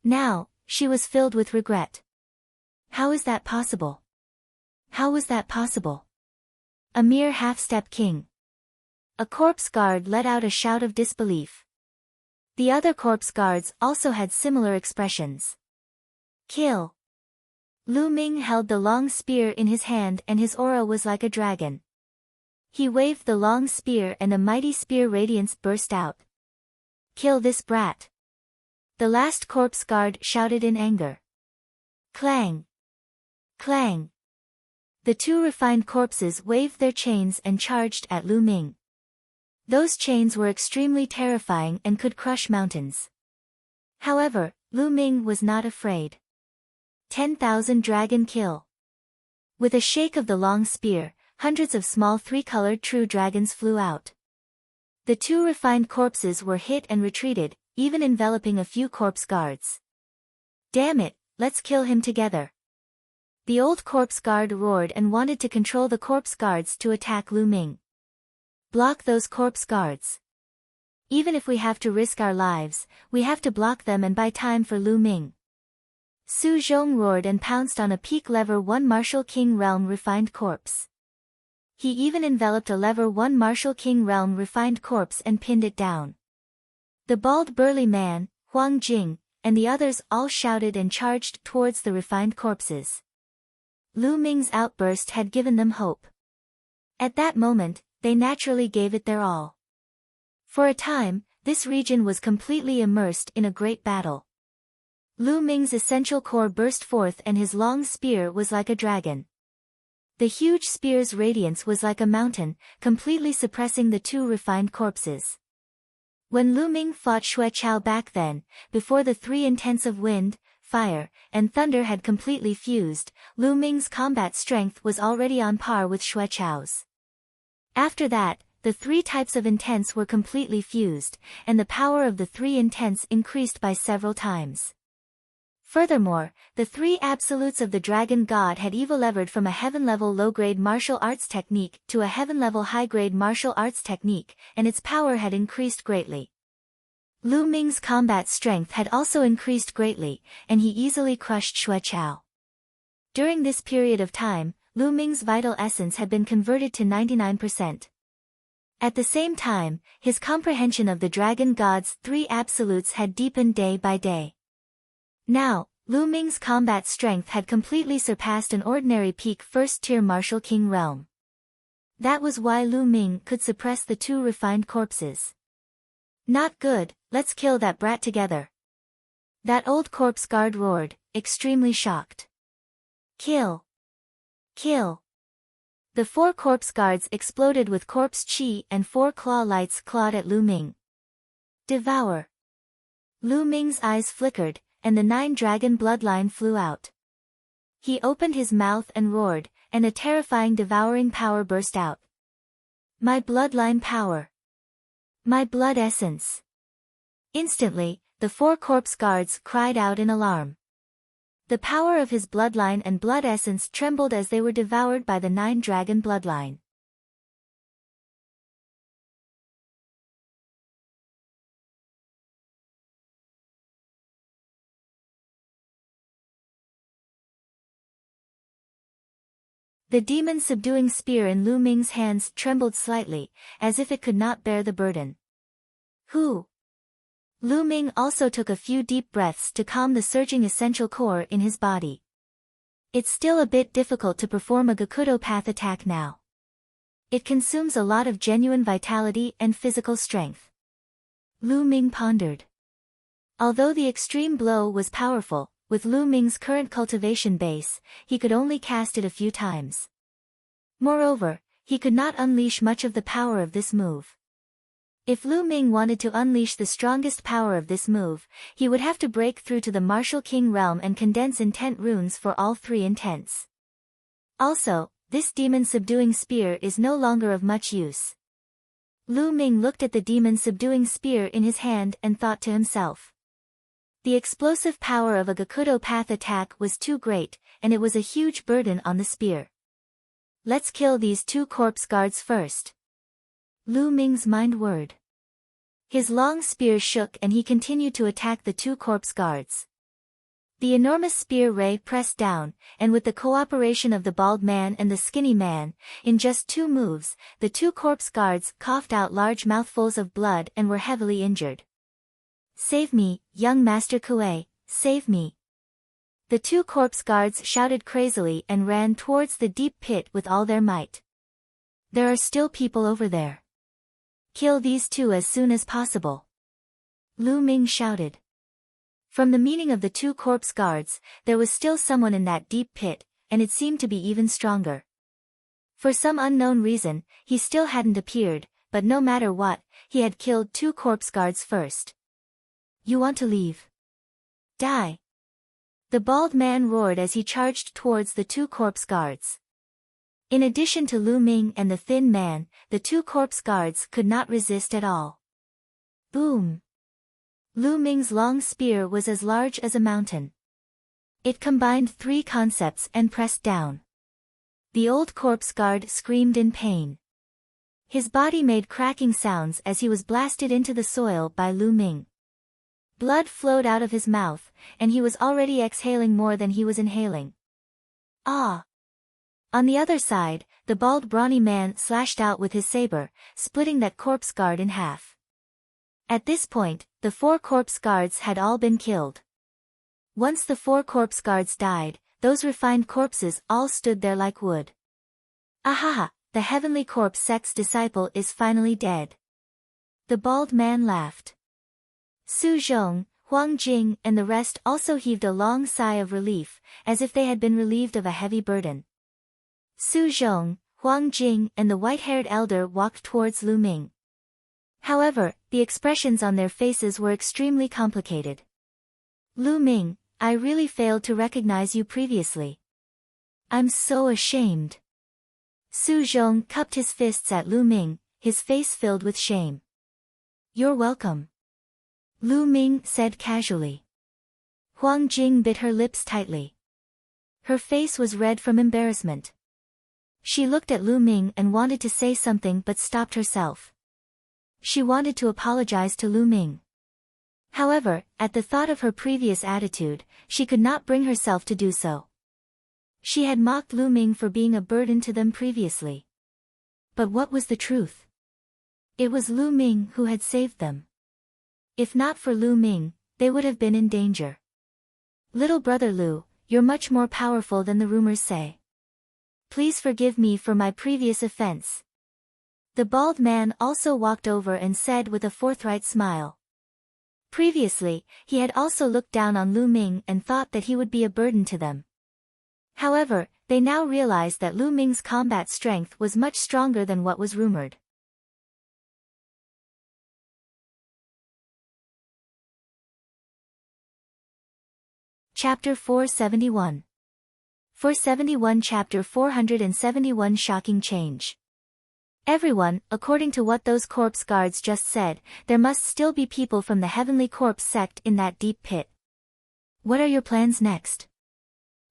Now, she was filled with regret. How is that possible? How was that possible? A mere half-step king. A corpse guard let out a shout of disbelief. The other corpse guards also had similar expressions. Kill. Lu Ming held the long spear in his hand and his aura was like a dragon. He waved the long spear and a mighty spear radiance burst out. Kill this brat. The last corpse guard shouted in anger. Clang. Clang. The two refined corpses waved their chains and charged at Lu Ming. Those chains were extremely terrifying and could crush mountains. However, Lu Ming was not afraid. 10,000 dragon kill. With a shake of the long spear, hundreds of small three-colored true dragons flew out. The two refined corpses were hit and retreated, even enveloping a few corpse guards. Damn it, let's kill him together. The old corpse guard roared and wanted to control the corpse guards to attack Lu Ming. Block those corpse guards. Even if we have to risk our lives, we have to block them and buy time for Lu Ming. Su Zhong roared and pounced on a peak lever 1 Martial King Realm refined corpse. He even enveloped a lever 1 Martial King Realm refined corpse and pinned it down. The bald burly man, Huang Jing, and the others all shouted and charged towards the refined corpses. Lu Ming's outburst had given them hope. At that moment, they naturally gave it their all. For a time, this region was completely immersed in a great battle. Lu Ming's essential core burst forth and his long spear was like a dragon. The huge spear's radiance was like a mountain, completely suppressing the two refined corpses. When Lu Ming fought Xue Chao back then, before the three intents of wind, fire, and thunder had completely fused, Lu Ming's combat strength was already on par with Xue Chao's. After that, the three types of intents were completely fused, and the power of the three intents increased by several times. Furthermore, the three absolutes of the Dragon God had evo-levered from a heaven-level low-grade martial arts technique to a heaven-level high-grade martial arts technique, and its power had increased greatly. Lu Ming's combat strength had also increased greatly, and he easily crushed Xue Chao. During this period of time, Lu Ming's vital essence had been converted to 99%. At the same time, his comprehension of the Dragon God's three absolutes had deepened day by day. Now, Lu Ming's combat strength had completely surpassed an ordinary peak first-tier Martial King realm. That was why Lu Ming could suppress the two refined corpses. Not good, let's kill that brat together. That old corpse guard roared, extremely shocked. Kill. Kill. The four corpse guards exploded with corpse chi and four claw lights clawed at Lu Ming. Devour. Lu Ming's eyes flickered, and the 9-dragon bloodline flew out. He opened his mouth and roared, and a terrifying devouring power burst out. My bloodline power. My blood essence. Instantly, the four corpse guards cried out in alarm. The power of his bloodline and blood essence trembled as they were devoured by the 9-dragon bloodline. The demon-subduing spear in Lu Ming's hands trembled slightly, as if it could not bear the burden. Who? Lu Ming also took a few deep breaths to calm the surging essential core in his body. It's still a bit difficult to perform a Gakudo path attack now. It consumes a lot of genuine vitality and physical strength. Lu Ming pondered. Although the extreme blow was powerful, with Lu Ming's current cultivation base, he could only cast it a few times. Moreover, he could not unleash much of the power of this move. If Lu Ming wanted to unleash the strongest power of this move, he would have to break through to the Martial King realm and condense intent runes for all three intents. Also, this demon-subduing spear is no longer of much use. Lu Ming looked at the demon-subduing spear in his hand and thought to himself. The explosive power of a Gakudo path attack was too great, and it was a huge burden on the spear. Let's kill these two corpse guards first. Lu Ming's mind whirred. His long spear shook and he continued to attack the two corpse guards. The enormous spear ray pressed down, and with the cooperation of the bald man and the skinny man, in just 2 moves, the two corpse guards coughed out large mouthfuls of blood and were heavily injured. Save me, young Master Kue, save me. The two corpse guards shouted crazily and ran towards the deep pit with all their might. There are still people over there. Kill these two as soon as possible. Lu Ming shouted. From the meaning of the two corpse guards, there was still someone in that deep pit, and it seemed to be even stronger. For some unknown reason, he still hadn't appeared, but no matter what, he had killed 2 corpse guards first. You want to leave? Die! The bald man roared as he charged towards the 2 corpse guards. In addition to Lu Ming and the thin man, the 2 corpse guards could not resist at all. Boom! Lu Ming's long spear was as large as a mountain. It combined 3 concepts and pressed down. The old corpse guard screamed in pain. His body made cracking sounds as he was blasted into the soil by Lu Ming. Blood flowed out of his mouth, and he was already exhaling more than he was inhaling. Ah! On the other side, the bald brawny man slashed out with his saber, splitting that corpse guard in half. At this point, the 4 corpse guards had all been killed. Once the 4 corpse guards died, those refined corpses all stood there like wood. Ahaha, the heavenly corpse sect's disciple is finally dead. The bald man laughed. Su Zhong, Huang Jing and the rest also heaved a long sigh of relief, as if they had been relieved of a heavy burden. Su Zhong, Huang Jing and the white-haired elder walked towards Lu Ming. However, the expressions on their faces were extremely complicated. Lu Ming, I really failed to recognize you previously. I'm so ashamed. Su Zhong cupped his fists at Lu Ming, his face filled with shame. You're welcome. Lu Ming said casually. Huang Jing bit her lips tightly. Her face was red from embarrassment. She looked at Lu Ming and wanted to say something but stopped herself. She wanted to apologize to Lu Ming. However, at the thought of her previous attitude, she could not bring herself to do so. She had mocked Lu Ming for being a burden to them previously. But what was the truth? It was Lu Ming who had saved them. If not for Lu Ming, they would have been in danger. Little brother Lu, you're much more powerful than the rumors say. Please forgive me for my previous offense. The bald man also walked over and said with a forthright smile. Previously, he had also looked down on Lu Ming and thought that he would be a burden to them. However, they now realized that Lu Ming's combat strength was much stronger than what was rumored. Chapter 471. 471 Chapter 471 Shocking Change. Everyone, according to what those corpse guards just said, there must still be people from the Heavenly Corpse sect in that deep pit. What are your plans next?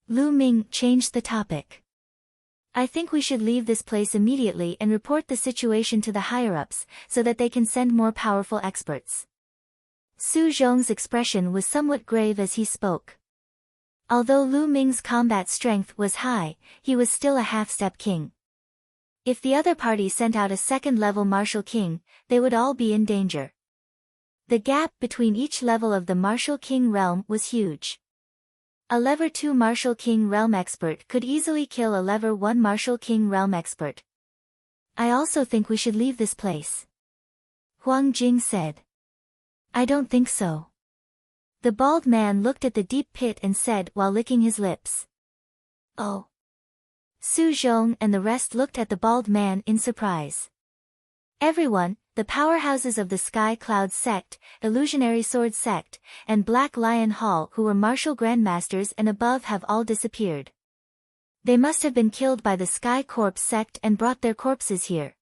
Lu Ming changed the topic. I think we should leave this place immediately and report the situation to the higher-ups, so that they can send more powerful experts. Su Zhong's expression was somewhat grave as he spoke. Although Lu Ming's combat strength was high, he was still a half-step king. If the other party sent out a second-level martial king, they would all be in danger. The gap between each level of the martial king realm was huge. A level 2 martial king realm expert could easily kill a level 1 martial king realm expert. I also think we should leave this place, Huang Jing said. I don't think so. The bald man looked at the deep pit and said while licking his lips. Oh. Su Zhong and the rest looked at the bald man in surprise. Everyone, the powerhouses of the Sky Cloud sect, Illusionary Sword sect, and Black Lion Hall who were martial grandmasters and above have all disappeared. They must have been killed by the Sky Corpse sect and brought their corpses here.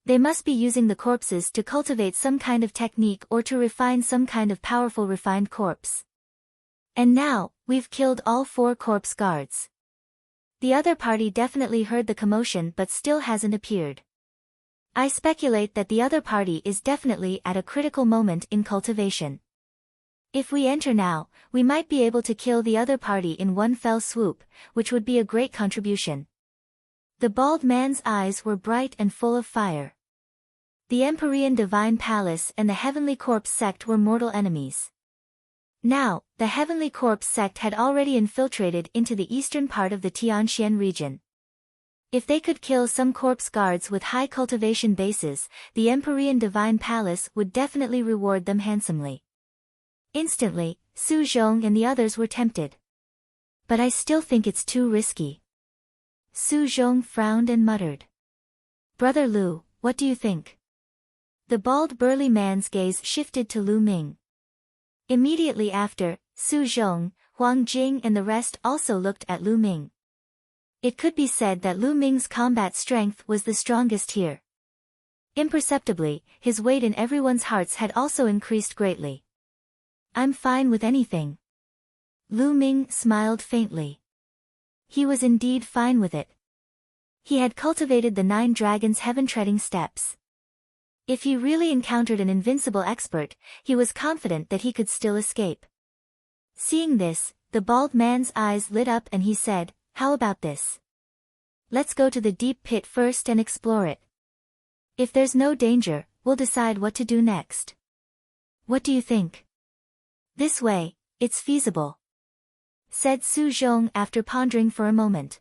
They must be using the corpses to cultivate some kind of technique or to refine some kind of powerful refined corpse. And now, we've killed all 4 corpse guards. The other party definitely heard the commotion but still hasn't appeared. I speculate that the other party is definitely at a critical moment in cultivation. If we enter now, we might be able to kill the other party in one fell swoop, which would be a great contribution. The bald man's eyes were bright and full of fire. The Empyrean Divine Palace and the Heavenly Corpse sect were mortal enemies. Now, the Heavenly Corpse sect had already infiltrated into the eastern part of the Tianxian region. If they could kill some corpse guards with high cultivation bases, the Empyrean Divine Palace would definitely reward them handsomely. Instantly, Su Zhong and the others were tempted. But I still think it's too risky. Su Zhong frowned and muttered. Brother Lu, what do you think? The bald burly man's gaze shifted to Lu Ming. Immediately after, Su Zhong, Huang Jing and the rest also looked at Lu Ming. It could be said that Lu Ming's combat strength was the strongest here. Imperceptibly, his weight in everyone's hearts had also increased greatly. I'm fine with anything. Lu Ming smiled faintly. He was indeed fine with it. He had cultivated the 9 dragons' heaven-treading steps. If he really encountered an invincible expert, he was confident that he could still escape. Seeing this, the bald man's eyes lit up and he said, how about this? Let's go to the deep pit first and explore it. If there's no danger, we'll decide what to do next. What do you think? This way, it's feasible, said Su Zhong after pondering for a moment.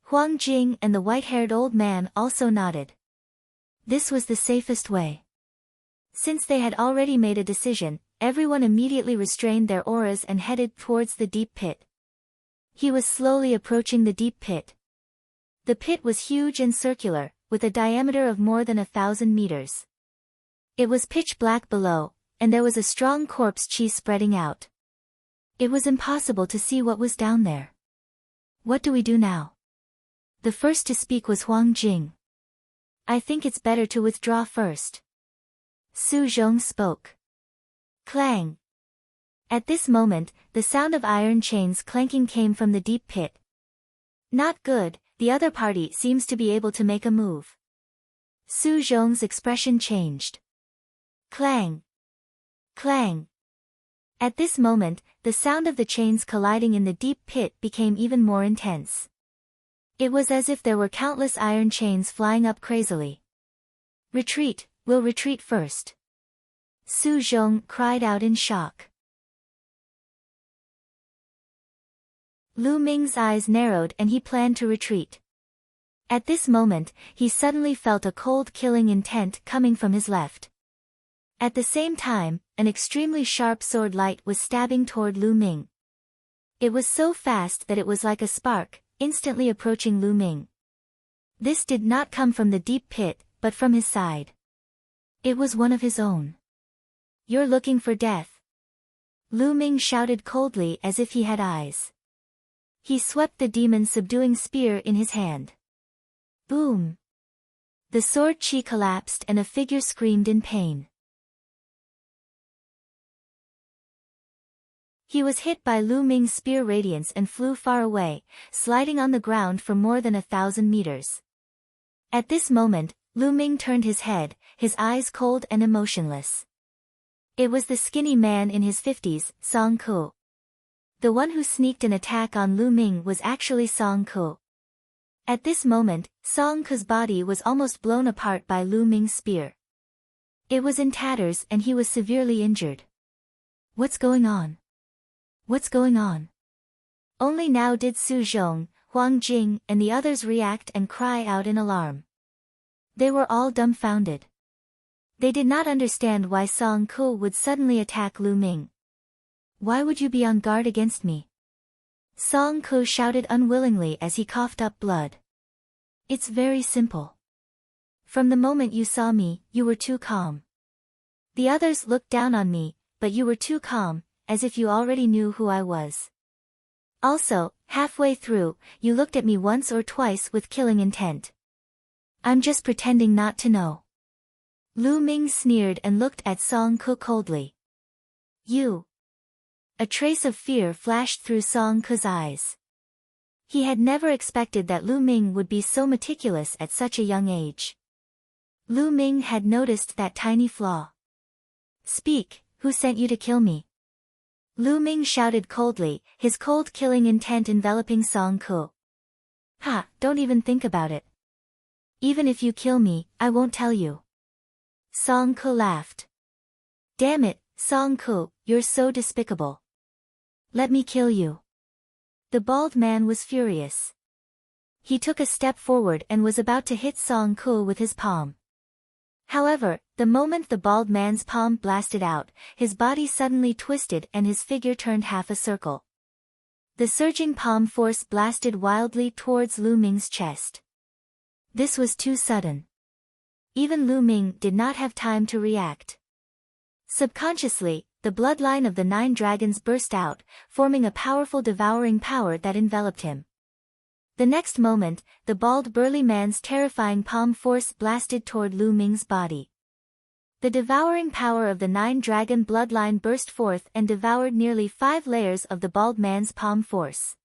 Huang Jing and the white-haired old man also nodded. This was the safest way. Since they had already made a decision, everyone immediately restrained their auras and headed towards the deep pit. He was slowly approaching the deep pit. The pit was huge and circular, with a diameter of more than 1,000 meters. It was pitch black below, and there was a strong corpse chi spreading out. It was impossible to see what was down there. What do we do now? The first to speak was Huang Jing. I think it's better to withdraw first. Su Zhong spoke. Clang. At this moment, the sound of iron chains clanking came from the deep pit. Not good, the other party seems to be able to make a move. Su Zhong's expression changed. Clang. Clang. At this moment, the sound of the chains colliding in the deep pit became even more intense. It was as if there were countless iron chains flying up crazily. Retreat, we'll retreat first. Su Zhong cried out in shock. Lu Ming's eyes narrowed and he planned to retreat. At this moment, he suddenly felt a cold killing intent coming from his left. At the same time, an extremely sharp sword light was stabbing toward Lu Ming. It was so fast that it was like a spark, instantly approaching Lu Ming. This did not come from the deep pit, but from his side. It was one of his own. You're looking for death. Lu Ming shouted coldly as if he had eyes. He swept the demon's subduing spear in his hand. Boom! The sword chi collapsed and a figure screamed in pain. He was hit by Lu Ming's spear radiance and flew far away, sliding on the ground for more than 1,000 meters. At this moment, Lu Ming turned his head, his eyes cold and emotionless. It was the skinny man in his 50s, Song Ku. The one who sneaked an attack on Lu Ming was actually Song Ke. At this moment, Song Ke's body was almost blown apart by Lu Ming's spear. It was in tatters and he was severely injured. What's going on? What's going on? Only now did Su Zhong, Huang Jing, and the others react and cry out in alarm. They were all dumbfounded. They did not understand why Song Ke would suddenly attack Lu Ming. Why would you be on guard against me? Song Ke shouted unwillingly as he coughed up blood. It's very simple. From the moment you saw me, you were too calm. The others looked down on me, but you were too calm, as if you already knew who I was. Also, halfway through, you looked at me once or twice with killing intent. I'm just pretending not to know. Lu Ming sneered and looked at Song Ke coldly. You. A trace of fear flashed through Song Ke's eyes. He had never expected that Lu Ming would be so meticulous at such a young age. Lu Ming had noticed that tiny flaw. Speak, who sent you to kill me? Lu Ming shouted coldly, his cold killing intent enveloping Song Ke. Ha, don't even think about it. Even if you kill me, I won't tell you. Song Ke laughed. Damn it, Song Ke, you're so despicable. Let me kill you. The bald man was furious. He took a step forward and was about to hit Song Ke with his palm. However, the moment the bald man's palm blasted out, his body suddenly twisted and his figure turned half a circle. The surging palm force blasted wildly towards Lu Ming's chest. This was too sudden. Even Lu Ming did not have time to react. Subconsciously, the bloodline of the 9 dragons burst out, forming a powerful devouring power that enveloped him. The next moment, the bald burly man's terrifying palm force blasted toward Lu Ming's body. The devouring power of the 9 dragon bloodline burst forth and devoured nearly 5 layers of the bald man's palm force.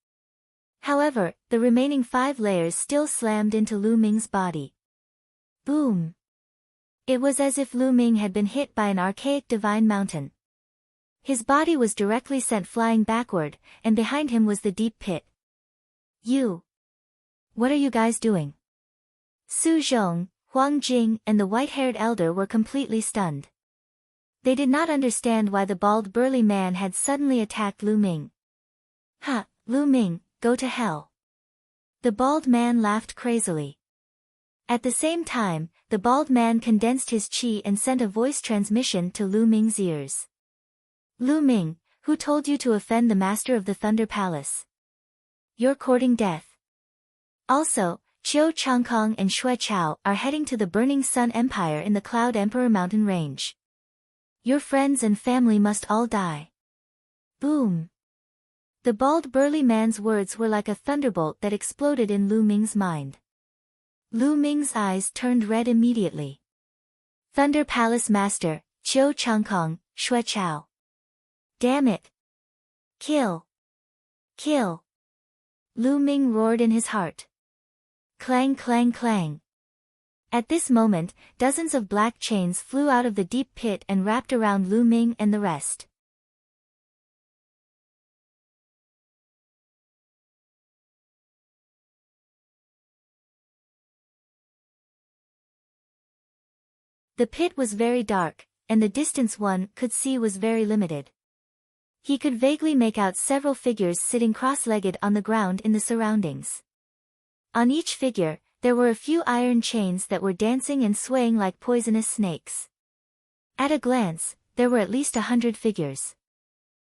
However, the remaining 5 layers still slammed into Lu Ming's body. Boom! It was as if Lu Ming had been hit by an archaic divine mountain. His body was directly sent flying backward, and behind him was the deep pit. You! What are you guys doing? Su Zhong, Huang Jing, and the white-haired elder were completely stunned. They did not understand why the bald burly man had suddenly attacked Lu Ming. Ha, Lu Ming, go to hell. The bald man laughed crazily. At the same time, the bald man condensed his chi and sent a voice transmission to Lu Ming's ears. Lu Ming, who told you to offend the master of the Thunder Palace? You're courting death. Also, Qiu Changkong and Xue Chao are heading to the Burning Sun Empire in the Cloud Emperor mountain range. Your friends and family must all die. Boom! The bald burly man's words were like a thunderbolt that exploded in Lu Ming's mind. Lu Ming's eyes turned red immediately. Thunder Palace Master, Qiu Changkong, Xue Chao. Damn it! Kill! Kill! Lu Ming roared in his heart. Clang clang clang. At this moment, dozens of black chains flew out of the deep pit and wrapped around Lu Ming and the rest. The pit was very dark, and the distance one could see was very limited. He could vaguely make out several figures sitting cross-legged on the ground in the surroundings. On each figure, there were a few iron chains that were dancing and swaying like poisonous snakes. At a glance, there were at least 100 figures.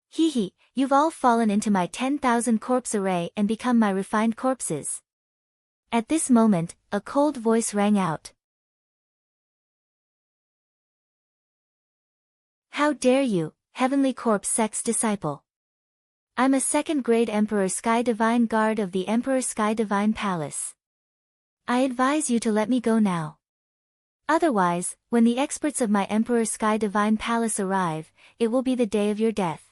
Hee hee, you've all fallen into my 10,000 corpse array and become my refined corpses. At this moment, a cold voice rang out. How dare you, Heavenly Corpse Sect's disciple. I'm a second-grade Emperor Sky Divine Guard of the Emperor Sky Divine Palace. I advise you to let me go now. Otherwise, when the experts of my Emperor Sky Divine Palace arrive, it will be the day of your death.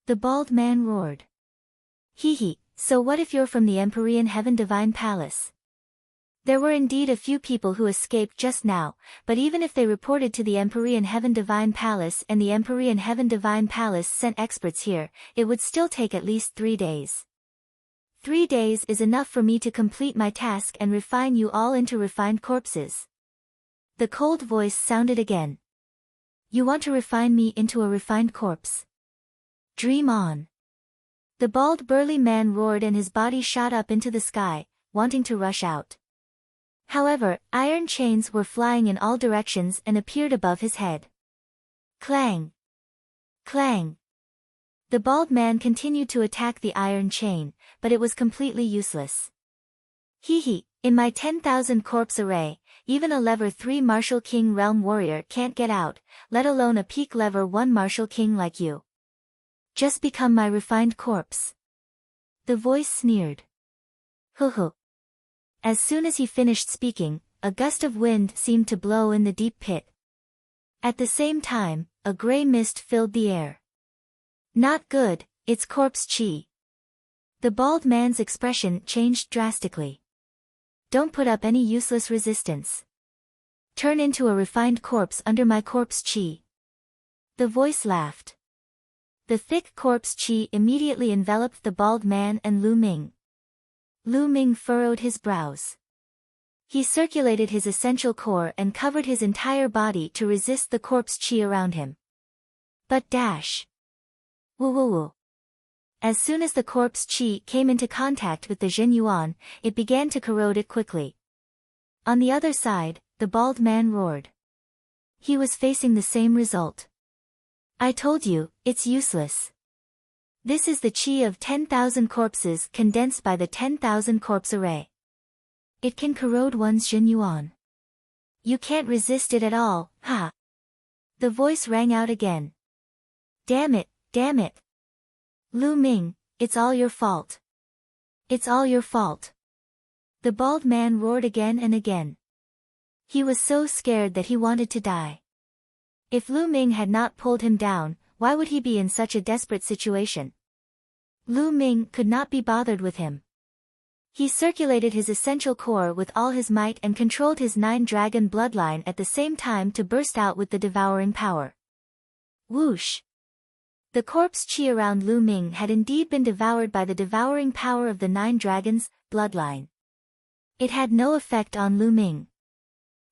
The bald man roared. Hee hee, so what if you're from the Empyrean Heaven Divine Palace? There were indeed a few people who escaped just now, but even if they reported to the Empyrean Heaven Divine Palace and the Empyrean Heaven Divine Palace sent experts here, it would still take at least 3 days. 3 days is enough for me to complete my task and refine you all into refined corpses. The cold voice sounded again. You want to refine me into a refined corpse? Dream on. The bald burly man roared and his body shot up into the sky, wanting to rush out. However, iron chains were flying in all directions and appeared above his head. Clang! Clang! The bald man continued to attack the iron chain, but it was completely useless. Hee, in my 10,000 corpse array, even a level 3 Martial King Realm Warrior can't get out, let alone a peak level 1 Martial King like you. Just become my refined corpse. The voice sneered. Hoo. As soon as he finished speaking, a gust of wind seemed to blow in the deep pit. At the same time, a gray mist filled the air. Not good, it's corpse chi. The bald man's expression changed drastically. Don't put up any useless resistance. Turn into a refined corpse under my corpse chi. The voice laughed. The thick corpse chi immediately enveloped the bald man and Lu Ming. Lu Ming furrowed his brows. He circulated his essential core and covered his entire body to resist the corpse chi around him. But dash. Woo. As soon as the corpse chi came into contact with the Jin Yuan, it began to corrode it quickly. On the other side, the bald man roared. He was facing the same result. I told you, it's useless. This is the chi of 10,000 corpses condensed by the 10,000 corpse array. It can corrode one's Jin Yuan. You can't resist it at all, ha! The voice rang out again. Damn it! Lu Ming, it's all your fault. It's all your fault. The bald man roared again and again. He was so scared that he wanted to die. If Lu Ming had not pulled him down, why would he be in such a desperate situation? Lu Ming could not be bothered with him. He circulated his essential core with all his might and controlled his 9-dragon bloodline at the same time to burst out with the devouring power. Whoosh! The corpse chi around Lu Ming had indeed been devoured by the devouring power of the 9 dragons' bloodline. It had no effect on Lu Ming.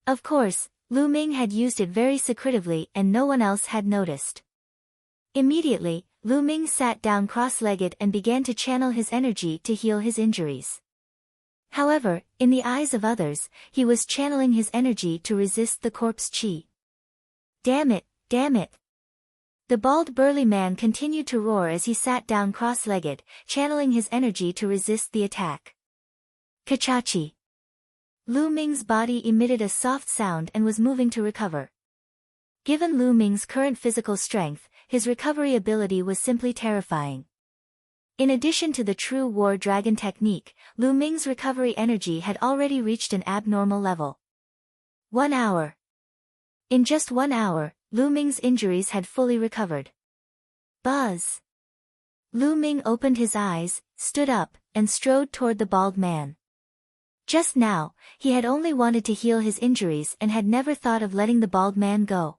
Of course, Lu Ming had used it very secretively and no one else had noticed. Immediately, Lu Ming sat down cross-legged and began to channel his energy to heal his injuries. However, in the eyes of others, he was channeling his energy to resist the corpse chi. Damn it! The bald burly man continued to roar as he sat down cross-legged, channeling his energy to resist the attack. Kachachi! Lu Ming's body emitted a soft sound and was moving to recover. Given Lu Ming's current physical strength, his recovery ability was simply terrifying. In addition to the true war dragon technique, Lu Ming's recovery energy had already reached an abnormal level. 1 hour. In just 1 hour, Lu Ming's injuries had fully recovered. Buzz! Lu Ming opened his eyes, stood up, and strode toward the bald man. Just now, he had only wanted to heal his injuries and had never thought of letting the bald man go.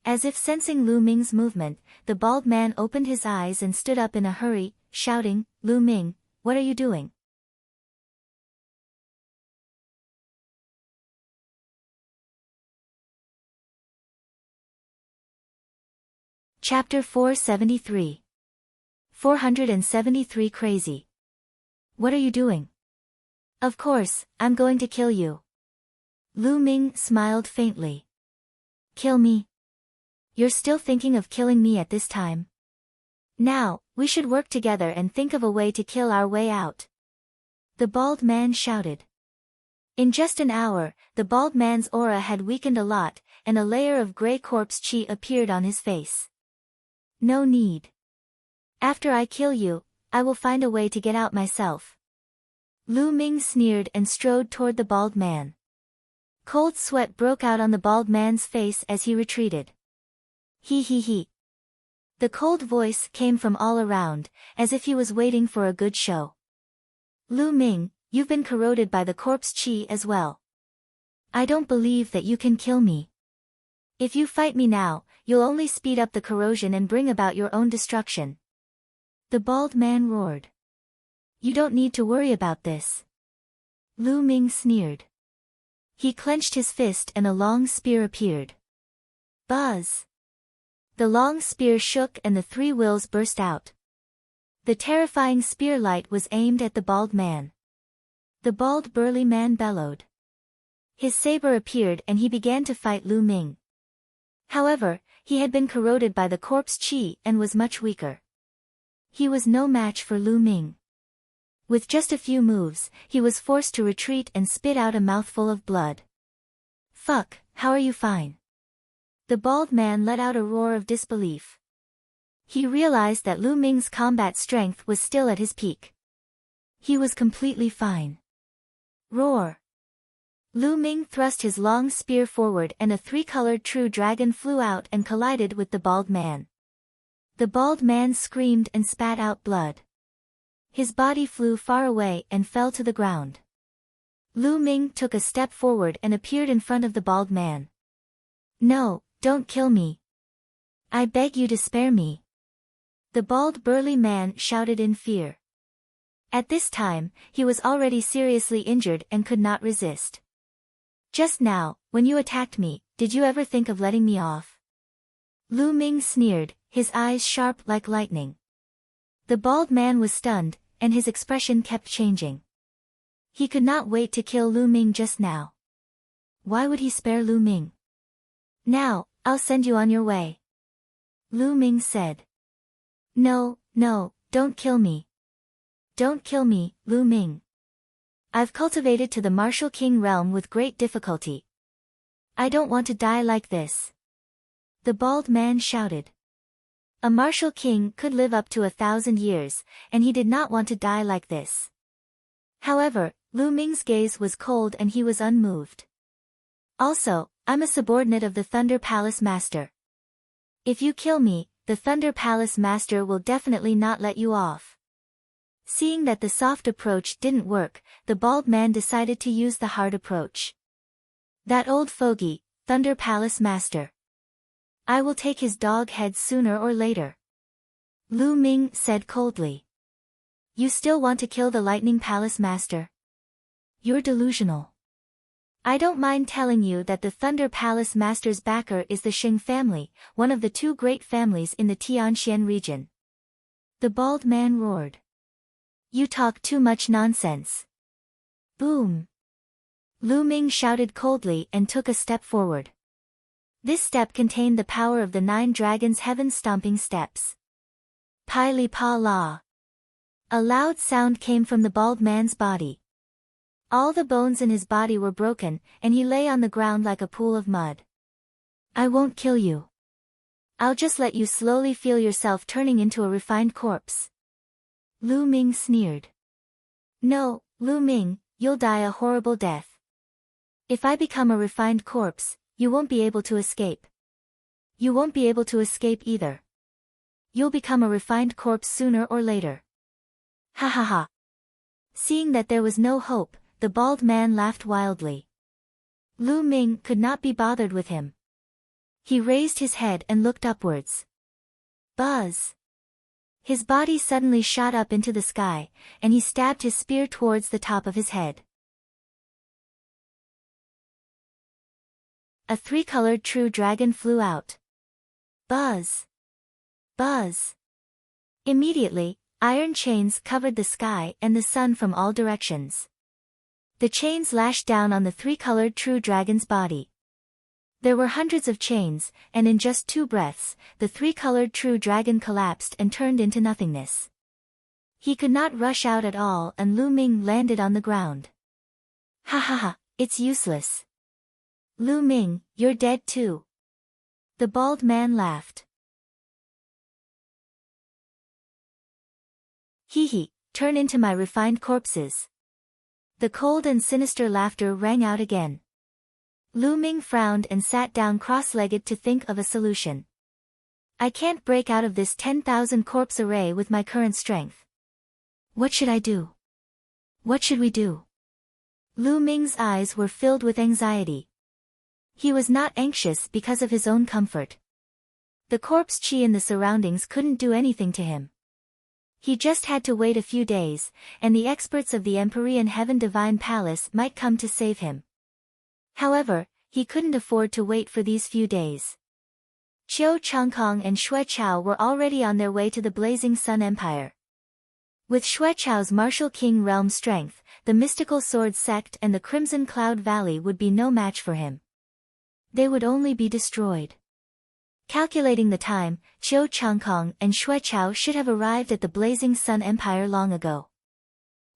As if sensing Lu Ming's movement, the bald man opened his eyes and stood up in a hurry, shouting, Lu Ming, what are you doing? Chapter 473. 473 Crazy. What are you doing? Of course, I'm going to kill you. Lu Ming smiled faintly. Kill me? You're still thinking of killing me at this time? Now, we should work together and think of a way to kill our way out. The bald man shouted. In just an hour, the bald man's aura had weakened a lot, and a layer of gray corpse chi appeared on his face. No need. After I kill you, I will find a way to get out myself. Lu Ming sneered and strode toward the bald man. Cold sweat broke out on the bald man's face as he retreated. He. The cold voice came from all around, as if he was waiting for a good show. Lu Ming, you've been corroded by the corpse chi as well. I don't believe that you can kill me. If you fight me now, you'll only speed up the corrosion and bring about your own destruction. The bald man roared. You don't need to worry about this. Lu Ming sneered. He clenched his fist and a long spear appeared. Buzz! The long spear shook and the 3 wheels burst out. The terrifying spear light was aimed at the bald man. The bald burly man bellowed. His saber appeared and he began to fight Lu Ming. However, he had been corroded by the corpse chi and was much weaker. He was no match for Lu Ming. With just a few moves, he was forced to retreat and spit out a mouthful of blood. Fuck, how are you fine? The bald man let out a roar of disbelief. He realized that Lu Ming's combat strength was still at his peak. He was completely fine. Roar! Lu Ming thrust his long spear forward and a 3-colored true dragon flew out and collided with the bald man. The bald man screamed and spat out blood. His body flew far away and fell to the ground. Lu Ming took a step forward and appeared in front of the bald man. No, don't kill me. I beg you to spare me. The bald burly man shouted in fear. At this time, he was already seriously injured and could not resist. Just now, when you attacked me, did you ever think of letting me off? Lu Ming sneered, his eyes sharp like lightning. The bald man was stunned, and his expression kept changing. He could not wait to kill Lu Ming just now. Why would he spare Lu Ming? Now, I'll send you on your way. Lu Ming said. No, don't kill me. Don't kill me, Lu Ming. I've cultivated to the martial king realm with great difficulty. I don't want to die like this. The bald man shouted. A martial king could live up to 1,000 years, and he did not want to die like this. However, Lu Ming's gaze was cold and he was unmoved. Also, I'm a subordinate of the Thunder Palace Master. If you kill me, the Thunder Palace Master will definitely not let you off. Seeing that the soft approach didn't work, the bald man decided to use the hard approach. That old fogey, Thunder Palace Master. I will take his dog head sooner or later. Lu Ming said coldly. You still want to kill the Lightning Palace Master? You're delusional. I don't mind telling you that the Thunder Palace Master's backer is the Xing family, one of the 2 great families in the Tianxian region. The bald man roared. You talk too much nonsense. Boom! Lu Ming shouted coldly and took a step forward. This step contained the power of the 9 dragons' heaven-stomping steps. Pai Li Pa La. A loud sound came from the bald man's body. All the bones in his body were broken, and he lay on the ground like a pool of mud. I won't kill you. I'll just let you slowly feel yourself turning into a refined corpse. Lu Ming sneered. No, Lu Ming, you'll die a horrible death. If I become a refined corpse, you won't be able to escape. You won't be able to escape either. You'll become a refined corpse sooner or later. Ha ha ha. Seeing that there was no hope, the bald man laughed wildly. Lu Ming could not be bothered with him. He raised his head and looked upwards. Buzz! His body suddenly shot up into the sky, and he stabbed his spear towards the top of his head. A 3-colored true dragon flew out. Buzz! Buzz! Immediately, iron chains covered the sky and the sun from all directions. The chains lashed down on the 3-colored true dragon's body. There were hundreds of chains, and in just 2 breaths, the 3-colored true dragon collapsed and turned into nothingness. He could not rush out at all and Lu Ming landed on the ground. Ha ha ha, it's useless. Lu Ming, you're dead too. The bald man laughed. Hee hee, turn into my refined corpses. The cold and sinister laughter rang out again. Lu Ming frowned and sat down cross-legged to think of a solution. I can't break out of this 10,000 corpse array with my current strength. What should I do? What should we do? Lu Ming's eyes were filled with anxiety. He was not anxious because of his own comfort. The corpse chi in the surroundings couldn't do anything to him. He just had to wait a few days, and the experts of the Empyrean Heaven Divine Palace might come to save him. However, he couldn't afford to wait for these few days. Qiu Changkong and Xue Chao were already on their way to the Blazing Sun Empire. With Xue Chao's martial king realm strength, the mystical sword sect and the Crimson Cloud Valley would be no match for him. They would only be destroyed. Calculating the time, Qiu Changkong and Xue Chao should have arrived at the Blazing Sun Empire long ago.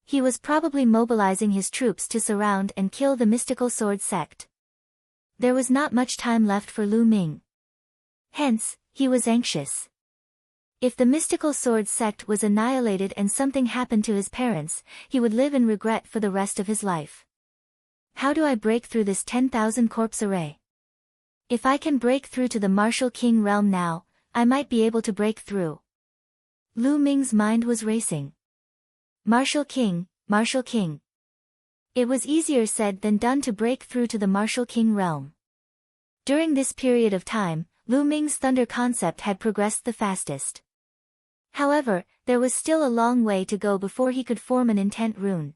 He was probably mobilizing his troops to surround and kill the mystical sword sect. There was not much time left for Lu Ming. Hence, he was anxious. If the mystical sword sect was annihilated and something happened to his parents, he would live in regret for the rest of his life. How do I break through this 10,000 corpse array? If I can break through to the martial king realm now, I might be able to break through. Lu Ming's mind was racing. Martial king, martial king. It was easier said than done to break through to the martial king realm. During this period of time, Lu Ming's thunder concept had progressed the fastest. However, there was still a long way to go before he could form an intent rune.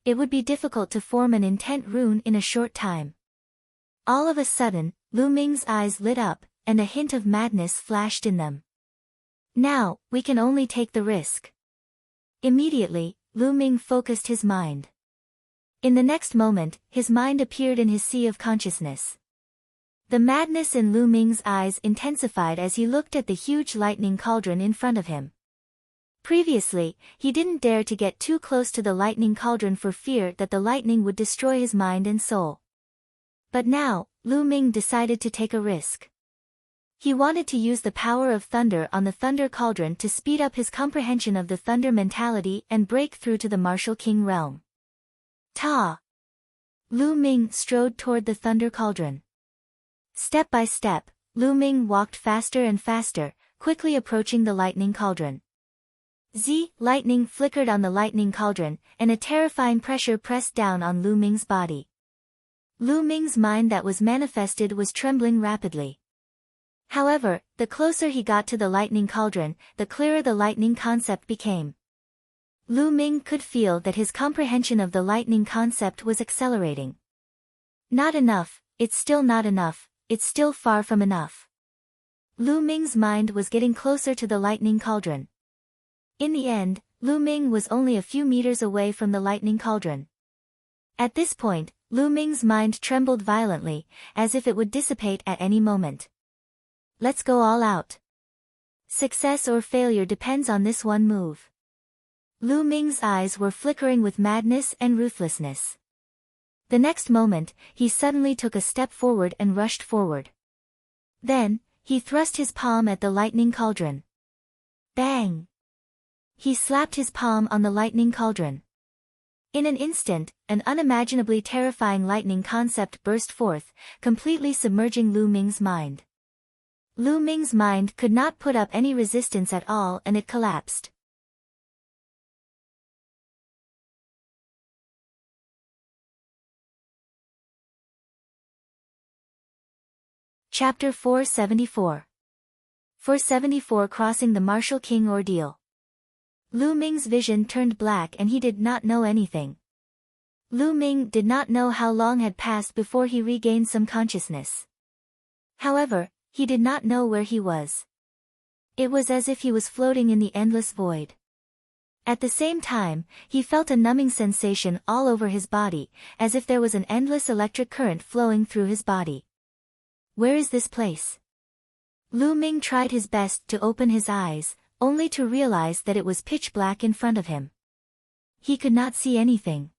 It would be difficult to form an intent rune in a short time. All of a sudden, Lu Ming's eyes lit up, and a hint of madness flashed in them. Now, we can only take the risk. Immediately, Lu Ming focused his mind. In the next moment, his mind appeared in his sea of consciousness. The madness in Lu Ming's eyes intensified as he looked at the huge lightning cauldron in front of him. Previously, he didn't dare to get too close to the lightning cauldron for fear that the lightning would destroy his mind and soul. But now, Lu Ming decided to take a risk. He wanted to use the power of thunder on the thunder cauldron to speed up his comprehension of the thunder mentality and break through to the martial king realm. Ta! Lu Ming strode toward the thunder cauldron. Step by step, Lu Ming walked faster and faster, quickly approaching the lightning cauldron. Lightning flickered on the lightning cauldron, and a terrifying pressure pressed down on Lu Ming's body. Lu Ming's mind that was manifested was trembling rapidly. However, the closer he got to the lightning cauldron, the clearer the lightning concept became. Lu Ming could feel that his comprehension of the lightning concept was accelerating. Not enough, it's still not enough, it's still far from enough. Lu Ming's mind was getting closer to the lightning cauldron. In the end, Lu Ming was only a few meters away from the lightning cauldron. At this point, Lu Ming's mind trembled violently, as if it would dissipate at any moment. Let's go all out. Success or failure depends on this one move. Lu Ming's eyes were flickering with madness and ruthlessness. The next moment, he suddenly took a step forward and rushed forward. Then, he thrust his palm at the lightning cauldron. Bang! He slapped his palm on the lightning cauldron. In an instant, an unimaginably terrifying lightning concept burst forth, completely submerging Lu Ming's mind. Lu Ming's mind could not put up any resistance at all and it collapsed. Chapter 474. 474 Crossing the Martial King Ordeal. Lu Ming's vision turned black and he did not know anything. Lu Ming did not know how long had passed before he regained some consciousness. However, he did not know where he was. It was as if he was floating in the endless void. At the same time, he felt a numbing sensation all over his body, as if there was an endless electric current flowing through his body. Where is this place? Lu Ming tried his best to open his eyes, only to realize that it was pitch black in front of him. He could not see anything.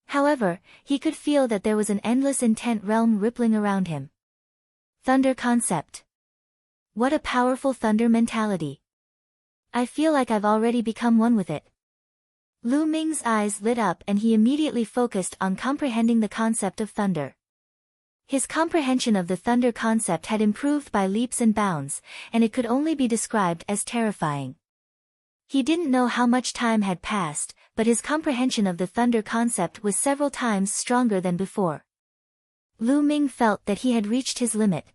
However, he could feel that there was an endless intent realm rippling around him. Thunder concept. What a powerful thunder mentality. I feel like I've already become one with it. Lu Ming's eyes lit up and he immediately focused on comprehending the concept of thunder. His comprehension of the thunder concept had improved by leaps and bounds, and it could only be described as terrifying. He didn't know how much time had passed, but his comprehension of the thunder concept was several times stronger than before. Lu Ming felt that he had reached his limit.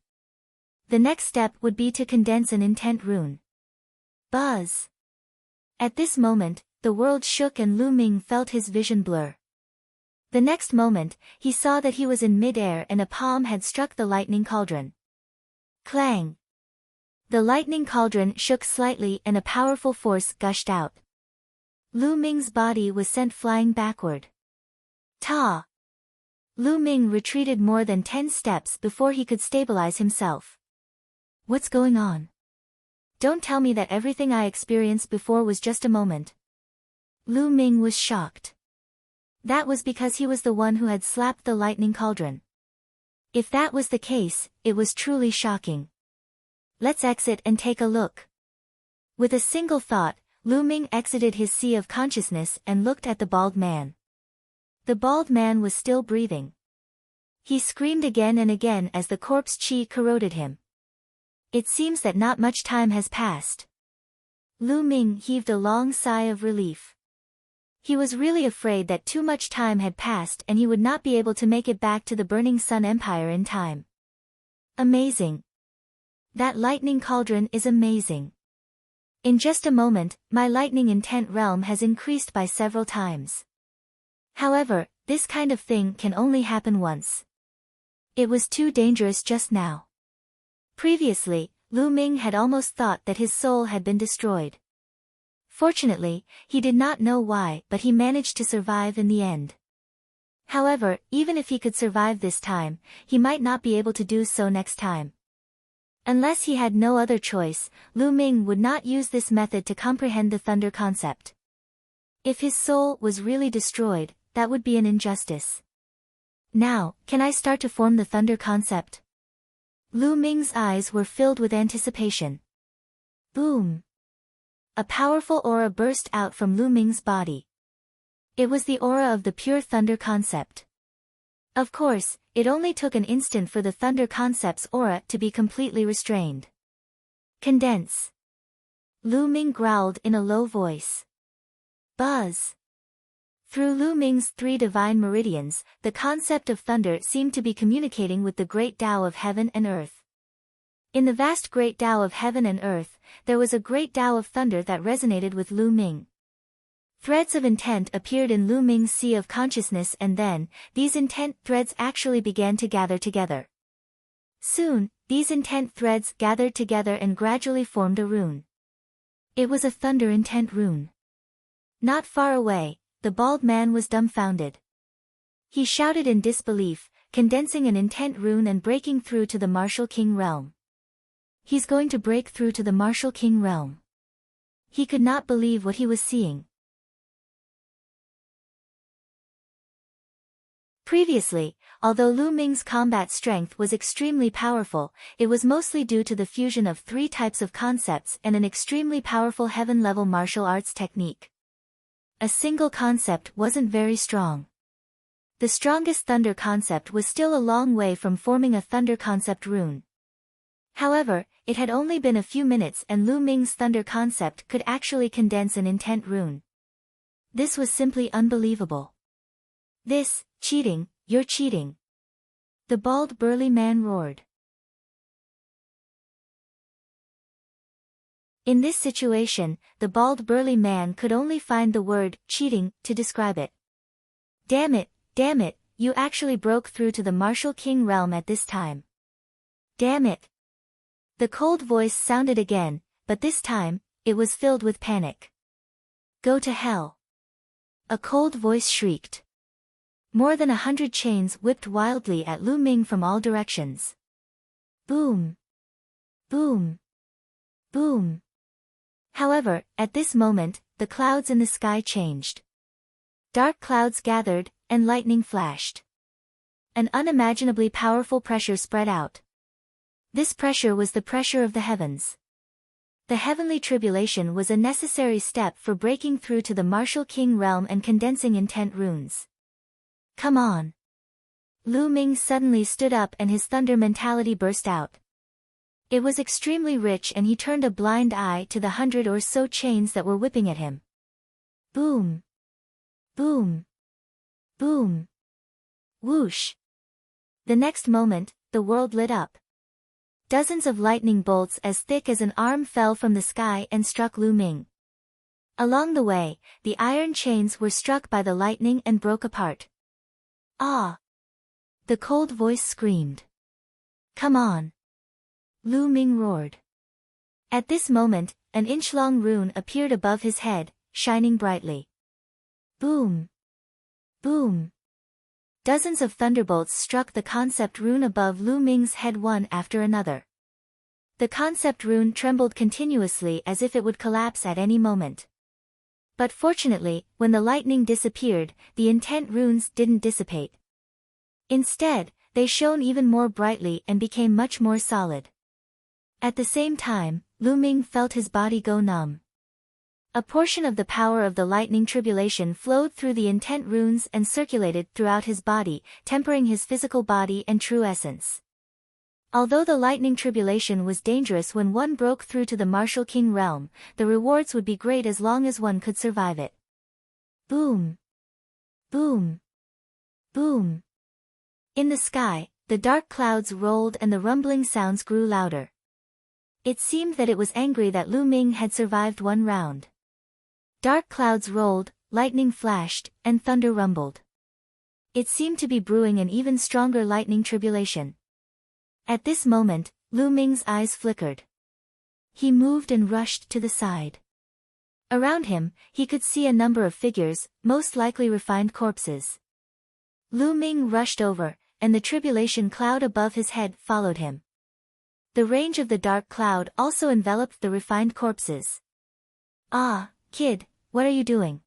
The next step would be to condense an intent rune. Buzz! At this moment, the world shook and Lu Ming felt his vision blur. The next moment, he saw that he was in mid-air and a palm had struck the lightning cauldron. Clang! The lightning cauldron shook slightly and a powerful force gushed out. Lu Ming's body was sent flying backward. Ta! Lu Ming retreated more than 10 steps before he could stabilize himself. What's going on? Don't tell me that everything I experienced before was just a moment. Lu Ming was shocked. That was because he was the one who had slapped the lightning cauldron. If that was the case, it was truly shocking. Let's exit and take a look. With a single thought, Lu Ming exited his sea of consciousness and looked at the bald man. The bald man was still breathing. He screamed again and again as the corpse chi corroded him. It seems that not much time has passed. Lu Ming heaved a long sigh of relief. He was really afraid that too much time had passed and he would not be able to make it back to the Burning Sun Empire in time. Amazing. That lightning cauldron is amazing. In just a moment, my lightning intent realm has increased by several times. However, this kind of thing can only happen once. It was too dangerous just now. Previously, Lu Ming had almost thought that his soul had been destroyed. Fortunately, he did not know why, but he managed to survive in the end. However, even if he could survive this time, he might not be able to do so next time. Unless he had no other choice, Lu Ming would not use this method to comprehend the thunder concept. If his soul was really destroyed, that would be an injustice. Now, can I start to form the thunder concept? Lu Ming's eyes were filled with anticipation. Boom! A powerful aura burst out from Lu Ming's body. It was the aura of the pure thunder concept. Of course, it only took an instant for the thunder concept's aura to be completely restrained. Condense. Lu Ming growled in a low voice. Buzz. Through Lu Ming's 3 divine meridians, the concept of thunder seemed to be communicating with the great Tao of heaven and earth. In the vast great Tao of heaven and earth, there was a great Tao of thunder that resonated with Lu Ming. Threads of intent appeared in Lu Ming's sea of consciousness and then, these intent threads actually began to gather together. Soon, these intent threads gathered together and gradually formed a rune. It was a thunder intent rune. Not far away, the bald man was dumbfounded. He shouted in disbelief, condensing an intent rune and breaking through to the Martial King realm. He's going to break through to the Martial King realm. He could not believe what he was seeing. Previously, although Lu Ming's combat strength was extremely powerful, it was mostly due to the fusion of 3 types of concepts and an extremely powerful heaven-level martial arts technique. A single concept wasn't very strong. The strongest thunder concept was still a long way from forming a thunder concept rune. However, it had only been a few minutes and Lu Ming's thunder concept could actually condense an intent rune. This was simply unbelievable. This, cheating, you're cheating. The bald burly man roared. In this situation, the bald burly man could only find the word, cheating, to describe it. Damn it, you actually broke through to the Martial King realm at this time. Damn it. The cold voice sounded again, but this time, it was filled with panic. Go to hell. A cold voice shrieked. More than 100 chains whipped wildly at Lu Ming from all directions. Boom. Boom. Boom. However, at this moment, the clouds in the sky changed. Dark clouds gathered, and lightning flashed. An unimaginably powerful pressure spread out. This pressure was the pressure of the heavens. The heavenly tribulation was a necessary step for breaking through to the Martial King realm and condensing intent runes. Come on. Lu Ming suddenly stood up and his thunder mentality burst out. It was extremely rich and he turned a blind eye to the 100 or so chains that were whipping at him. Boom. Boom! Boom! Whoosh! The next moment, the world lit up. Dozens of lightning bolts as thick as an arm fell from the sky and struck Lu Ming. Along the way, the iron chains were struck by the lightning and broke apart. Ah! The cold voice screamed. Come on! Lu Ming roared. At this moment, an inch-long rune appeared above his head, shining brightly. Boom! Boom! Dozens of thunderbolts struck the concept rune above Lu Ming's head one after another. The concept rune trembled continuously as if it would collapse at any moment. But fortunately, when the lightning disappeared, the intent runes didn't dissipate. Instead, they shone even more brightly and became much more solid. At the same time, Lu Ming felt his body go numb. A portion of the power of the lightning tribulation flowed through the intent runes and circulated throughout his body, tempering his physical body and true essence. Although the lightning tribulation was dangerous when one broke through to the Martial King realm, the rewards would be great as long as one could survive it. Boom! Boom! Boom! In the sky, the dark clouds rolled and the rumbling sounds grew louder. It seemed that it was angry that Lu Ming had survived one round. Dark clouds rolled, lightning flashed, and thunder rumbled. It seemed to be brewing an even stronger lightning tribulation. At this moment, Lu Ming's eyes flickered. He moved and rushed to the side. Around him, he could see a number of figures, most likely refined corpses. Lu Ming rushed over, and the tribulation cloud above his head followed him. The range of the dark cloud also enveloped the refined corpses. Ah, kid, what are you doing?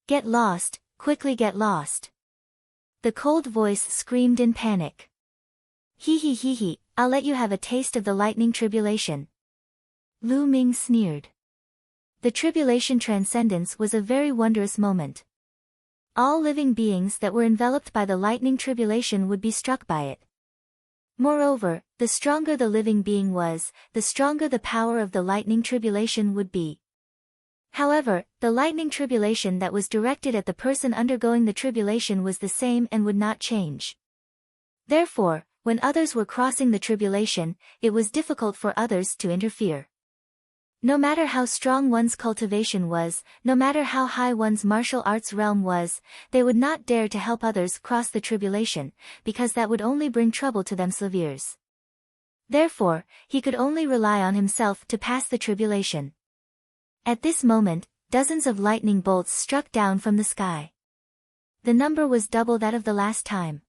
Get lost, quickly get lost. The cold voice screamed in panic. Hee, I'll let you have a taste of the lightning tribulation. Lu Ming sneered. The tribulation transcendence was a very wondrous moment. All living beings that were enveloped by the lightning tribulation would be struck by it. Moreover, the stronger the living being was, the stronger the power of the lightning tribulation would be. However, the lightning tribulation that was directed at the person undergoing the tribulation was the same and would not change. Therefore, when others were crossing the tribulation, it was difficult for others to interfere. No matter how strong one's cultivation was, no matter how high one's martial arts realm was, they would not dare to help others cross the tribulation, because that would only bring trouble to themselves. Therefore, he could only rely on himself to pass the tribulation. At this moment, dozens of lightning bolts struck down from the sky. The number was double that of the last time.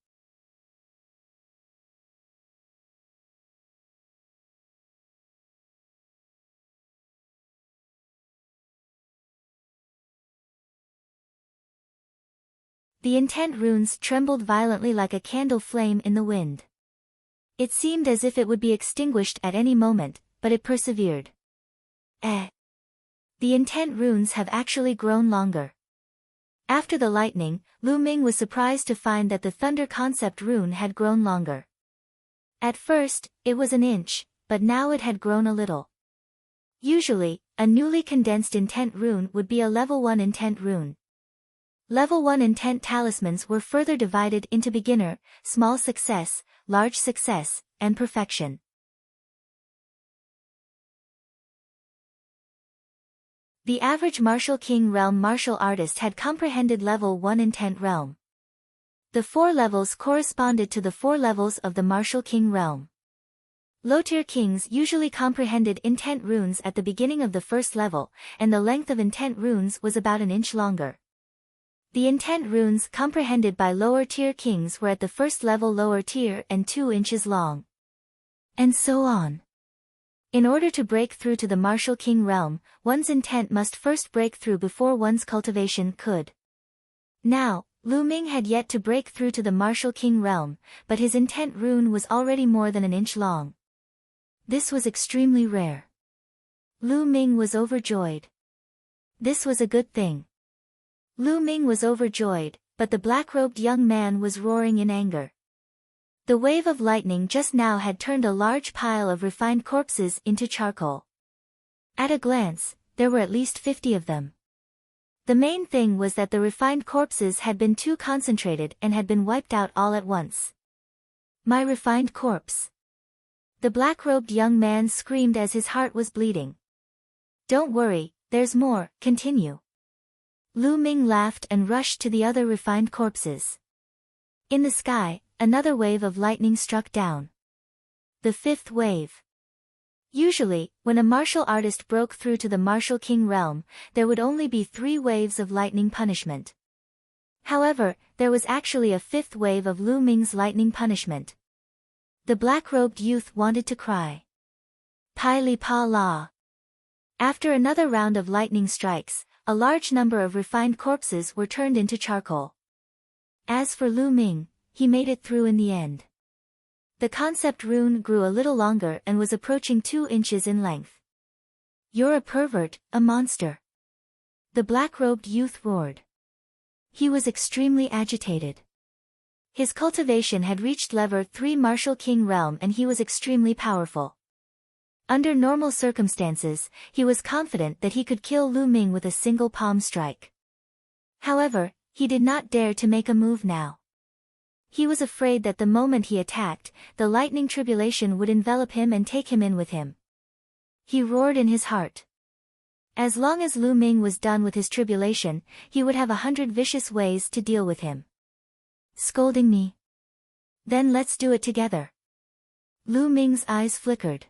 The intent runes trembled violently like a candle flame in the wind. It seemed as if it would be extinguished at any moment, but it persevered. The intent runes have actually grown longer. After the lightning, Lu Ming was surprised to find that the thunder concept rune had grown longer. At first, it was an inch, but now it had grown a little. Usually, a newly condensed intent rune would be a level 1 intent rune. Level 1 intent talismans were further divided into beginner, small success, large success, and perfection. The average Martial King realm martial artist had comprehended level 1 intent realm. The 4 levels corresponded to the 4 levels of the Martial King realm. Low-tier kings usually comprehended intent runes at the beginning of the first level, and the length of intent runes was about an inch longer. The intent runes comprehended by lower-tier kings were at the first level lower tier and 2 inches long. And so on. In order to break through to the Martial King realm, one's intent must first break through before one's cultivation could. Now, Lu Ming had yet to break through to the Martial King realm, but his intent rune was already more than an inch long. This was extremely rare. Lu Ming was overjoyed. This was a good thing. Lu Ming was overjoyed, but the black-robed young man was roaring in anger. The wave of lightning just now had turned a large pile of refined corpses into charcoal. At a glance, there were at least 50 of them. The main thing was that the refined corpses had been too concentrated and had been wiped out all at once. My refined corpse. The black-robed young man screamed as his heart was bleeding. Don't worry, there's more, continue. Lu Ming laughed and rushed to the other refined corpses. In the sky, another wave of lightning struck down. The fifth wave. Usually, when a martial artist broke through to the martial king realm, there would only be 3 waves of lightning punishment. However, there was actually a 5th wave of Lu Ming's lightning punishment. The black-robed youth wanted to cry. Pai li pa la. After another round of lightning strikes, a large number of refined corpses were turned into charcoal. As for Lu Ming, he made it through in the end. The concept rune grew a little longer and was approaching 2 inches in length. You're a pervert, a monster. The black-robed youth roared. He was extremely agitated. His cultivation had reached level 3 martial king realm and he was extremely powerful. Under normal circumstances, he was confident that he could kill Lu Ming with a single palm strike. However, he did not dare to make a move now. He was afraid that the moment he attacked, the lightning tribulation would envelop him and take him in with him. He roared in his heart. As long as Lu Ming was done with his tribulation, he would have 100 vicious ways to deal with him. Scolding me? Then let's do it together. Lu Ming's eyes flickered.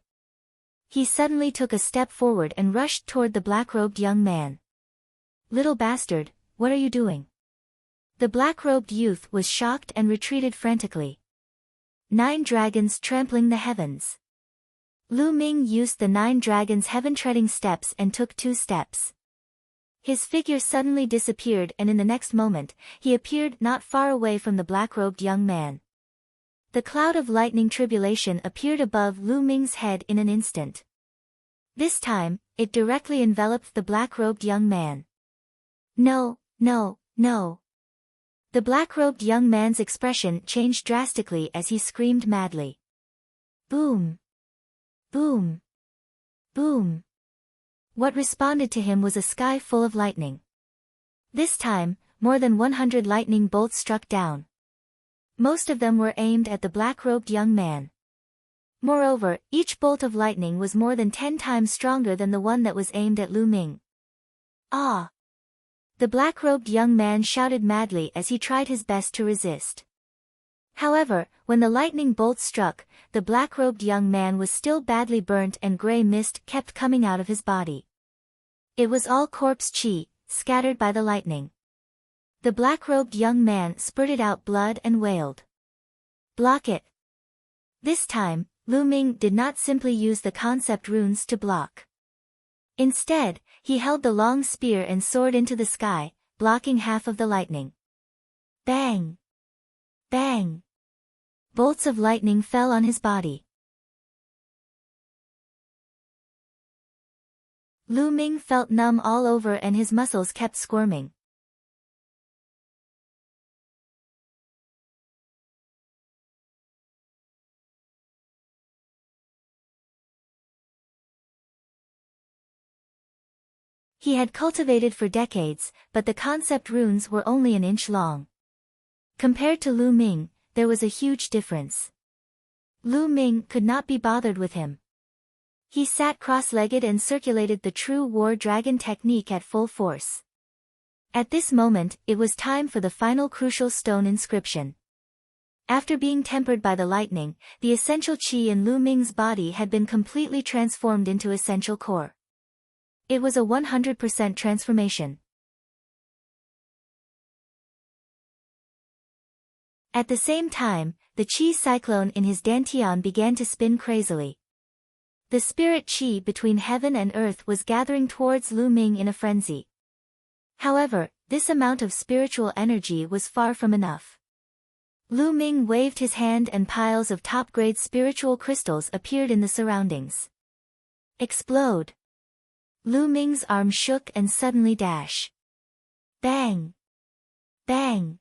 He suddenly took a step forward and rushed toward the black-robed young man. Little bastard, what are you doing? The black-robed youth was shocked and retreated frantically. 9 dragons trampling the heavens. Lu Ming used the 9 dragons' heaven-treading steps and took 2 steps. His figure suddenly disappeared and in the next moment, he appeared not far away from the black-robed young man. The cloud of lightning tribulation appeared above Lu Ming's head in an instant. This time, it directly enveloped the black-robed young man. No, no, no. The black-robed young man's expression changed drastically as he screamed madly. Boom! Boom! Boom! What responded to him was a sky full of lightning. This time, more than 100 lightning bolts struck down. Most of them were aimed at the black-robed young man. Moreover, each bolt of lightning was more than 10 times stronger than the one that was aimed at Lu Ming. Ah! The black-robed young man shouted madly as he tried his best to resist. However, when the lightning bolt struck, the black-robed young man was still badly burnt and gray mist kept coming out of his body. It was all corpse chi, scattered by the lightning. The black-robed young man spurted out blood and wailed. Block it. This time, Lu Ming did not simply use the concept runes to block. Instead, he held the long spear and sword into the sky, blocking half of the lightning. Bang! Bang! Bolts of lightning fell on his body. Lu Ming felt numb all over and his muscles kept squirming. He had cultivated for decades, but the concept runes were only an inch long. Compared to Lu Ming, there was a huge difference. Lu Ming could not be bothered with him. He sat cross-legged and circulated the true war dragon technique at full force. At this moment, it was time for the final crucial stone inscription. After being tempered by the lightning, the essential chi in Lu Ming's body had been completely transformed into essential core. It was a 100% transformation. At the same time, the chi cyclone in his dantian began to spin crazily. The spirit chi between heaven and earth was gathering towards Lu Ming in a frenzy. However, this amount of spiritual energy was far from enough. Lu Ming waved his hand and piles of top-grade spiritual crystals appeared in the surroundings. Explode! Lu Ming's arm shook and suddenly dash. Bang! Bang!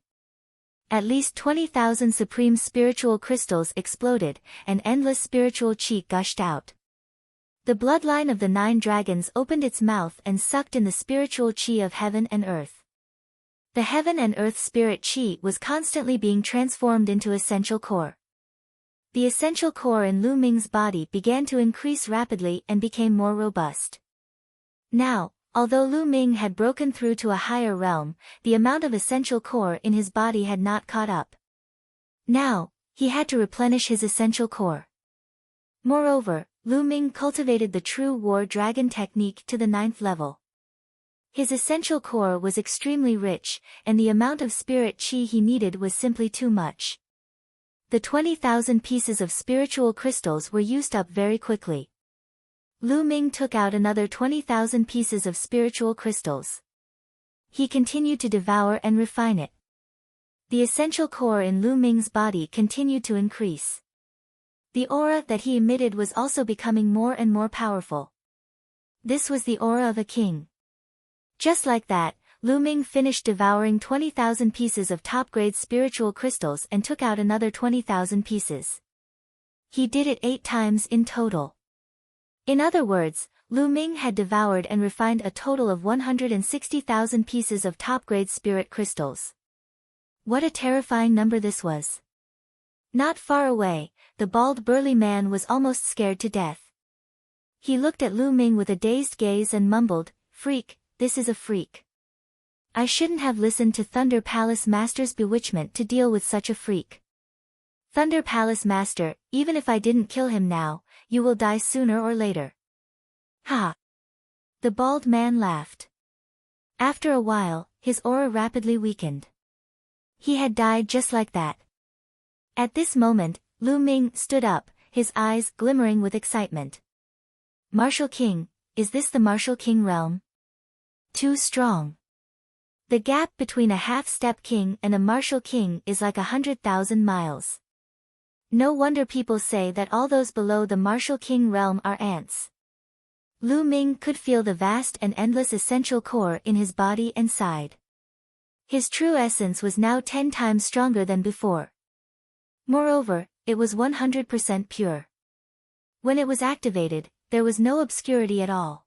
At least 20,000 supreme spiritual crystals exploded, and endless spiritual chi gushed out. The bloodline of the 9 dragons opened its mouth and sucked in the spiritual chi of heaven and earth. The heaven and earth spirit chi was constantly being transformed into essential core. The essential core in Lu Ming's body began to increase rapidly and became more robust. Now, although Lu Ming had broken through to a higher realm, the amount of essential core in his body had not caught up. Now, he had to replenish his essential core. Moreover, Lu Ming cultivated the true war dragon technique to the 9th level. His essential core was extremely rich, and the amount of spirit chi he needed was simply too much. The 20,000 pieces of spiritual crystals were used up very quickly. Lu Ming took out another 20,000 pieces of spiritual crystals. He continued to devour and refine it. The essential core in Lu Ming's body continued to increase. The aura that he emitted was also becoming more and more powerful. This was the aura of a king. Just like that, Lu Ming finished devouring 20,000 pieces of top-grade spiritual crystals and took out another 20,000 pieces. He did it 8 times in total. In other words, Lu Ming had devoured and refined a total of 160,000 pieces of top-grade spirit crystals. What a terrifying number this was. Not far away, the bald burly man was almost scared to death. He looked at Lu Ming with a dazed gaze and mumbled, "Freak, this is a freak. I shouldn't have listened to Thunder Palace Master's bewitchment to deal with such a freak. Thunder Palace Master, even if I didn't kill him now, you will die sooner or later." Ha! The bald man laughed. After a while, his aura rapidly weakened. He had died just like that. At this moment, Lu Ming stood up, his eyes glimmering with excitement. "Martial King, is this the Martial King realm? Too strong. The gap between a half-step king and a martial king is like 100,000 miles. No wonder people say that all those below the martial king realm are ants." Lu Ming could feel the vast and endless essential core in his body and sighed. His true essence was now 10 times stronger than before. Moreover, it was 100% pure. When it was activated, there was no obscurity at all.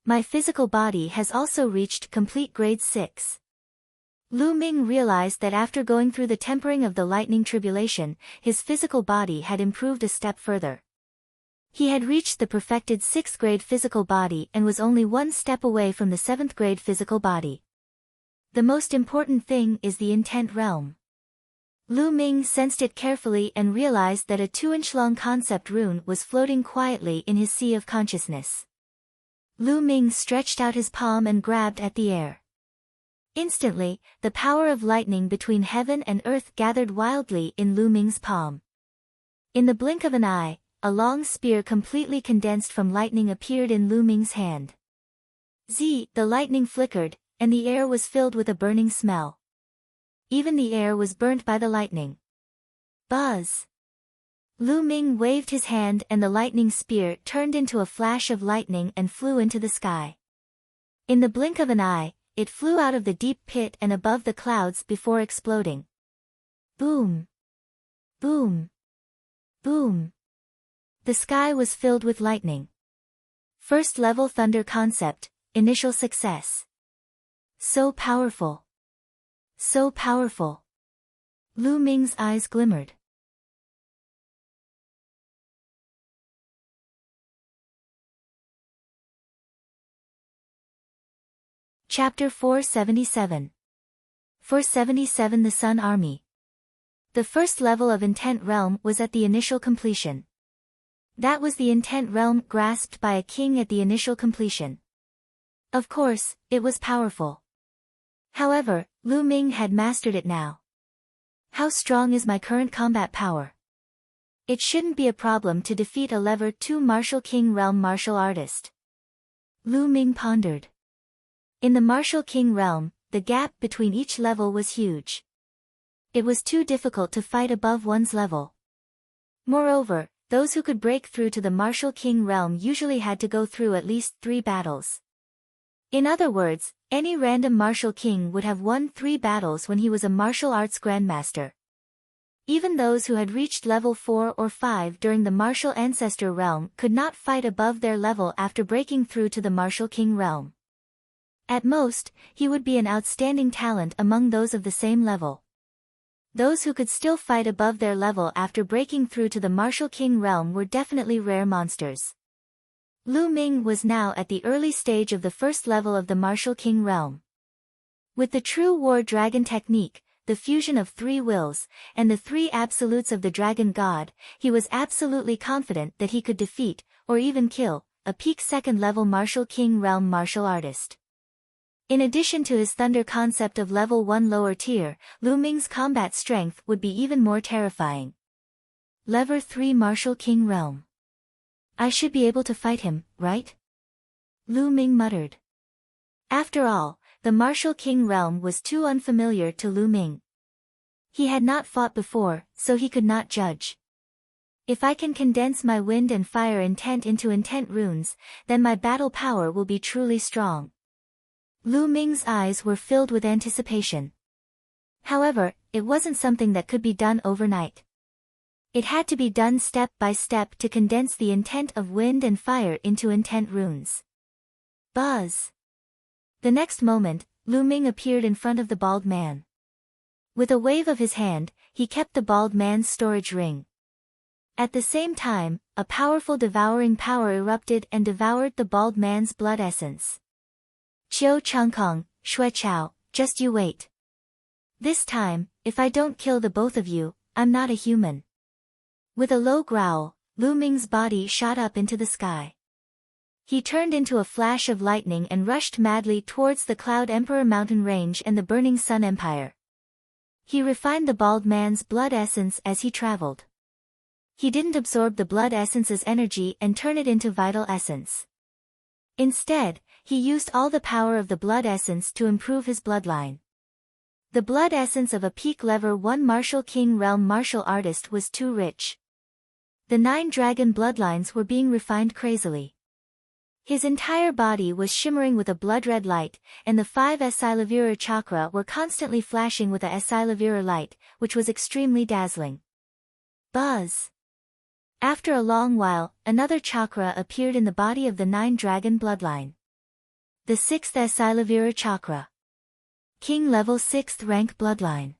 My physical body has also reached complete grade 6. Lu Ming realized that after going through the tempering of the lightning tribulation, his physical body had improved a step further. He had reached the perfected 6th grade physical body and was only 1 step away from the 7th grade physical body. The most important thing is the intent realm. Lu Ming sensed it carefully and realized that a 2-inch-long concept rune was floating quietly in his sea of consciousness. Lu Ming stretched out his palm and grabbed at the air. Instantly, the power of lightning between heaven and earth gathered wildly in Lu Ming's palm. In the blink of an eye, a long spear completely condensed from lightning appeared in Lu Ming's hand. The lightning flickered, and the air was filled with a burning smell. Even the air was burnt by the lightning. Buzz! Lu Ming waved his hand and the lightning spear turned into a flash of lightning and flew into the sky. In the blink of an eye, it flew out of the deep pit and above the clouds before exploding. Boom! Boom! Boom! The sky was filled with lightning. First level thunder concept, initial success. So powerful. So powerful. Lu Ming's eyes glimmered. Chapter 477. 477 The Sun Army. The first level of Intent Realm was at the initial completion. That was the Intent Realm grasped by a king at the initial completion. Of course, it was powerful. However, Lu Ming had mastered it now. How strong is my current combat power? It shouldn't be a problem to defeat a level 2 Martial King Realm martial artist. Lu Ming pondered. In the Martial King Realm, the gap between each level was huge. It was too difficult to fight above one's level. Moreover, those who could break through to the Martial King Realm usually had to go through at least 3 battles. In other words, any random martial king would have won 3 battles when he was a martial arts grandmaster. Even those who had reached level 4 or 5 during the martial ancestor realm could not fight above their level after breaking through to the martial king realm. At most, he would be an outstanding talent among those of the same level. Those who could still fight above their level after breaking through to the martial king realm were definitely rare monsters. Lu Ming was now at the early stage of the first level of the martial king realm. With the true war dragon technique, the fusion of 3 wills, and the 3 absolutes of the dragon god, he was absolutely confident that he could defeat, or even kill, a peak second-level martial king realm martial artist. In addition to his thunder concept of level 1 lower tier, Lu Ming's combat strength would be even more terrifying. Level 3 martial king realm. I should be able to fight him, right? Lu Ming muttered. After all, the martial king realm was too unfamiliar to Lu Ming. He had not fought before, so he could not judge. If I can condense my wind and fire intent into intent runes, then my battle power will be truly strong. Lu Ming's eyes were filled with anticipation. However, it wasn't something that could be done overnight. It had to be done step by step to condense the intent of wind and fire into intent runes. Buzz! The next moment, Lu Ming appeared in front of the bald man. With a wave of his hand, he kept the bald man's storage ring. At the same time, a powerful devouring power erupted and devoured the bald man's blood essence. Qiu Changkong, Shui Chao, just you wait. This time, if I don't kill the both of you, I'm not a human. With a low growl, Lu Ming's body shot up into the sky. He turned into a flash of lightning and rushed madly towards the Cloud Emperor mountain range and the Burning Sun Empire. He refined the bald man's blood essence as he traveled. He didn't absorb the blood essence's energy and turn it into vital essence. Instead, he used all the power of the blood essence to improve his bloodline. The blood essence of a peak level 1 martial king realm martial artist was too rich. The 9 dragon bloodlines were being refined crazily. His entire body was shimmering with a blood-red light, and the 5 Esilavira chakra were constantly flashing with a Esilavira light, which was extremely dazzling. Buzz! After a long while, another chakra appeared in the body of the 9 dragon bloodline. The 6th Esilavira chakra. King level 6th rank bloodline.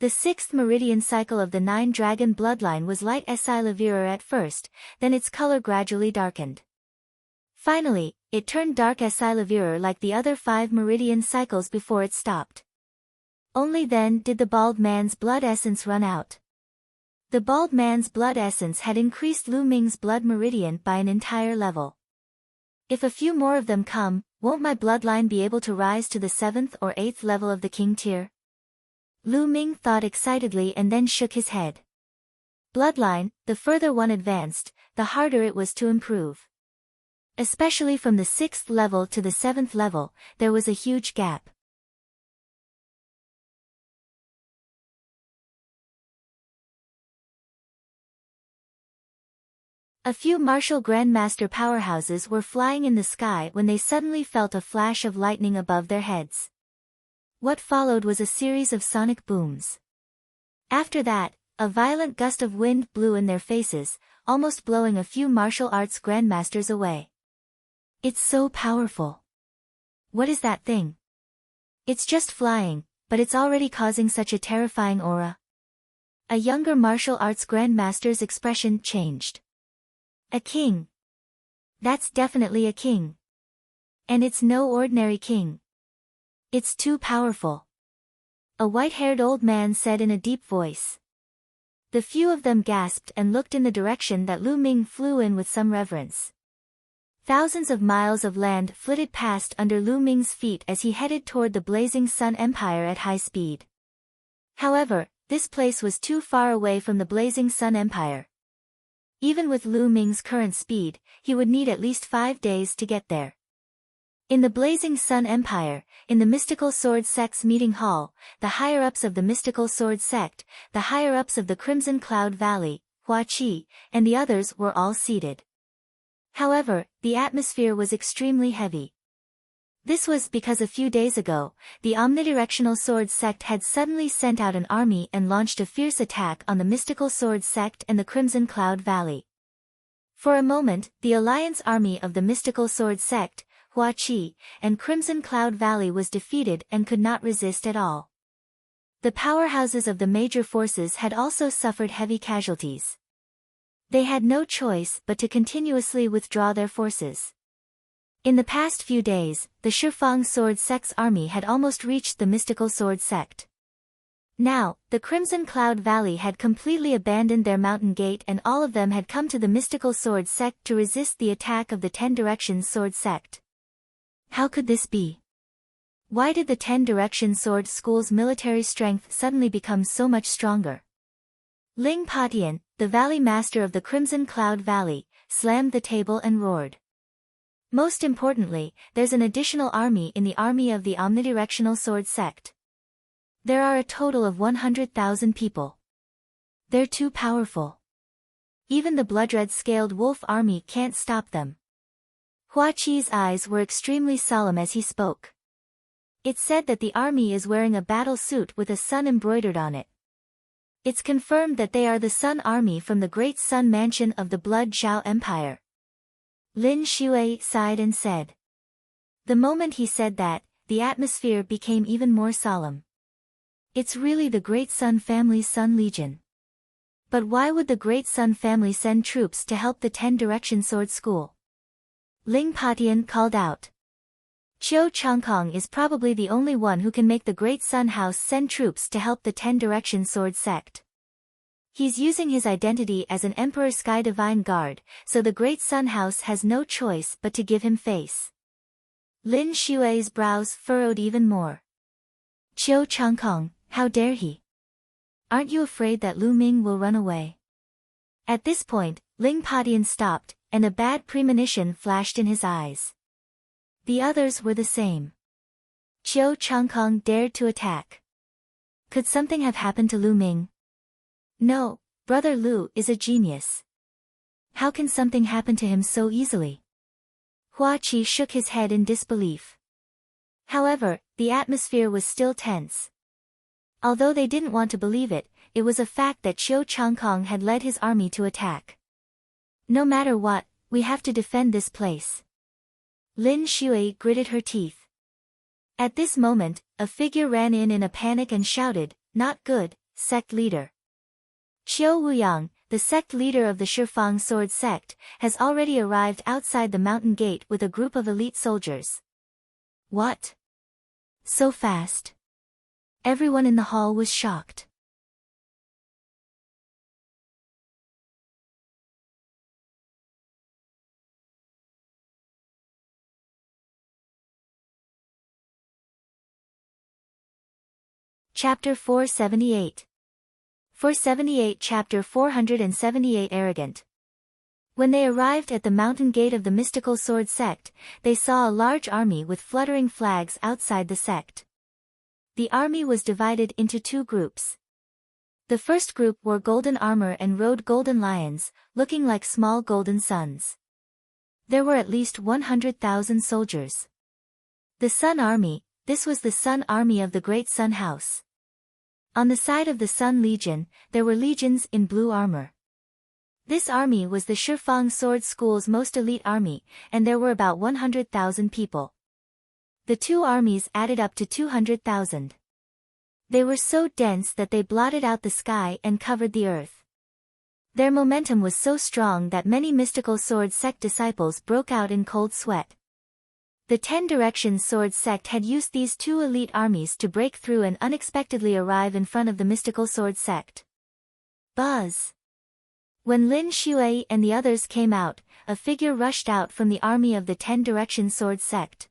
The 6th meridian cycle of the 9 dragon bloodline was light Esilavira at first, then its color gradually darkened. Finally, it turned dark Esilavira like the other 5 meridian cycles before it stopped. Only then did the bald man's blood essence run out. The bald man's blood essence had increased Lu Ming's blood meridian by an entire level. If a few more of them come, won't my bloodline be able to rise to the 7th or 8th level of the king tier? Lu Ming thought excitedly and then shook his head. Bloodline, the further one advanced, the harder it was to improve. Especially from the 6th level to the 7th level, there was a huge gap. A few martial grandmaster powerhouses were flying in the sky when they suddenly felt a flash of lightning above their heads. What followed was a series of sonic booms. After that, a violent gust of wind blew in their faces, almost blowing a few martial arts grandmasters away. It's so powerful. What is that thing? It's just flying, but it's already causing such a terrifying aura. A younger martial arts grandmaster's expression changed. A king. That's definitely a king. And it's no ordinary king. It's too powerful. A white-haired old man said in a deep voice. The few of them gasped and looked in the direction that Lu Ming flew in with some reverence. Thousands of miles of land flitted past under Lu Ming's feet as he headed toward the blazing Sun Empire at high speed. However, this place was too far away from the blazing Sun Empire. Even with Lu Ming's current speed, he would need at least 5 days to get there. In the blazing Sun Empire, in the Mystical Sword Sect's meeting hall, the higher-ups of the Mystical Sword Sect, the higher-ups of the Crimson Cloud Valley, Hua Qi, and the others were all seated. However, the atmosphere was extremely heavy. This was because a few days ago, the omnidirectional sword sect had suddenly sent out an army and launched a fierce attack on the mystical sword sect and the Crimson Cloud Valley. For a moment, the alliance army of the mystical sword sect, Hua Qi, and Crimson Cloud Valley was defeated and could not resist at all. The powerhouses of the major forces had also suffered heavy casualties. They had no choice but to continuously withdraw their forces. In the past few days, the Shifang Sword Sect's army had almost reached the mystical sword sect. Now, the Crimson Cloud Valley had completely abandoned their mountain gate and all of them had come to the mystical sword sect to resist the attack of the Ten Directions sword sect. How could this be? Why did the Ten Directions sword school's military strength suddenly become so much stronger? Ling Patian, the valley master of the Crimson Cloud Valley, slammed the table and roared. Most importantly, there's an additional army in the army of the omnidirectional sword sect. There are a total of 100,000 people. They're too powerful. Even the blood-red-scaled wolf army can't stop them. Hua Qi's eyes were extremely solemn as he spoke. It's said that the army is wearing a battle suit with a sun embroidered on it. It's confirmed that they are the Sun Army from the Great Sun Mansion of the Blood Zhao Empire. Lin Shui sighed and said. The moment he said that, the atmosphere became even more solemn. It's really the Great Sun family's Sun Legion. But why would the Great Sun family send troops to help the Ten Direction Sword School? Ling Patian called out. Qiu Changkong is probably the only one who can make the Great Sun House send troops to help the Ten Direction Sword Sect. He's using his identity as an Emperor Sky Divine Guard, so the Great Sun House has no choice but to give him face. Lin Shui's brows furrowed even more. Qiu Changkong, how dare he? Aren't you afraid that Lu Ming will run away? At this point, Ling Patian stopped, and a bad premonition flashed in his eyes. The others were the same. Qiu Changkong dared to attack. Could something have happened to Lu Ming? No, Brother Lu is a genius. How can something happen to him so easily? Hua Qi shook his head in disbelief. However, the atmosphere was still tense. Although they didn't want to believe it, it was a fact that Qiu Changkong had led his army to attack. No matter what, we have to defend this place. Lin Shui gritted her teeth. At this moment, a figure ran in a panic and shouted, "Not good, sect leader." Qiu Wuyang, the sect leader of the Shifang Sword Sect, has already arrived outside the mountain gate with a group of elite soldiers. What? So fast? Everyone in the hall was shocked. Chapter 478. 478 Chapter 478 Arrogant. When they arrived at the mountain gate of the mystical sword sect, they saw a large army with fluttering flags outside the sect. The army was divided into two groups. The first group wore golden armor and rode golden lions, looking like small golden suns. There were at least 100,000 soldiers. The Sun Army, this was the Sun Army of the Great Sun House. On the side of the Sun Legion, there were legions in blue armor. This army was the Shifang Sword School's most elite army, and there were about 100,000 people. The two armies added up to 200,000. They were so dense that they blotted out the sky and covered the earth. Their momentum was so strong that many mystical sword sect disciples broke out in cold sweat. The Ten Directions Sword Sect had used these two elite armies to break through and unexpectedly arrive in front of the mystical sword sect. Buzz! When Lin Shui and the others came out, a figure rushed out from the army of the Ten Directions Sword Sect.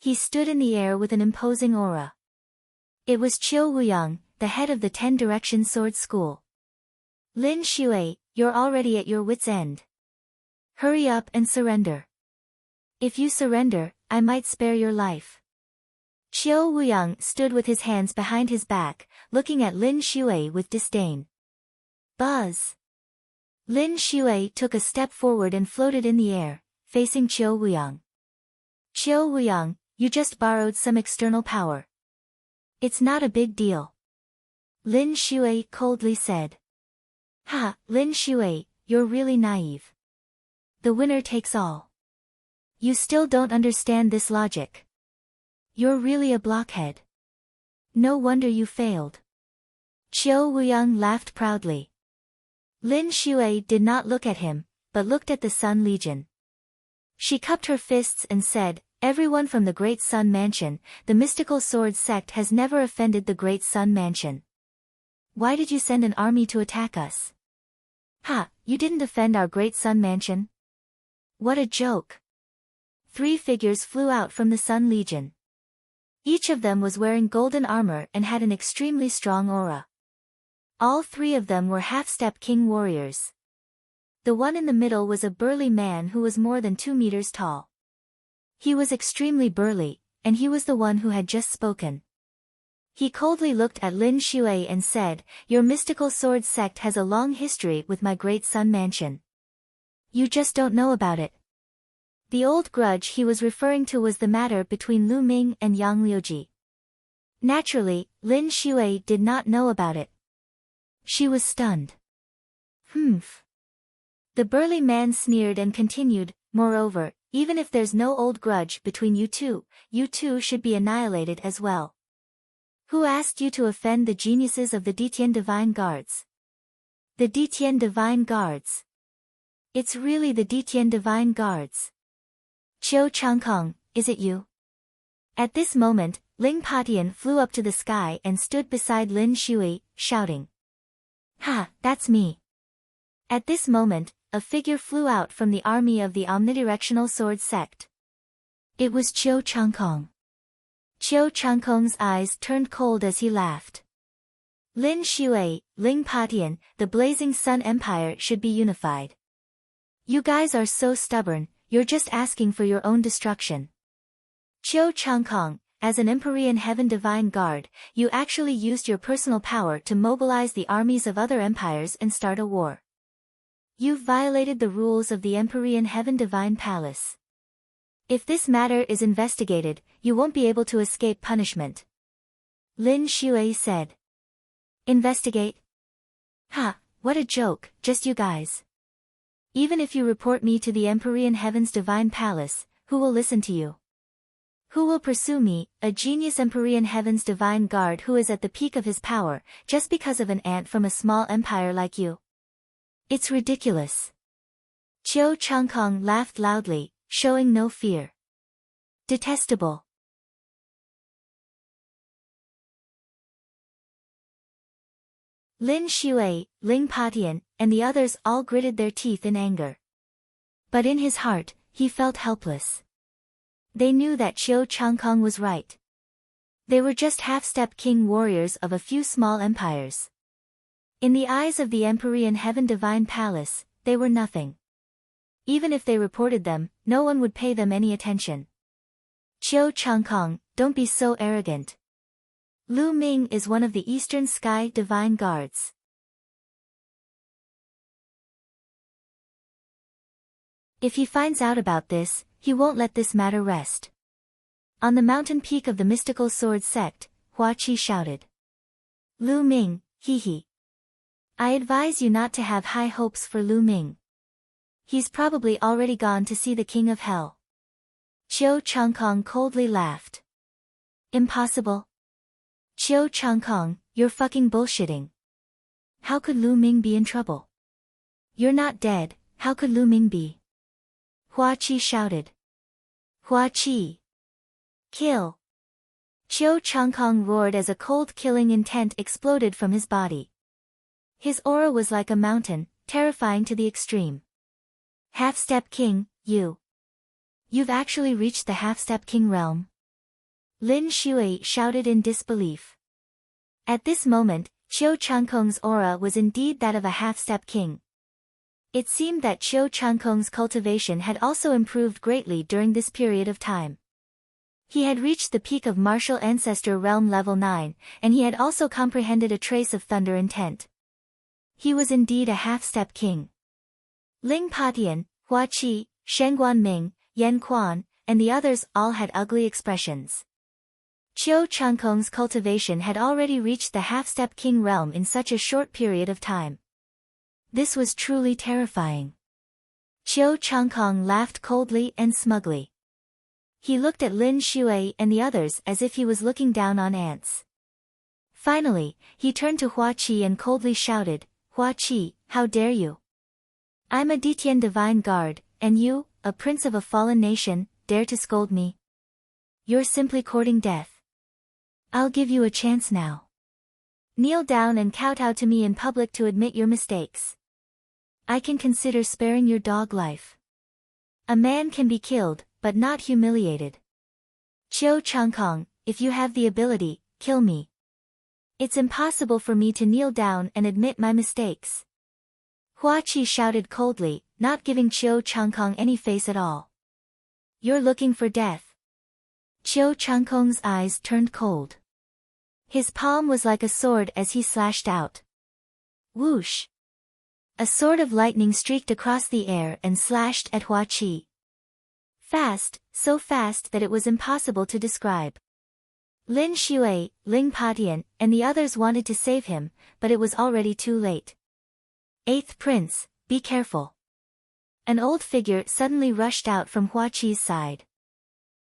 He stood in the air with an imposing aura. It was Qiu Wuyang, the head of the Ten Directions Sword School. Lin Shui, you're already at your wit's end. Hurry up and surrender. If you surrender, I might spare your life. Qiu Wuyang stood with his hands behind his back, looking at Lin Shui with disdain. Buzz! Lin Shui took a step forward and floated in the air, facing Qiu Wuyang. Qiu Wuyang, you just borrowed some external power. It's not a big deal. Lin Shui coldly said. Ha, Lin Shui, you're really naive. The winner takes all. You still don't understand this logic. You're really a blockhead. No wonder you failed. Qiu Wuyang laughed proudly. Lin Shui did not look at him, but looked at the Sun Legion. She cupped her fists and said, everyone from the Great Sun Mansion, the mystical sword sect has never offended the Great Sun Mansion. Why did you send an army to attack us? Ha, you didn't defend our Great Sun Mansion? What a joke. 3 figures flew out from the Sun Legion. Each of them was wearing golden armor and had an extremely strong aura. All 3 of them were half-step king warriors. The one in the middle was a burly man who was more than 2 meters tall. He was extremely burly, and he was the one who had just spoken. He coldly looked at Lin Shui and said, your mystical sword sect has a long history with my Great Sun Mansion. You just don't know about it. The old grudge he was referring to was the matter between Lu Ming and Yang Liuji. Naturally, Lin Shui did not know about it. She was stunned. Humph. The burly man sneered and continued, moreover, even if there's no old grudge between you two should be annihilated as well. Who asked you to offend the geniuses of the Ditian Divine Guards? The Ditian Divine Guards. It's really the Ditian Divine Guards. Qiu Changkong, is it you? At this moment, Ling Patian flew up to the sky and stood beside Lin Shui, shouting. Ha, that's me. At this moment, a figure flew out from the army of the omnidirectional sword sect. It was Qiu Changkong. Qiu Changkong's eyes turned cold as he laughed. Lin Shui, Ling Patian, the Blazing Sun Empire should be unified. You guys are so stubborn, you're just asking for your own destruction. Qiu Changkong, as an Empyrean Heaven Divine Guard, you actually used your personal power to mobilize the armies of other empires and start a war. You've violated the rules of the Empyrean Heaven Divine Palace. If this matter is investigated, you won't be able to escape punishment. Lin Shui said. Investigate? Ha, what a joke, just you guys. Even if you report me to the Empyrean Heaven's Divine Palace, who will listen to you? Who will pursue me, a genius Empyrean Heaven's Divine Guard who is at the peak of his power, just because of an ant from a small empire like you? It's ridiculous. Qiu Changkong laughed loudly, showing no fear. Detestable. Lin Shui, Ling Patian, and the others all gritted their teeth in anger. But in his heart, he felt helpless. They knew that Qiu Changkong was right. They were just half-step king warriors of a few small empires. In the eyes of the Empyrean Heaven Divine Palace, they were nothing. Even if they reported them, no one would pay them any attention. Qiu Changkong, don't be so arrogant. Lu Ming is one of the Eastern Sky Divine Guards. If he finds out about this, he won't let this matter rest. On the mountain peak of the mystical sword sect, Hua Qi shouted. Lu Ming, hee. I advise you not to have high hopes for Lu Ming. He's probably already gone to see the King of Hell. Qiu Changkong coldly laughed. Impossible. Qiu Changkong, you're fucking bullshitting. How could Lu Ming be in trouble? You're not dead, how could Lu Ming be? Hua Qi shouted. Hua Qi. Kill. Qiu Changkong roared as a cold killing intent exploded from his body. His aura was like a mountain, terrifying to the extreme. Half-step king, You've actually reached the half-step king realm? Lin Shui shouted in disbelief. At this moment, Qiu Changkong's aura was indeed that of a half-step king. It seemed that Qiu Changkong's cultivation had also improved greatly during this period of time. He had reached the peak of martial ancestor realm level 9, and he had also comprehended a trace of thunder intent. He was indeed a half-step king. Ling Patian, Hua Qi, Shen Guanming, Yan Quan, and the others all had ugly expressions. Chiu Changkong's cultivation had already reached the half-step king realm in such a short period of time. This was truly terrifying. Chiu Changkong laughed coldly and smugly. He looked at Lin Shui and the others as if he was looking down on ants. Finally, he turned to Hua Qi and coldly shouted, "Hua Qi, how dare you? I'm a Detian divine guard, and you, a prince of a fallen nation, dare to scold me? You're simply courting death. I'll give you a chance now. Kneel down and kowtow to me in public to admit your mistakes. I can consider sparing your dog life. A man can be killed, but not humiliated. Chiu Changkong, if you have the ability, kill me. It's impossible for me to kneel down and admit my mistakes." Hua Qi shouted coldly, not giving Chiu Changkong any face at all. "You're looking for death." Chiu Changkong's eyes turned cold. His palm was like a sword as he slashed out. Whoosh! A sword of lightning streaked across the air and slashed at Hua Qi. Fast, so fast that it was impossible to describe. Lin Shui, Ling Patian, and the others wanted to save him, but it was already too late. "Eighth Prince, be careful." An old figure suddenly rushed out from Hua Qi's side.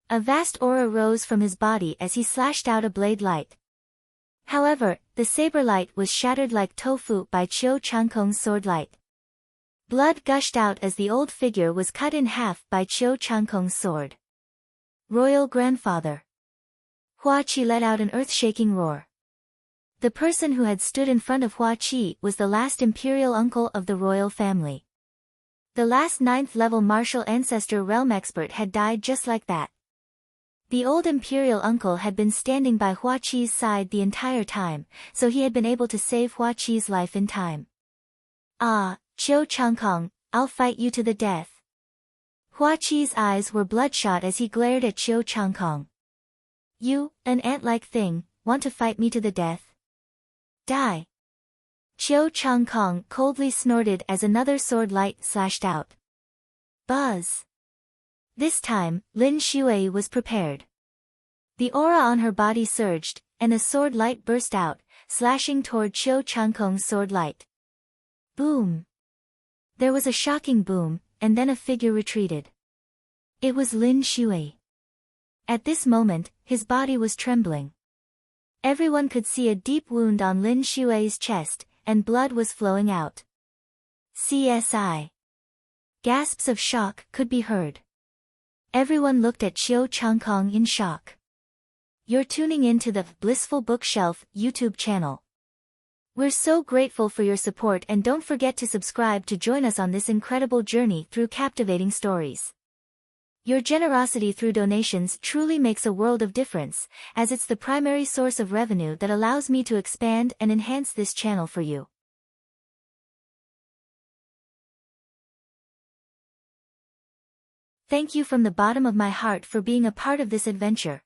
A vast aura rose from his body as he slashed out a blade light. However, the saber light was shattered like tofu by Chiu Changkong's sword light. Blood gushed out as the old figure was cut in half by Chiu Changkong's sword. "Royal Grandfather." Hua Qi let out an earth-shaking roar. The person who had stood in front of Hua Qi was the last imperial uncle of the royal family. The last 9th-level martial ancestor realm expert had died just like that. The old imperial uncle had been standing by Hua Qi's side the entire time, so he had been able to save Hua Qi's life in time. "Ah, Chiu Changkong, I'll fight you to the death." Hua Qi's eyes were bloodshot as he glared at Chiu Changkong. "You, an ant-like thing, want to fight me to the death? Die!" Chiu Changkong coldly snorted as another sword light slashed out. Buzz! This time, Lin Shui was prepared. The aura on her body surged, and a sword light burst out, slashing toward Chiu Changkong's sword light. Boom! There was a shocking boom, and then a figure retreated. It was Lin Shui. At this moment, his body was trembling. Everyone could see a deep wound on Lin Shui's chest, and blood was flowing out. CSI. Gasps of shock could be heard. Everyone looked at Chiu Changkong in shock. You're tuning in to the Blissful Bookshelf YouTube channel. We're so grateful for your support, and don't forget to subscribe to join us on this incredible journey through captivating stories. Your generosity through donations truly makes a world of difference, as it's the primary source of revenue that allows me to expand and enhance this channel for you. Thank you from the bottom of my heart for being a part of this adventure.